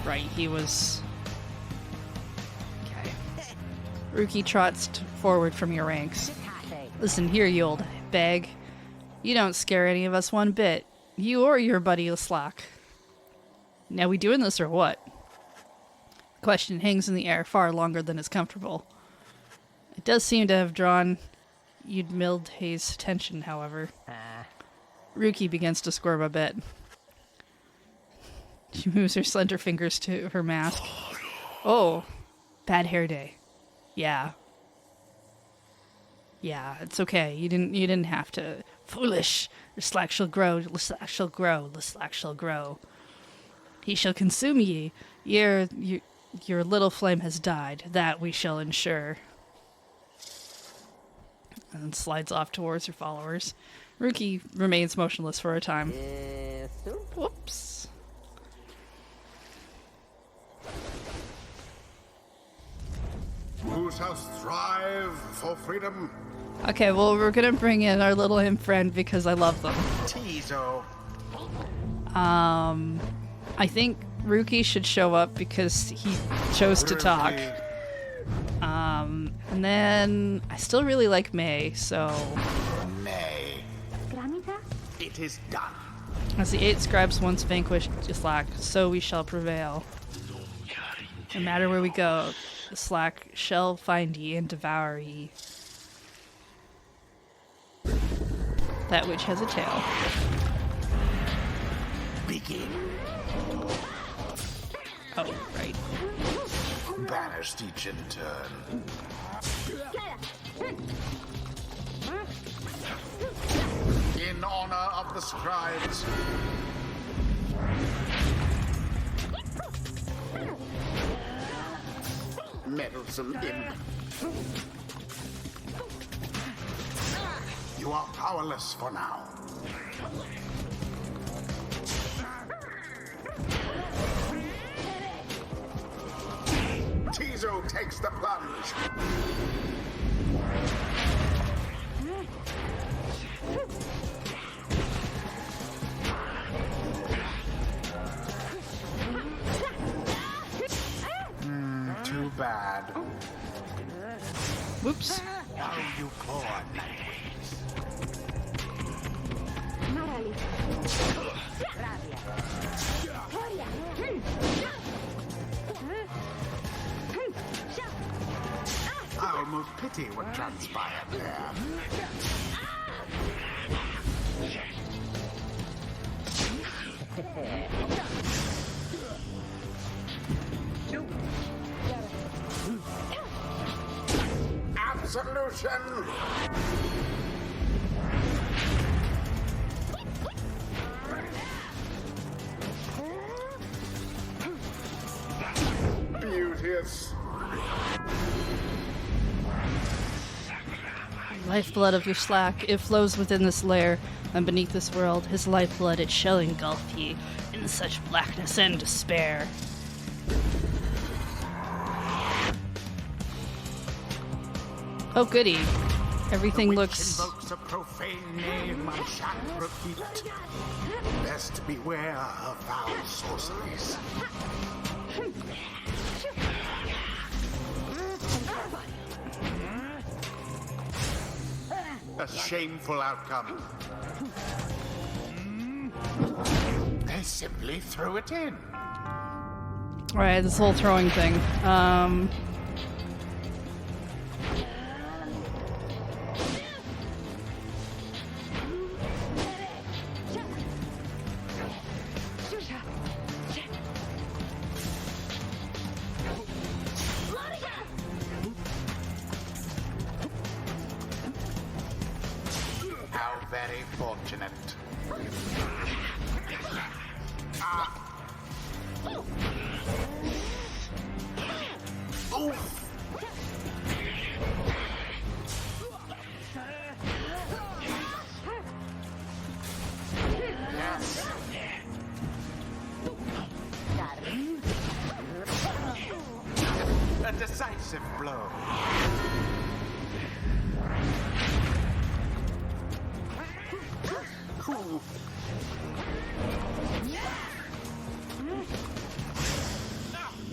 Right, he was... Okay. Ruki trots forward from your ranks. Listen here, you old bag. You don't scare any of us one bit. You or your buddy Slack. Now we doing this or what? The question hangs in the air far longer than is comfortable. It does seem to have drawn Udmildhe's attention, however. Ruki begins to squirm a bit. She moves her slender fingers to her mask. Oh, bad hair day. Yeah. Yeah, it's okay. You didn't have to. Foolish. The slack shall grow, the slack shall grow, the slack shall grow. He shall consume ye. Your little flame has died. That we shall ensure. And slides off towards her followers. Ruki remains motionless for a time. Whoops. shall strive for freedom. Okay, well, we're gonna bring in our little imp friend because I love them. Tizo. I think Ruki should show up because he chose to talk. And then I still really like May, so May. It is done. as the 8 scribes once vanquished Slack, so we shall prevail. No matter where we go, the Slack shall find ye and devour ye. That which has a tail. Begin. Oh, right. Banished each in turn. In honor of the scribes. Meddlesome imp. You are powerless for now. Tizo takes the plunge. Too bad. Whoops. Oh, you poor Nightwings. I almost pity what transpired there. Absolution! Beauteous. Lifeblood of your Slack, it flows within this lair, and beneath this world, his lifeblood it shall engulf ye in such blackness and despair. Oh goody. Everything looks... invokes a profane name I shan't repeat. Best beware of foul sorceries. A shameful outcome. They simply threw it in. Alright, this whole throwing thing. How very fortunate. Oof. Yes. A decisive blow. Cool.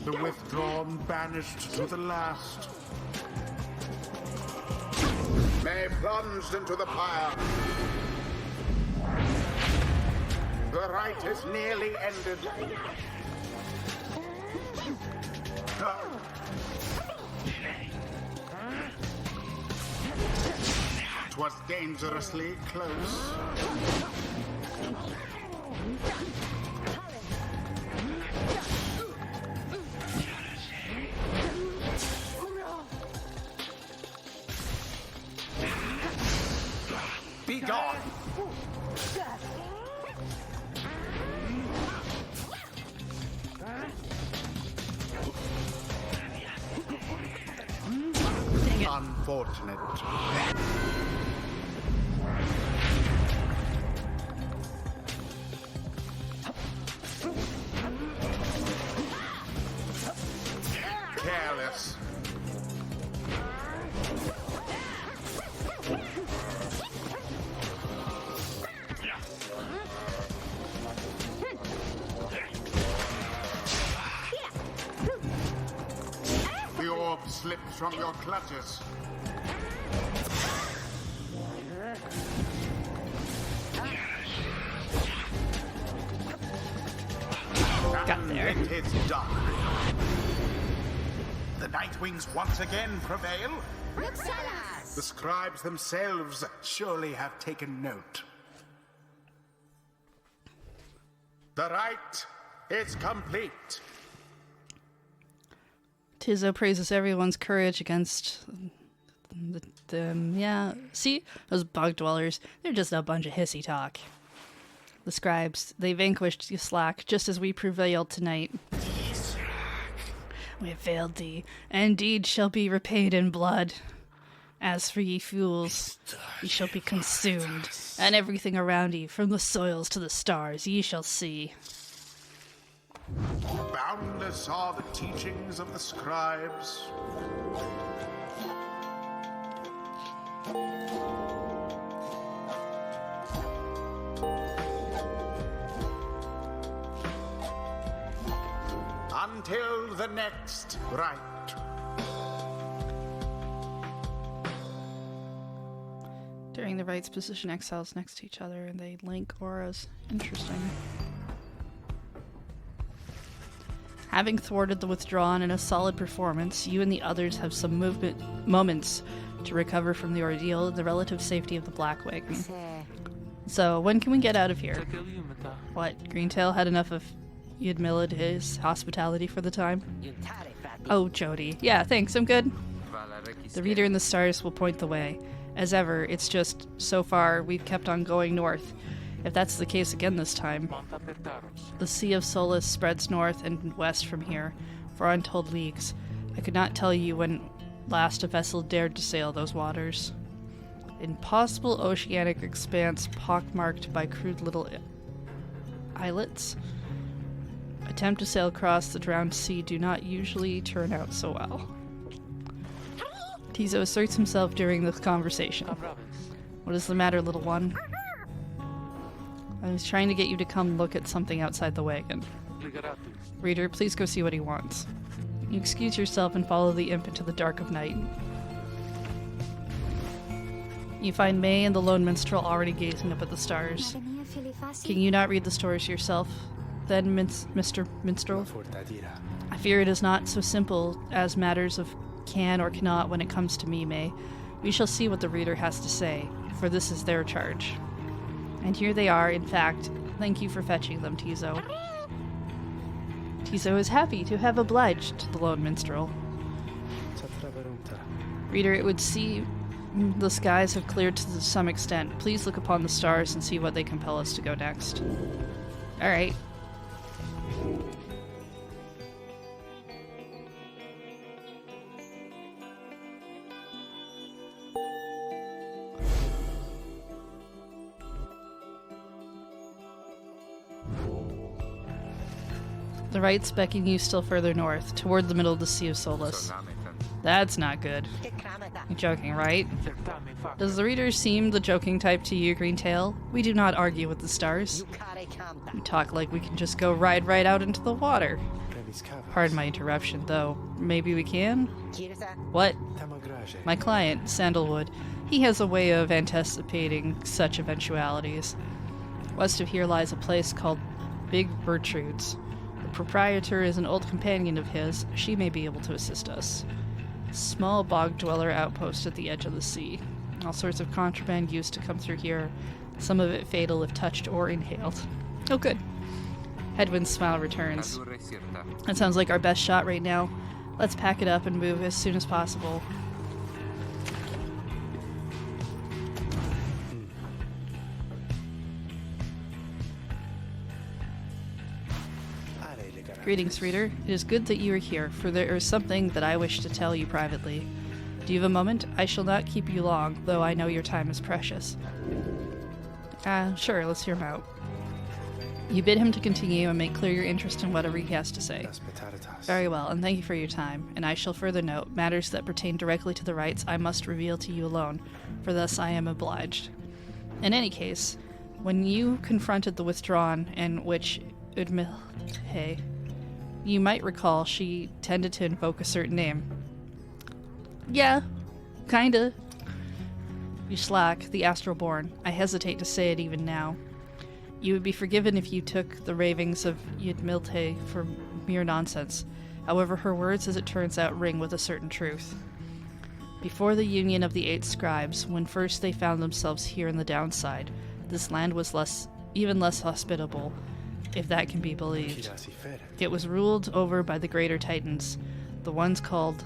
The withdrawn banished to the last. May plunged into the pyre. The rite is nearly ended. 'Twas dangerously close. Be gone! Dang it. Unfortunate. Careless. slipped from your clutches. Got there. It is done. The Nightwings once again prevail. The scribes themselves surely have taken note. The rite is complete. Tizo praises everyone's courage against them. Yeah, see? Those bug dwellers, they're just a bunch of hissy talk. The scribes, they vanquished Yislak just as we prevailed tonight. We have failed thee, and deed shall be repaid in blood. As for ye fools, ye shall be consumed, and everything around ye, from the soils to the stars, ye shall see. Boundless are the teachings of the scribes. Until the next rite. During the rites, position exiles next to each other, and they link auras. Interesting. Having thwarted the withdrawn in a solid performance, you and the others have some moments to recover from the ordeal and the relative safety of the Blackwing. So, when can we get out of here? What, Greentail had enough of Yudmilid his hospitality for the time? Oh, Jody. Yeah, thanks, I'm good. The reader in the stars will point the way. As ever, it's just, so far, we've kept on going north. If that's the case again this time. The Sea of Solace spreads north and west from here, for untold leagues. I could not tell you when last a vessel dared to sail those waters. Impossible oceanic expanse pockmarked by crude little islets. Attempt to sail across the drowned sea do not usually turn out so well. Tizo asserts himself during this conversation. What is the matter, little one? I was trying to get you to come look at something outside the wagon. Reader, please go see what he wants. You excuse yourself and follow the imp into the dark of night. You find May and the lone minstrel already gazing up at the stars. Can you not read the stories yourself, then, Mr. Minstrel? I fear it is not so simple as matters of can or cannot when it comes to me, May. We shall see what the reader has to say, for this is their charge. And here they are, in fact. Thank you for fetching them, Tizo. Tizo is happy to have obliged the lone minstrel. Reader, it would seem the skies have cleared to some extent. Please look upon the stars and see what they compel us to go next. Alright. The right's beckoning you still further north, toward the middle of the Sea of Solace. That's not good. You're joking, right? Does the reader seem the joking type to you, Greentail? We do not argue with the stars. We talk like we can just go ride right out into the water. Pardon my interruption, though. Maybe we can? What? My client, Sandalwood, he has a way of anticipating such eventualities. West of here lies a place called Big Bertrude's. The proprietor is an old companion of his. She may be able to assist us. Small bog dweller outpost at the edge of the sea. All sorts of contraband used to come through here, some of it fatal if touched or inhaled. Oh, good. Headwind's smile returns. That sounds like our best shot right now. Let's pack it up and move as soon as possible. Greetings, reader. It is good that you are here, for there is something that I wish to tell you privately. Do you have a moment? I shall not keep you long, though I know your time is precious. Sure, let's hear him out. You bid him to continue and make clear your interest in whatever he has to say. Very well, and thank you for your time, and I shall further note, matters that pertain directly to the rights I must reveal to you alone, for thus I am obliged. In any case, when you confronted the withdrawn, in which Udmilhe, you might recall she tended to invoke a certain name. Yeah, kinda. Yslak, the Astralborn. I hesitate to say it even now. You would be forgiven if you took the ravings of Ydmilte for mere nonsense. However, her words, as it turns out, ring with a certain truth. Before the union of the 8 scribes, when first they found themselves here in the downside, this land was even less hospitable, if that can be believed. It was ruled over by the greater titans. The one called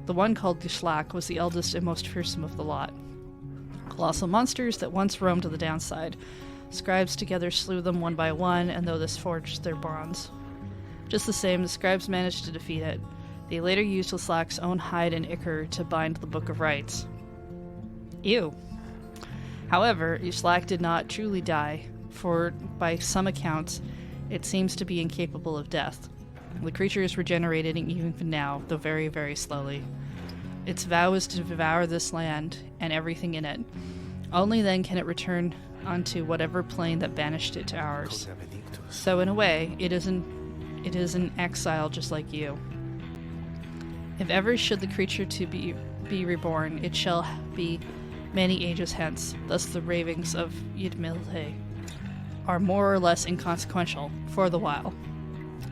Yslak was the eldest and most fearsome of the lot. Colossal monsters that once roamed the downside. Scribes together slew them one by one, and though this forged their bonds. Just the same, the scribes managed to defeat it. They later used Yslak's own hide and ichor to bind the Book of Rites. Ew. However, Yslak did not truly die, for by some accounts, it seems to be incapable of death. The creature is regenerating even now, though very, very slowly. Its vow is to devour this land and everything in it. Only then can it return onto whatever plane that banished it to ours. So in a way, it is an exile just like you. If ever should the creature to be reborn, it shall be many ages hence. Thus the ravings of Ydmilte are more or less inconsequential for the while.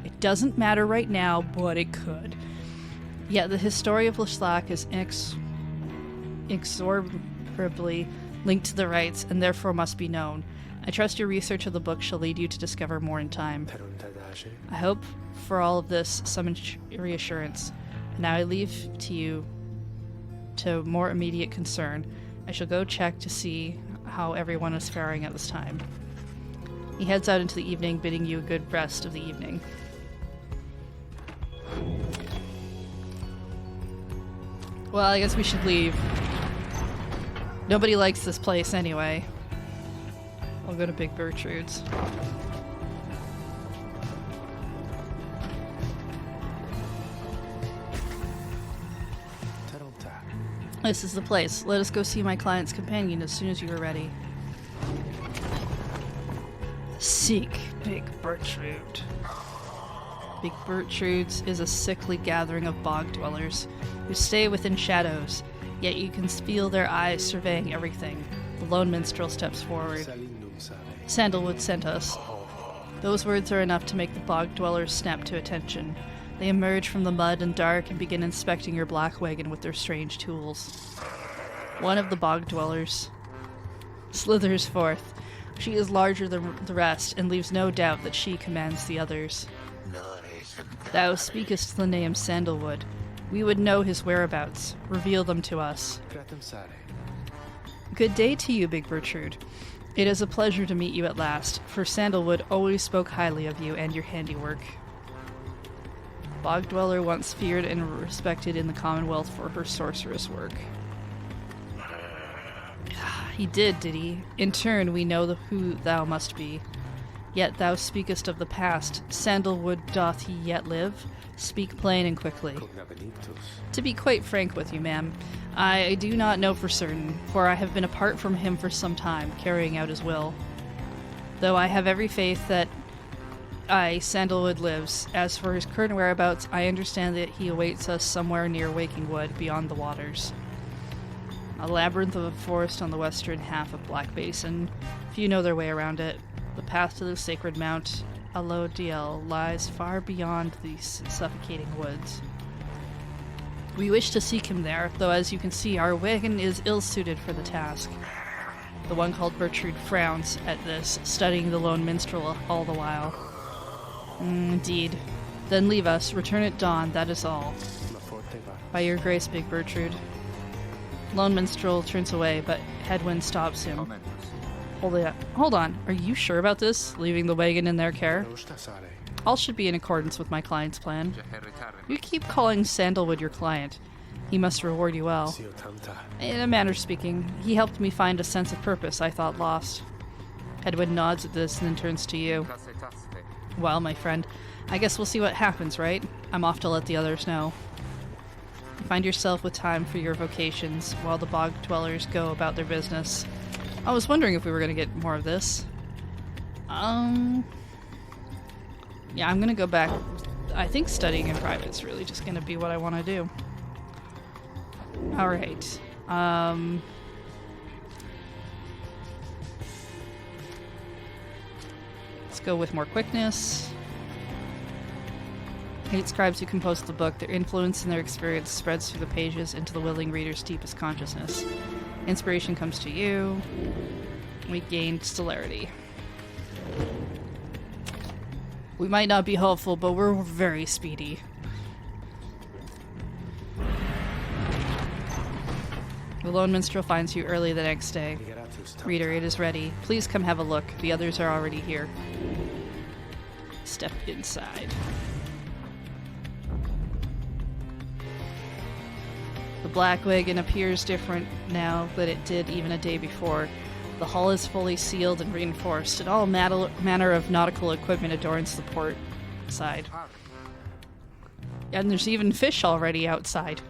It doesn't matter right now, but it could. Yet the history of Yslak is inexorably linked to the rites, and therefore must be known. I trust your research of the book shall lead you to discover more in time. I hope for all of this some reassurance. Now I leave to you to more immediate concern. I shall go check to see how everyone is faring at this time. He heads out into the evening, bidding you a good rest of the evening. Well, I guess we should leave. Nobody likes this place anyway. I'll go to Big Bertrude's. This is the place. Let us go see my client's companion as soon as you are ready. Seek Big Bertrude. Big Bertrude's is a sickly gathering of bog dwellers who stay within shadows, yet you can feel their eyes surveying everything. The lone minstrel steps forward. Sandalwood sent us. Those words are enough to make the bog dwellers snap to attention. They emerge from the mud and dark and begin inspecting your black wagon with their strange tools. One of the bog dwellers slithers forth. She is larger than the rest and leaves no doubt that she commands the others. Thou speakest the name Sandalwood. We would know his whereabouts. Reveal them to us. Good day to you, Big Bertrude. It is a pleasure to meet you at last, for Sandalwood always spoke highly of you and your handiwork. Bog Dweller once feared and respected in the Commonwealth for her sorceress work. He did he? In turn, we know who thou must be. Yet thou speakest of the past. Sandalwood, doth he yet live? Speak plain and quickly. To be quite frank with you, ma'am, I do not know for certain, for I have been apart from him for some time, carrying out his will. Though I have every faith that Sandalwood lives. As for his current whereabouts, I understand that he awaits us somewhere near Wakingwood, beyond the waters. A labyrinth of a forest on the western half of Black Basin. Few know their way around it. The path to the sacred Mount Alodiel lies far beyond these suffocating woods. We wish to seek him there, though as you can see, our wagon is ill-suited for the task. The one called Bertrude frowns at this, studying the lone minstrel all the while. Indeed. Then leave us. Return at dawn, that is all. By your grace, Big Bertrude. Lone minstrel turns away, but Headwind stops him. Hold on. Are you sure about this? Leaving the wagon in their care? All should be in accordance with my client's plan. You keep calling Sandalwood your client. He must reward you well. In a manner speaking, he helped me find a sense of purpose I thought lost. Headwind nods at this and then turns to you. Well, my friend, I guess we'll see what happens, right? I'm off to let the others know. Find yourself with time for your vocations while the bog dwellers go about their business. I was wondering if we were going to get more of this. Yeah, I'm going to go back. I think studying in private is really just going to be what I want to do. Alright. Let's go with more quickness. 8 scribes who composed the book. Their influence and their experience spreads through the pages into the willing reader's deepest consciousness. Inspiration comes to you. We gained celerity. We might not be helpful, but we're very speedy. The lone minstrel finds you early the next day. Reader, it is ready. Please come have a look. The others are already here. Step inside. The black wagon appears different now than it did even a day before. The hull is fully sealed and reinforced, and all manner of nautical equipment adorns the port side. And there's even fish already outside.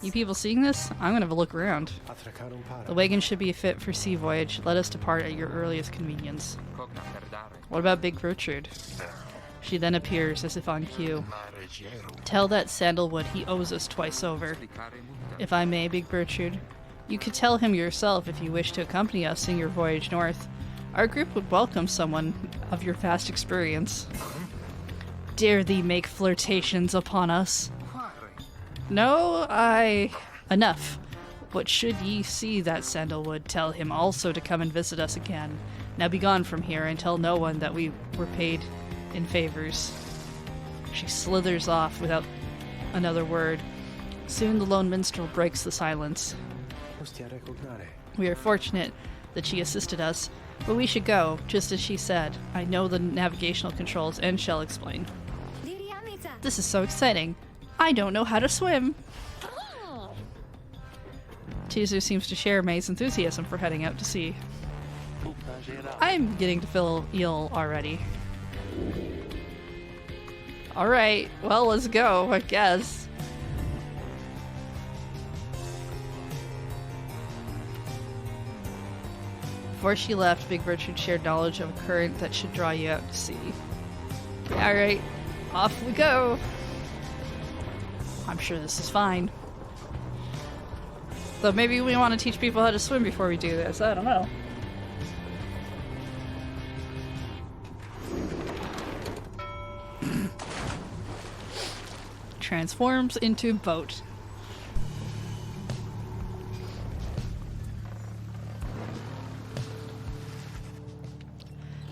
You people seeing this? I'm gonna have a look around. The wagon should be fit for sea voyage. Let us depart at your earliest convenience. What about Big Gertrude? She then appears as if on cue. Tell that Sandalwood he owes us twice over. If I may, Big Gertrude, you could tell him yourself if you wish to accompany us in your voyage north. Our group would welcome someone of your vast experience. Dare thee make flirtations upon us? No, enough. But should ye see that Sandalwood, tell him also to come and visit us again. Now be gone from here and tell no one that we were paid in favors. She slithers off without another word. Soon the lone minstrel breaks the silence. We are fortunate that she assisted us, but we should go, just as she said. I know the navigational controls and shall explain. This is so exciting. I don't know how to swim. Chizu seems to share May's enthusiasm for heading out to sea. I'm beginning to feel ill already. Alright, well, let's go, I guess. Before she left, Big Gertrude shared knowledge of a current that should draw you out to sea. Alright, off we go. I'm sure this is fine. So maybe we want to teach people how to swim before we do this. I don't know. Transforms into boat.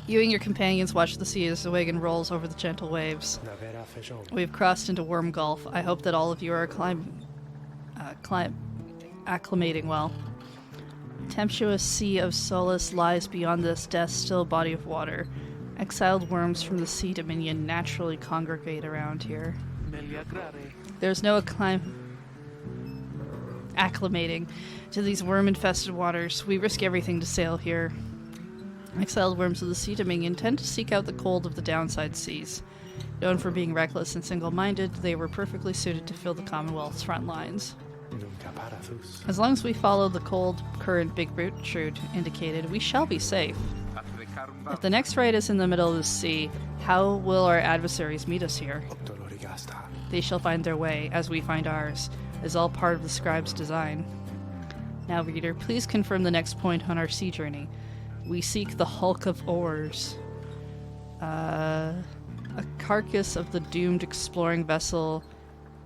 You and your companions watch the sea as the wagon rolls over the gentle waves. We have crossed into Worm Gulf. I hope that all of you are acclimating well. Tempestuous sea of solace lies beyond this death-still body of water. Exiled worms from the sea dominion naturally congregate around here. There's no acclimating to these worm-infested waters. We risk everything to sail here. Exiled worms of the sea dominion tend to seek out the cold of the downside seas. Known for being reckless and single-minded, they were perfectly suited to fill the Commonwealth's front lines. As long as we follow the cold current Big Gertrude indicated, we shall be safe. If the next right is in the middle of the sea, how will our adversaries meet us here? They shall find their way, as we find ours, is all part of the scribe's design. Now, reader, please confirm the next point on our sea journey. We seek the hulk of oars. A carcass of the doomed exploring vessel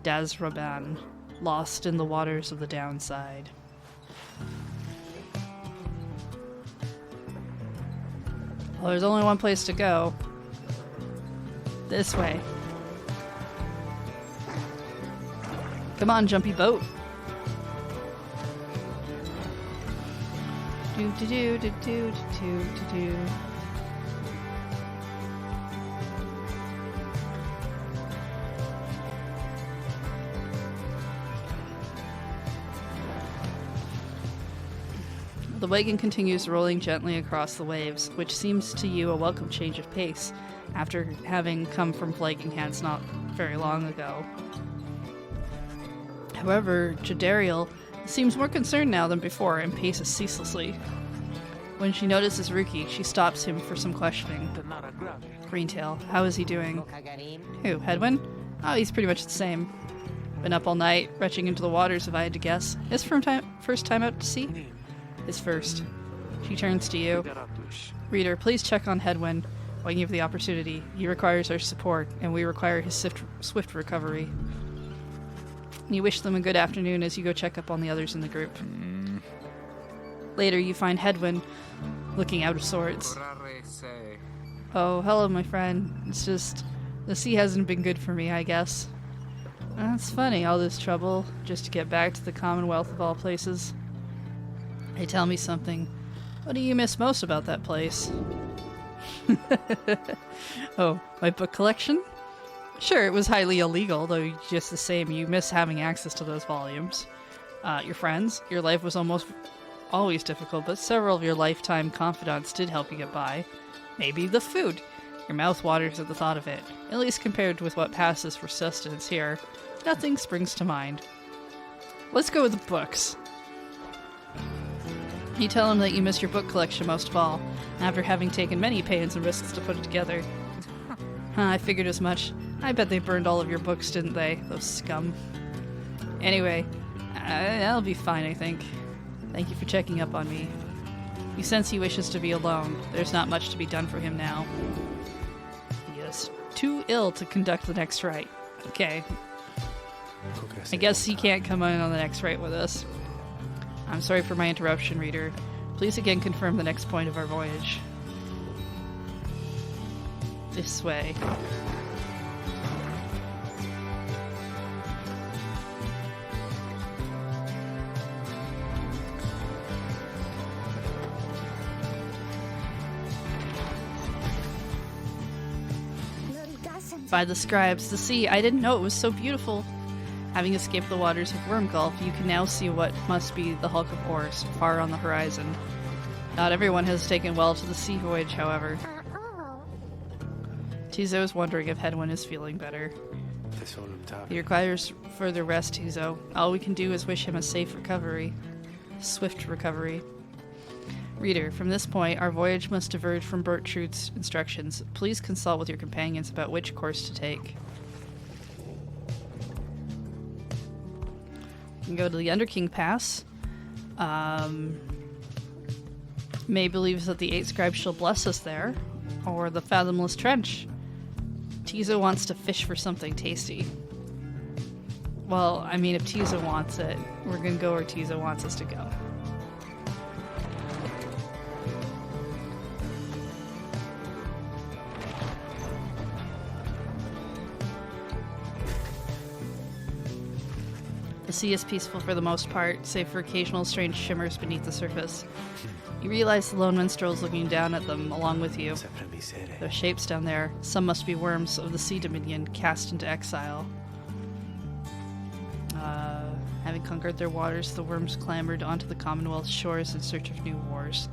Dazraban, lost in the waters of the downside. Well, there's only one place to go. This way. Come on, jumpy boat. Do do do do do do do do. The wagon continues rolling gently across the waves, which seems to you a welcome change of pace, after having come from flagging hands not very long ago. However, Jadariel seems more concerned now than before and paces ceaselessly. When she notices Ruki, she stops him for some questioning. Greentail, how is he doing? Who, Headwind? Oh, he's pretty much the same. Been up all night, retching into the waters if I had to guess. His first time out to sea? His first. She turns to you. Reader, please check on Hedwyn when you have the opportunity. He requires our support, and we require his swift recovery. You wish them a good afternoon as you go check up on the others in the group. Later, you find Hedwyn looking out of sorts. Oh, hello, my friend. It's just, the sea hasn't been good for me, I guess. That's funny, all this trouble, just to get back to the Commonwealth of all places. Hey, tell me something. What do you miss most about that place? Oh, my book collection? Sure, it was highly illegal, though just the same, you miss having access to those volumes. Your friends? Your life was almost always difficult, but several of your lifetime confidants did help you get by. Maybe the food. Your mouth waters at the thought of it. At least compared with what passes for sustenance here, nothing springs to mind. Let's go with the books. You tell him that you miss your book collection most of all, after having taken many pains and risks to put it together. I figured as much. I bet they burned all of your books, didn't they? Those scum. Anyway, I'll be fine, I think. Thank you for checking up on me. You sense he wishes to be alone. There's not much to be done for him now. He is too ill to conduct the next rite. Okay. I guess he can't come in on the next rite with us. I'm sorry for my interruption, reader. Please again confirm the next point of our voyage. This way. By the scribes, the sea, I didn't know it was so beautiful. Having escaped the waters of Worm Gulf, you can now see what must be the hulk of Oars, far on the horizon. Not everyone has taken well to the sea voyage, however. Tizo is wondering if Hedwyn is feeling better. He requires further rest, Tizo. All we can do is wish him a safe recovery. Swift recovery. Reader, from this point, our voyage must diverge from Bertrude's instructions. Please consult with your companions about which course to take. You can go to the Underking Pass. May believes that the 8 scribes shall bless us there. Or the Fathomless Trench. Tizo wants to fish for something tasty. Well, I mean, if Tizo wants it, we're gonna go where Tizo wants us to go. The sea is peaceful for the most part, save for occasional strange shimmers beneath the surface. You realize the lone minstrel is looking down at them along with you. Those shapes down there, some must be worms of the Sea Dominion cast into exile. Having conquered their waters, the worms clambered onto the Commonwealth's shores in search of new wars.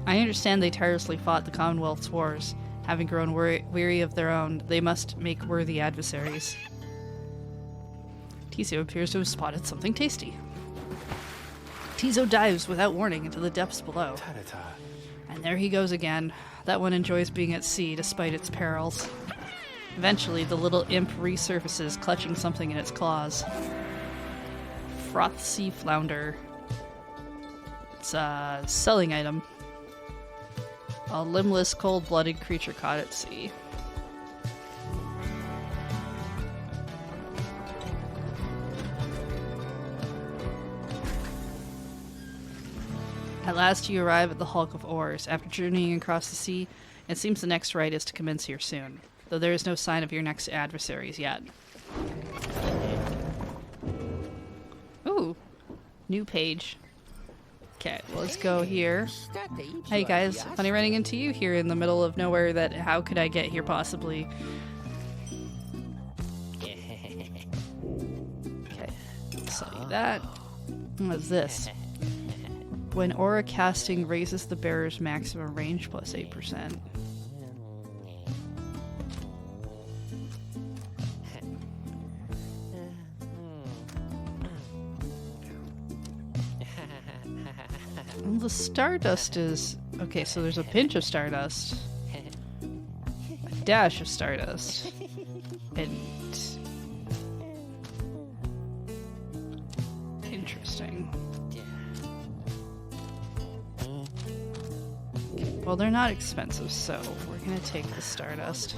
I understand they tirelessly fought the Commonwealth's wars. Having grown weary of their own, they must make worthy adversaries. Tizo appears to have spotted something tasty. Tizo dives without warning into the depths below. And there he goes again. That one enjoys being at sea despite its perils. Eventually, the little imp resurfaces, clutching something in its claws. Froth Sea Flounder. It's a selling item. A limbless, cold-blooded creature caught at sea. At last you arrive at the Hulk of Oars. After journeying across the sea, it seems the next rite is to commence here soon, though there is no sign of your next adversaries yet. Ooh, new page. Okay, well, let's go here. Hey guys, funny running into you here in the middle of nowhere. That how could I get here possibly? Okay, study that. What's this? When aura casting raises the bearer's maximum range plus 8%. Well, the stardust is... Okay, so there's a pinch of stardust. A dash of stardust. And... Well, they're not expensive, so we're gonna take the Stardust.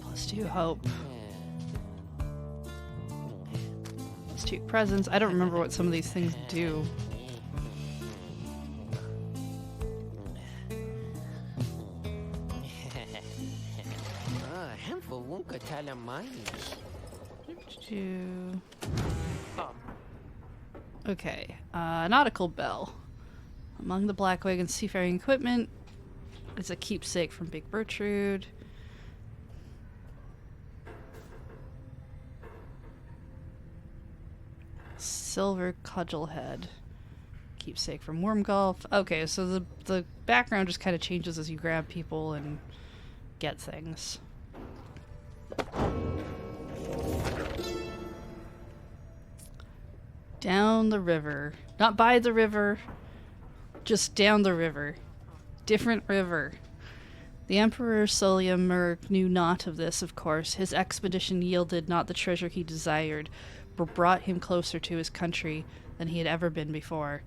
Let's do hope. Let's do presents. I don't remember what some of these things do. Okay, nautical bell. Among the Blackwagon's seafaring equipment is a keepsake from Big Bertrude. Silver cudgel head. Keepsake from Wormgulf. Okay, so the background just kind of changes as you grab people and get things. Down the river. Not by the river, just down the river. Different river. The Emperor Soliamer knew not of this, of course. His expedition yielded not the treasure he desired, but brought him closer to his country than he had ever been before.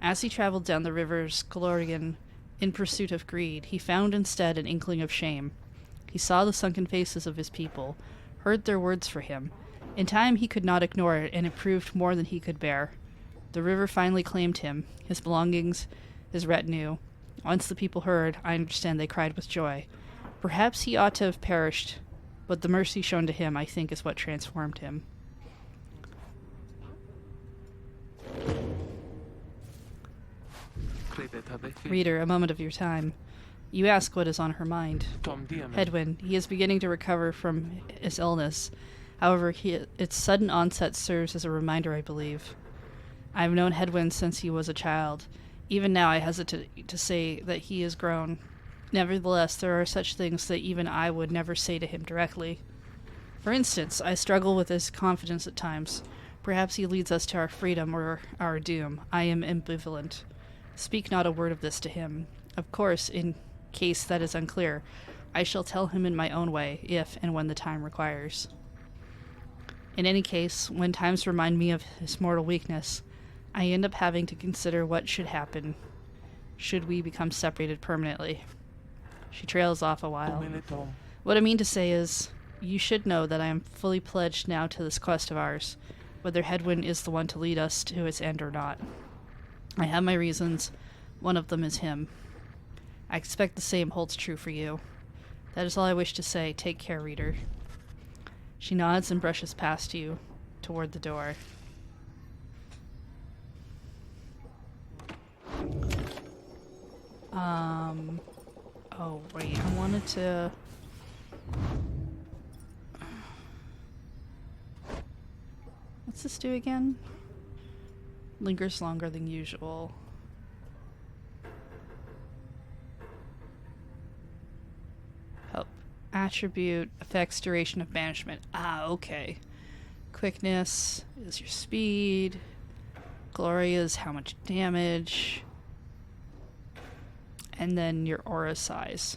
As he traveled down the river's Glorian in pursuit of greed, he found instead an inkling of shame. He saw the sunken faces of his people, heard their words for him. In time he could not ignore it, and it proved more than he could bear. The river finally claimed him, his belongings, his retinue. Once the people heard, I understand they cried with joy. Perhaps he ought to have perished, but the mercy shown to him, I think, is what transformed him. Reader, a moment of your time. You ask what is on her mind. Hedwyn, he is beginning to recover from his illness. However, its sudden onset serves as a reminder, I believe. I have known Hedwyn since he was a child. Even now I hesitate to say that he is grown. Nevertheless, there are such things that even I would never say to him directly. For instance, I struggle with his confidence at times. Perhaps he leads us to our freedom or our doom. I am ambivalent. Speak not a word of this to him. Of course, in case that is unclear, I shall tell him in my own way, if and when the time requires. In any case, when times remind me of his mortal weakness, I end up having to consider what should happen should we become separated permanently. She trails off a while. What I mean to say is, you should know that I am fully pledged now to this quest of ours, whether Hedwyn is the one to lead us to its end or not. I have my reasons. One of them is him. I expect the same holds true for you. That is all I wish to say. Take care, reader. She nods and brushes past you, toward the door. Oh wait, I wanted to... What's this do again? Lingers longer than usual. Help. Attribute affects duration of banishment. Ah, okay. Quickness is your speed. Glory is how much damage. And then your aura size.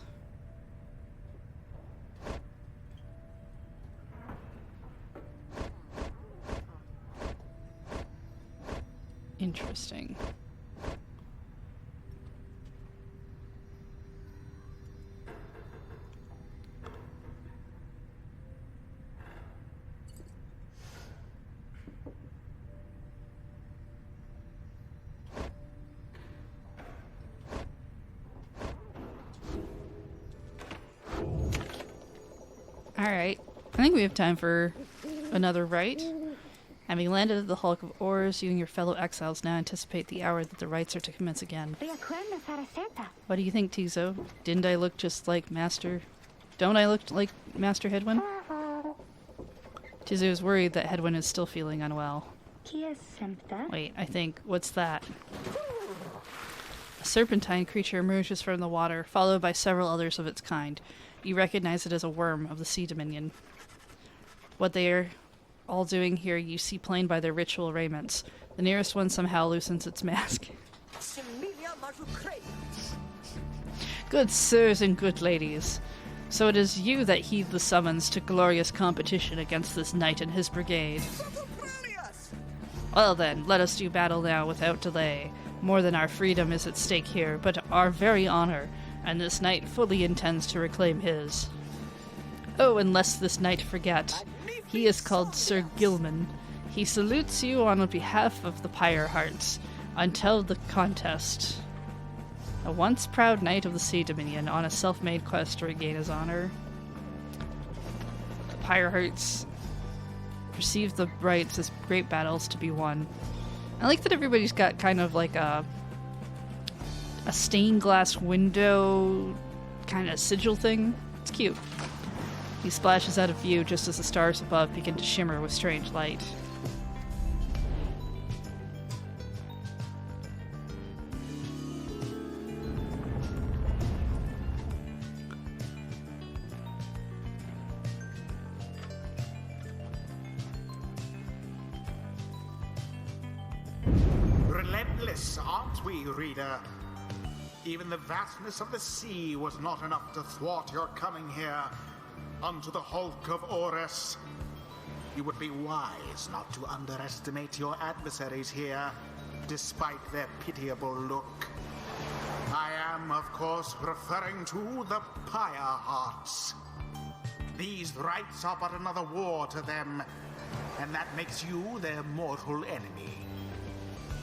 Interesting. Alright, I think we have time for another rite. Having landed at the hulk of oars, you and your fellow exiles now anticipate the hour that the rites are to commence again. What do you think, Tizo? Didn't I look just like Master... Don't I look like Master Hedwyn? Tizo is worried that Hedwyn is still feeling unwell. Wait, I think... What's that? A serpentine creature emerges from the water, followed by several others of its kind. You recognize it as a worm of the Sea Dominion. What they are all doing here, you see plain by their ritual raiments. The nearest one somehow loosens its mask. Good sirs and good ladies, so it is you that heed the summons to glorious competition against this knight and his brigade. Well then, let us do battle now without delay. More than our freedom is at stake here, but our very honor, and this knight fully intends to reclaim his. Oh, and lest this knight forget, he is called Sir Gilman. He salutes you on behalf of the Pyre Hearts until the contest. A once proud knight of the Sea Dominion on a self-made quest to regain his honor. The Pyre Hearts perceive the rights as great battles to be won. I like that everybody's got kind of like a stained glass window kind of sigil thing. It's cute. He splashes out of view just as the stars above begin to shimmer with strange light. Relentless, aren't we, reader? Even the vastness of the sea was not enough to thwart your coming here unto the hulk of Orus. You would be wise not to underestimate your adversaries here, despite their pitiable look. I am, of course, referring to the Pyre Hearts. These rites are but another war to them, and that makes you their mortal enemy.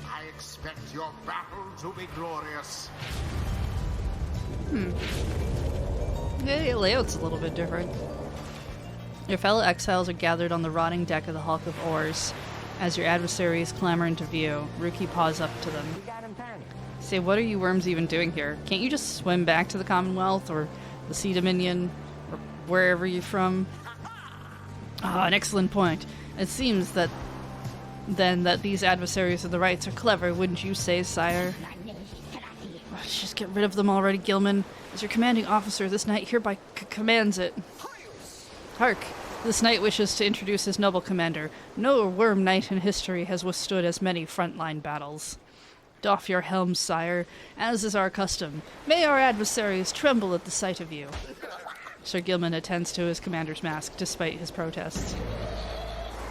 I expect your battle to be glorious. Yeah, the layout's a little bit different. Your fellow exiles are gathered on the rotting deck of the Hulk of Oars. As your adversaries clamber into view, Ruki paws up to them. Say, what are you worms even doing here? Can't you just swim back to the Commonwealth, or the Sea Dominion, or wherever you're from? Ah, an excellent point. It seems that these adversaries of the rights are clever, wouldn't you say, sire? Just get rid of them already, Gilman. As your commanding officer, this knight hereby commands it. Hark! This knight wishes to introduce his noble commander. No worm knight in history has withstood as many frontline battles. Doff your helms, sire, as is our custom. May our adversaries tremble at the sight of you. Sir Gilman attends to his commander's mask, despite his protests.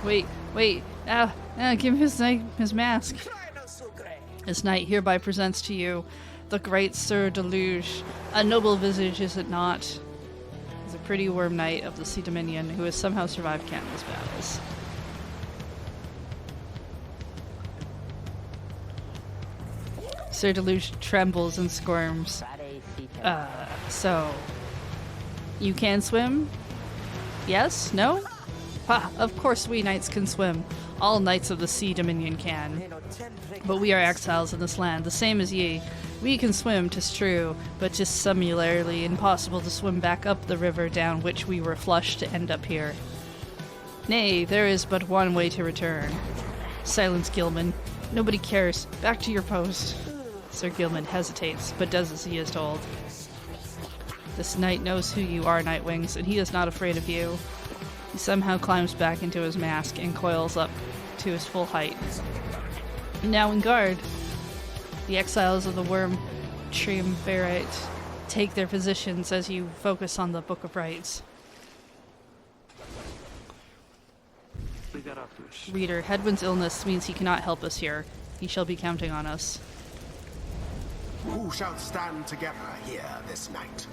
Wait, give his mask. This knight hereby presents to you the great Sir Deluge. A noble visage, is it not? He's a pretty worm knight of the Sea Dominion who has somehow survived countless battles. Sir Deluge trembles and squirms. So, you can swim? Yes? No? Ha! Of course we knights can swim. All knights of the Sea Dominion can. But we are exiles in this land, the same as ye. We can swim, 'tis true, but 'tis similarly impossible to swim back up the river down which we were flushed to end up here. Nay, there is but one way to return. Silence, Gilman. Nobody cares. Back to your post. Sir Gilman hesitates, but does as he is told. This knight knows who you are, Nightwings, and he is not afraid of you. He somehow climbs back into his mask and coils up to his full height. Now in guard. The exiles of the Worm Triumvirate take their positions as you focus on the Book of Rites. Reader, Hedwin's illness means he cannot help us here. He shall be counting on us. Who shall stand together here this night?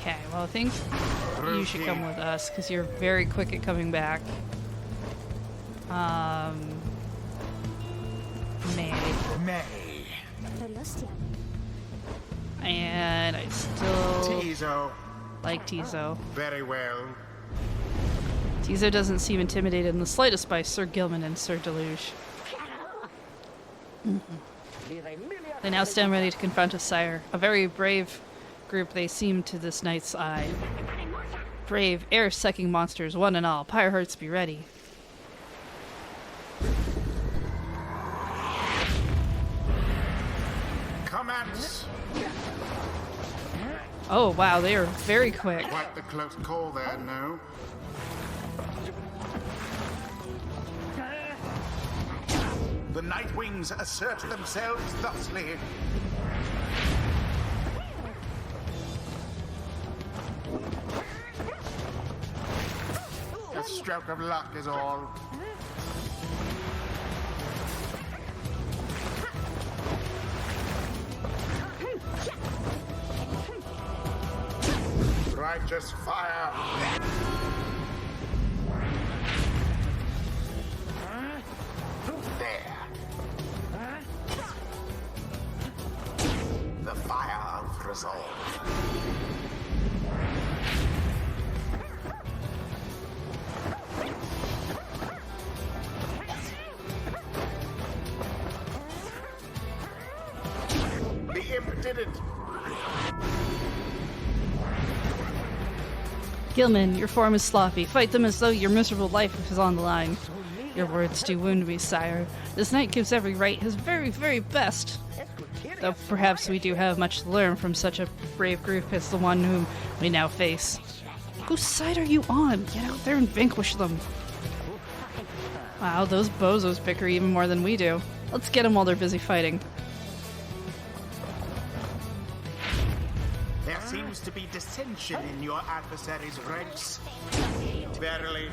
Okay, well I think you should come with us, because you're very quick at coming back. May. And I still Tizo. like Tizo. Very well. Tizo doesn't seem intimidated in the slightest by Sir Gilman and Sir Deluge. They now stand ready to confront us, sire. A very brave group they seem to this knight's eye. Brave, air-sucking monsters, one and all. Pyre Hearts, be ready. Command chance. Oh wow, they are very quick. Quite the close call there, no? The Nightwings assert themselves thusly. A stroke of luck is all. Righteous fire. There. The fire of resolve. The imp did it. Gilman, your form is sloppy. Fight them as though your miserable life is on the line. Your words do wound me, sire. This knight gives every right his very, very best. Though perhaps we do have much to learn from such a brave group as the one whom we now face. Whose side are you on? Get out there and vanquish them. Wow, those bozos bicker even more than we do. Let's get them while they're busy fighting. There seems to be dissension in your adversary's ranks. Verily.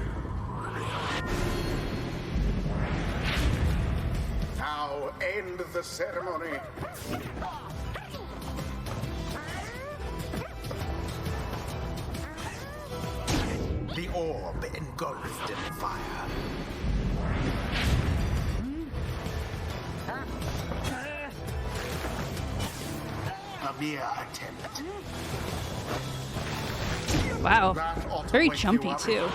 Now end the ceremony. The orb engulfed in fire. A mere attempt. Wow, That ought to very wake you jumpy up. too.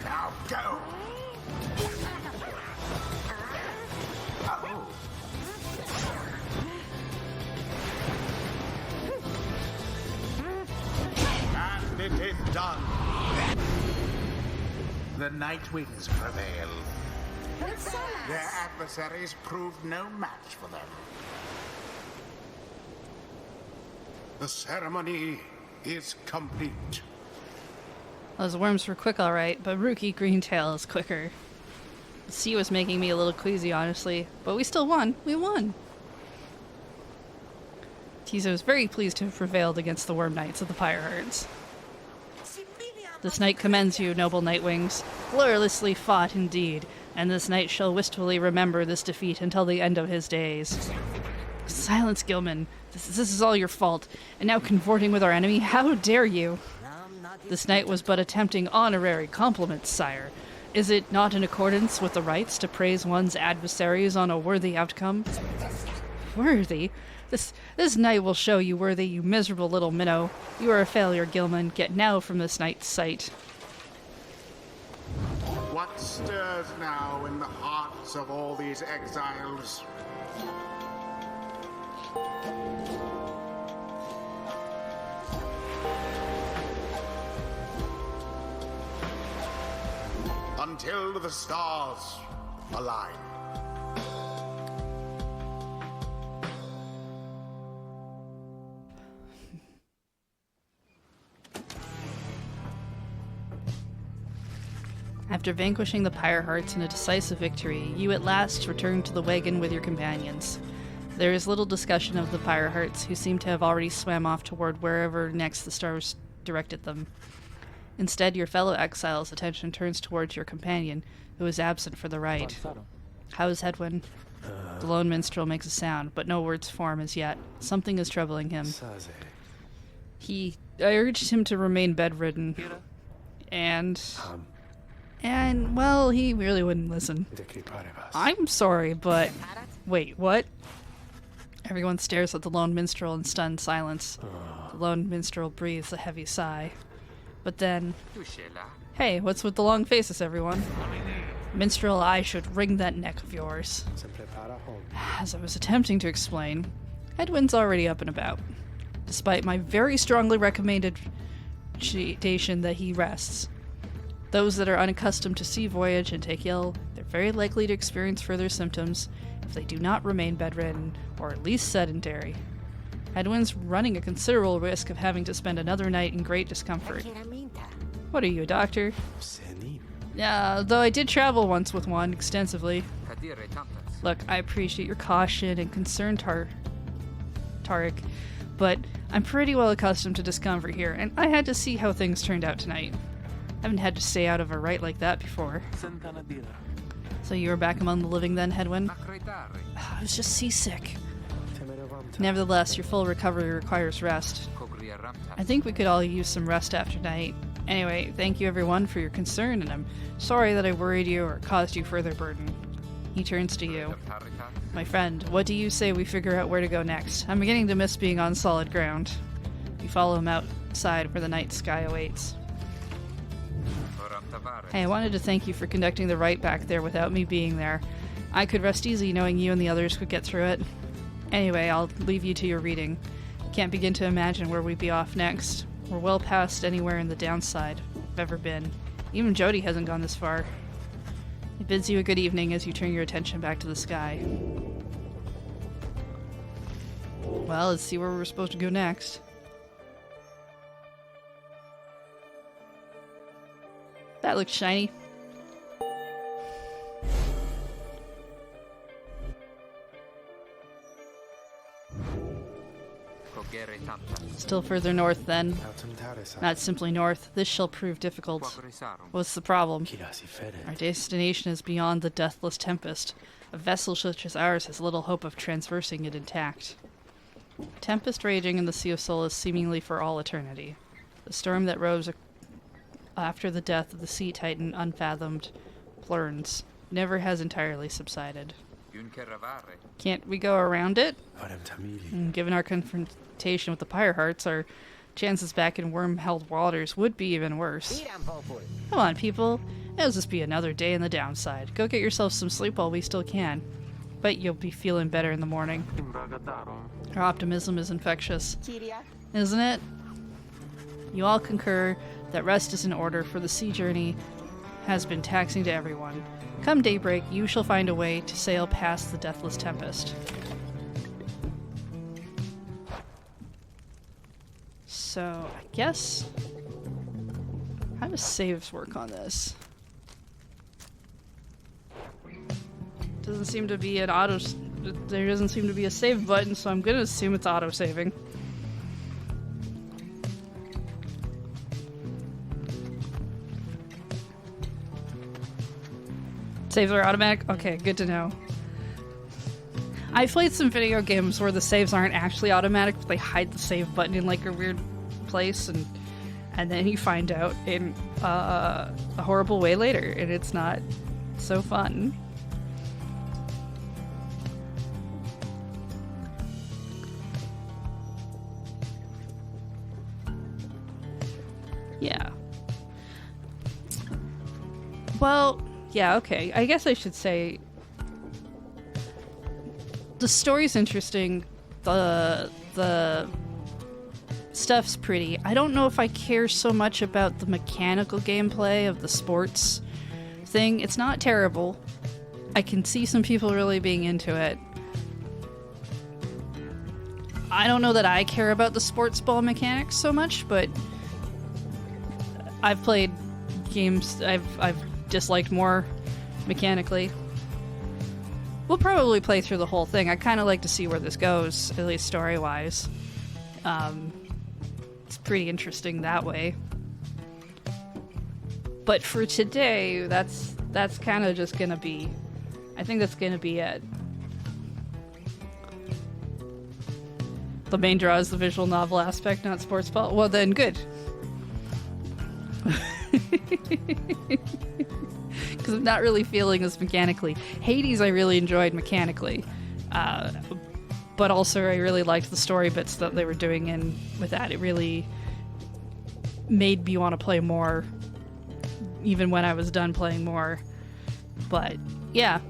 Now go. Oh. And it is done. The Nightwings prevail. Their adversaries proved no match for them. The ceremony is complete. Those worms were quick alright, but Rookie Greentail is quicker. The sea was making me a little queasy, honestly, but we still won. We won! Tizo is very pleased to have prevailed against the Worm Knights of the Pyre Herds. This knight commends you, noble Nightwings. Gloriously fought indeed, and this knight shall wistfully remember this defeat until the end of his days. Silence, Gilman. This is all your fault. And now consorting with our enemy? How dare you? This knight was but attempting honorary compliments, sire. Is it not in accordance with the rights to praise one's adversaries on a worthy outcome? Worthy? This knight will show you worthy, you miserable little minnow. You are a failure, Gilman. Get now from this knight's sight. What stirs now in the hearts of all these exiles? Until the stars align. After vanquishing the Pyre Hearts in a decisive victory, you at last return to the wagon with your companions. There is little discussion of the Pyre Hearts, who seem to have already swam off toward wherever next the stars directed them. Instead, your fellow exile's attention turns towards your companion, who is absent for the rite. How is Hedwyn? The lone minstrel makes a sound, but no words form as yet. Something is troubling him. I urged him to remain bedridden, and well, he really wouldn't listen. I'm sorry, but wait, what? Everyone stares at the lone minstrel in stunned silence. The lone minstrel breathes a heavy sigh. But then, hey, what's with the long faces, everyone? Minstrel, I should wring that neck of yours. As I was attempting to explain, Edwin's already up and about. Despite my very strongly recommended that he rests. Those that are unaccustomed to sea voyage and take ill, they're very likely to experience further symptoms if they do not remain bedridden or at least sedentary. Edwin's running a considerable risk of having to spend another night in great discomfort. What are you, a doctor? Yeah, though I did travel once with one extensively. Look, I appreciate your caution and concern, Tariq, but I'm pretty well accustomed to discomfort here, and I had to see how things turned out tonight. I haven't had to stay out of a rite like that before. So you were back among the living then, Hedwyn? I was just seasick. Nevertheless, your full recovery requires rest. I think we could all use some rest after tonight. Anyway, thank you everyone for your concern, and I'm sorry that I worried you or caused you further burden. He turns to you. My friend, what do you say we figure out where to go next? I'm beginning to miss being on solid ground. You follow him outside where the night sky awaits. Hey, I wanted to thank you for conducting the rite back there without me being there. I could rest easy knowing you and the others could get through it. Anyway, I'll leave you to your reading. Can't begin to imagine where we'd be off next. We're well past anywhere in the downside I've ever been. Even Jody hasn't gone this far. He bids you a good evening as you turn your attention back to the sky. Well, let's see where we're supposed to go next. That looks shiny. Still further north, then. Not simply north. This shall prove difficult. What's the problem? Our destination is beyond the deathless tempest. A vessel such as ours has little hope of traversing it intact. Tempest raging in the Sea of Solace seemingly for all eternity. The storm that rose after the death of the sea titan unfathomed Plurns never has entirely subsided. Can't we go around it? Given our confrontation with the Pyre Hearts, our chances back in worm-held waters would be even worse. Come on, people. It'll just be another day in the downside. Go get yourself some sleep while we still can. Bet you'll be feeling better in the morning. Our optimism is infectious, isn't it? You all concur that rest is in order, for the sea journey has been taxing to everyone. Come daybreak, you shall find a way to sail past the deathless tempest. So, I guess... how does saves work on this? Doesn't seem to be an auto... there doesn't seem to be a save button, so I'm gonna assume it's auto-saving. Saves are automatic? Okay, good to know. I've played some video games where the saves aren't actually automatic, but they hide the save button in like a weird place, and then you find out in a horrible way later, and it's not so fun. Yeah. Well... yeah, okay. I guess I should say the story's interesting. The stuff's pretty. I don't know if I care so much about the mechanical gameplay of the sports thing. It's not terrible. I can see some people really being into it. I don't know that I care about the sports ball mechanics so much, but I've played games I've disliked more mechanically. We'll probably play through the whole thing. I kind of like to see where this goes, at least story-wise. It's pretty interesting that way. But for today, that's kind of just gonna be... I think that's gonna be it. The main draw is the visual novel aspect, not sports ball. Well then, good. Because I'm not really feeling this mechanically. Hades I really enjoyed mechanically. But also I really liked the story bits that they were doing in with that. It really made me want to play more, even when I was done playing more. But yeah,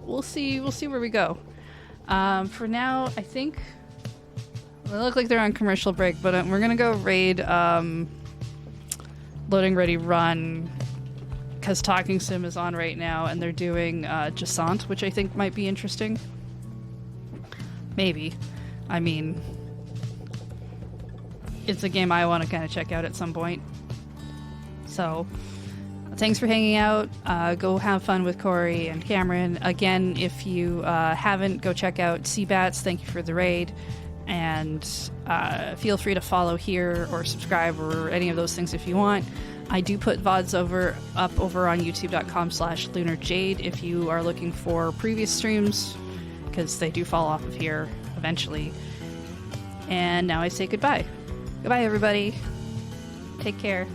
we'll see where we go. For now, I think they look like they're on commercial break, but we're gonna go raid Loading Ready Run, because Talking Sim is on right now, and they're doing Jasant, which I think might be interesting. Maybe. I mean, it's a game I want to kind of check out at some point. So, thanks for hanging out. Go have fun with Corey and Cameron. Again, if you haven't, go check out Seabats. Thank you for the raid. And feel free to follow here or subscribe or any of those things if you want. I do put VODs up over on youtube.com/LunarJade if you are looking for previous streams, because they do fall off of here eventually. And now I say goodbye. Goodbye, everybody. Take care.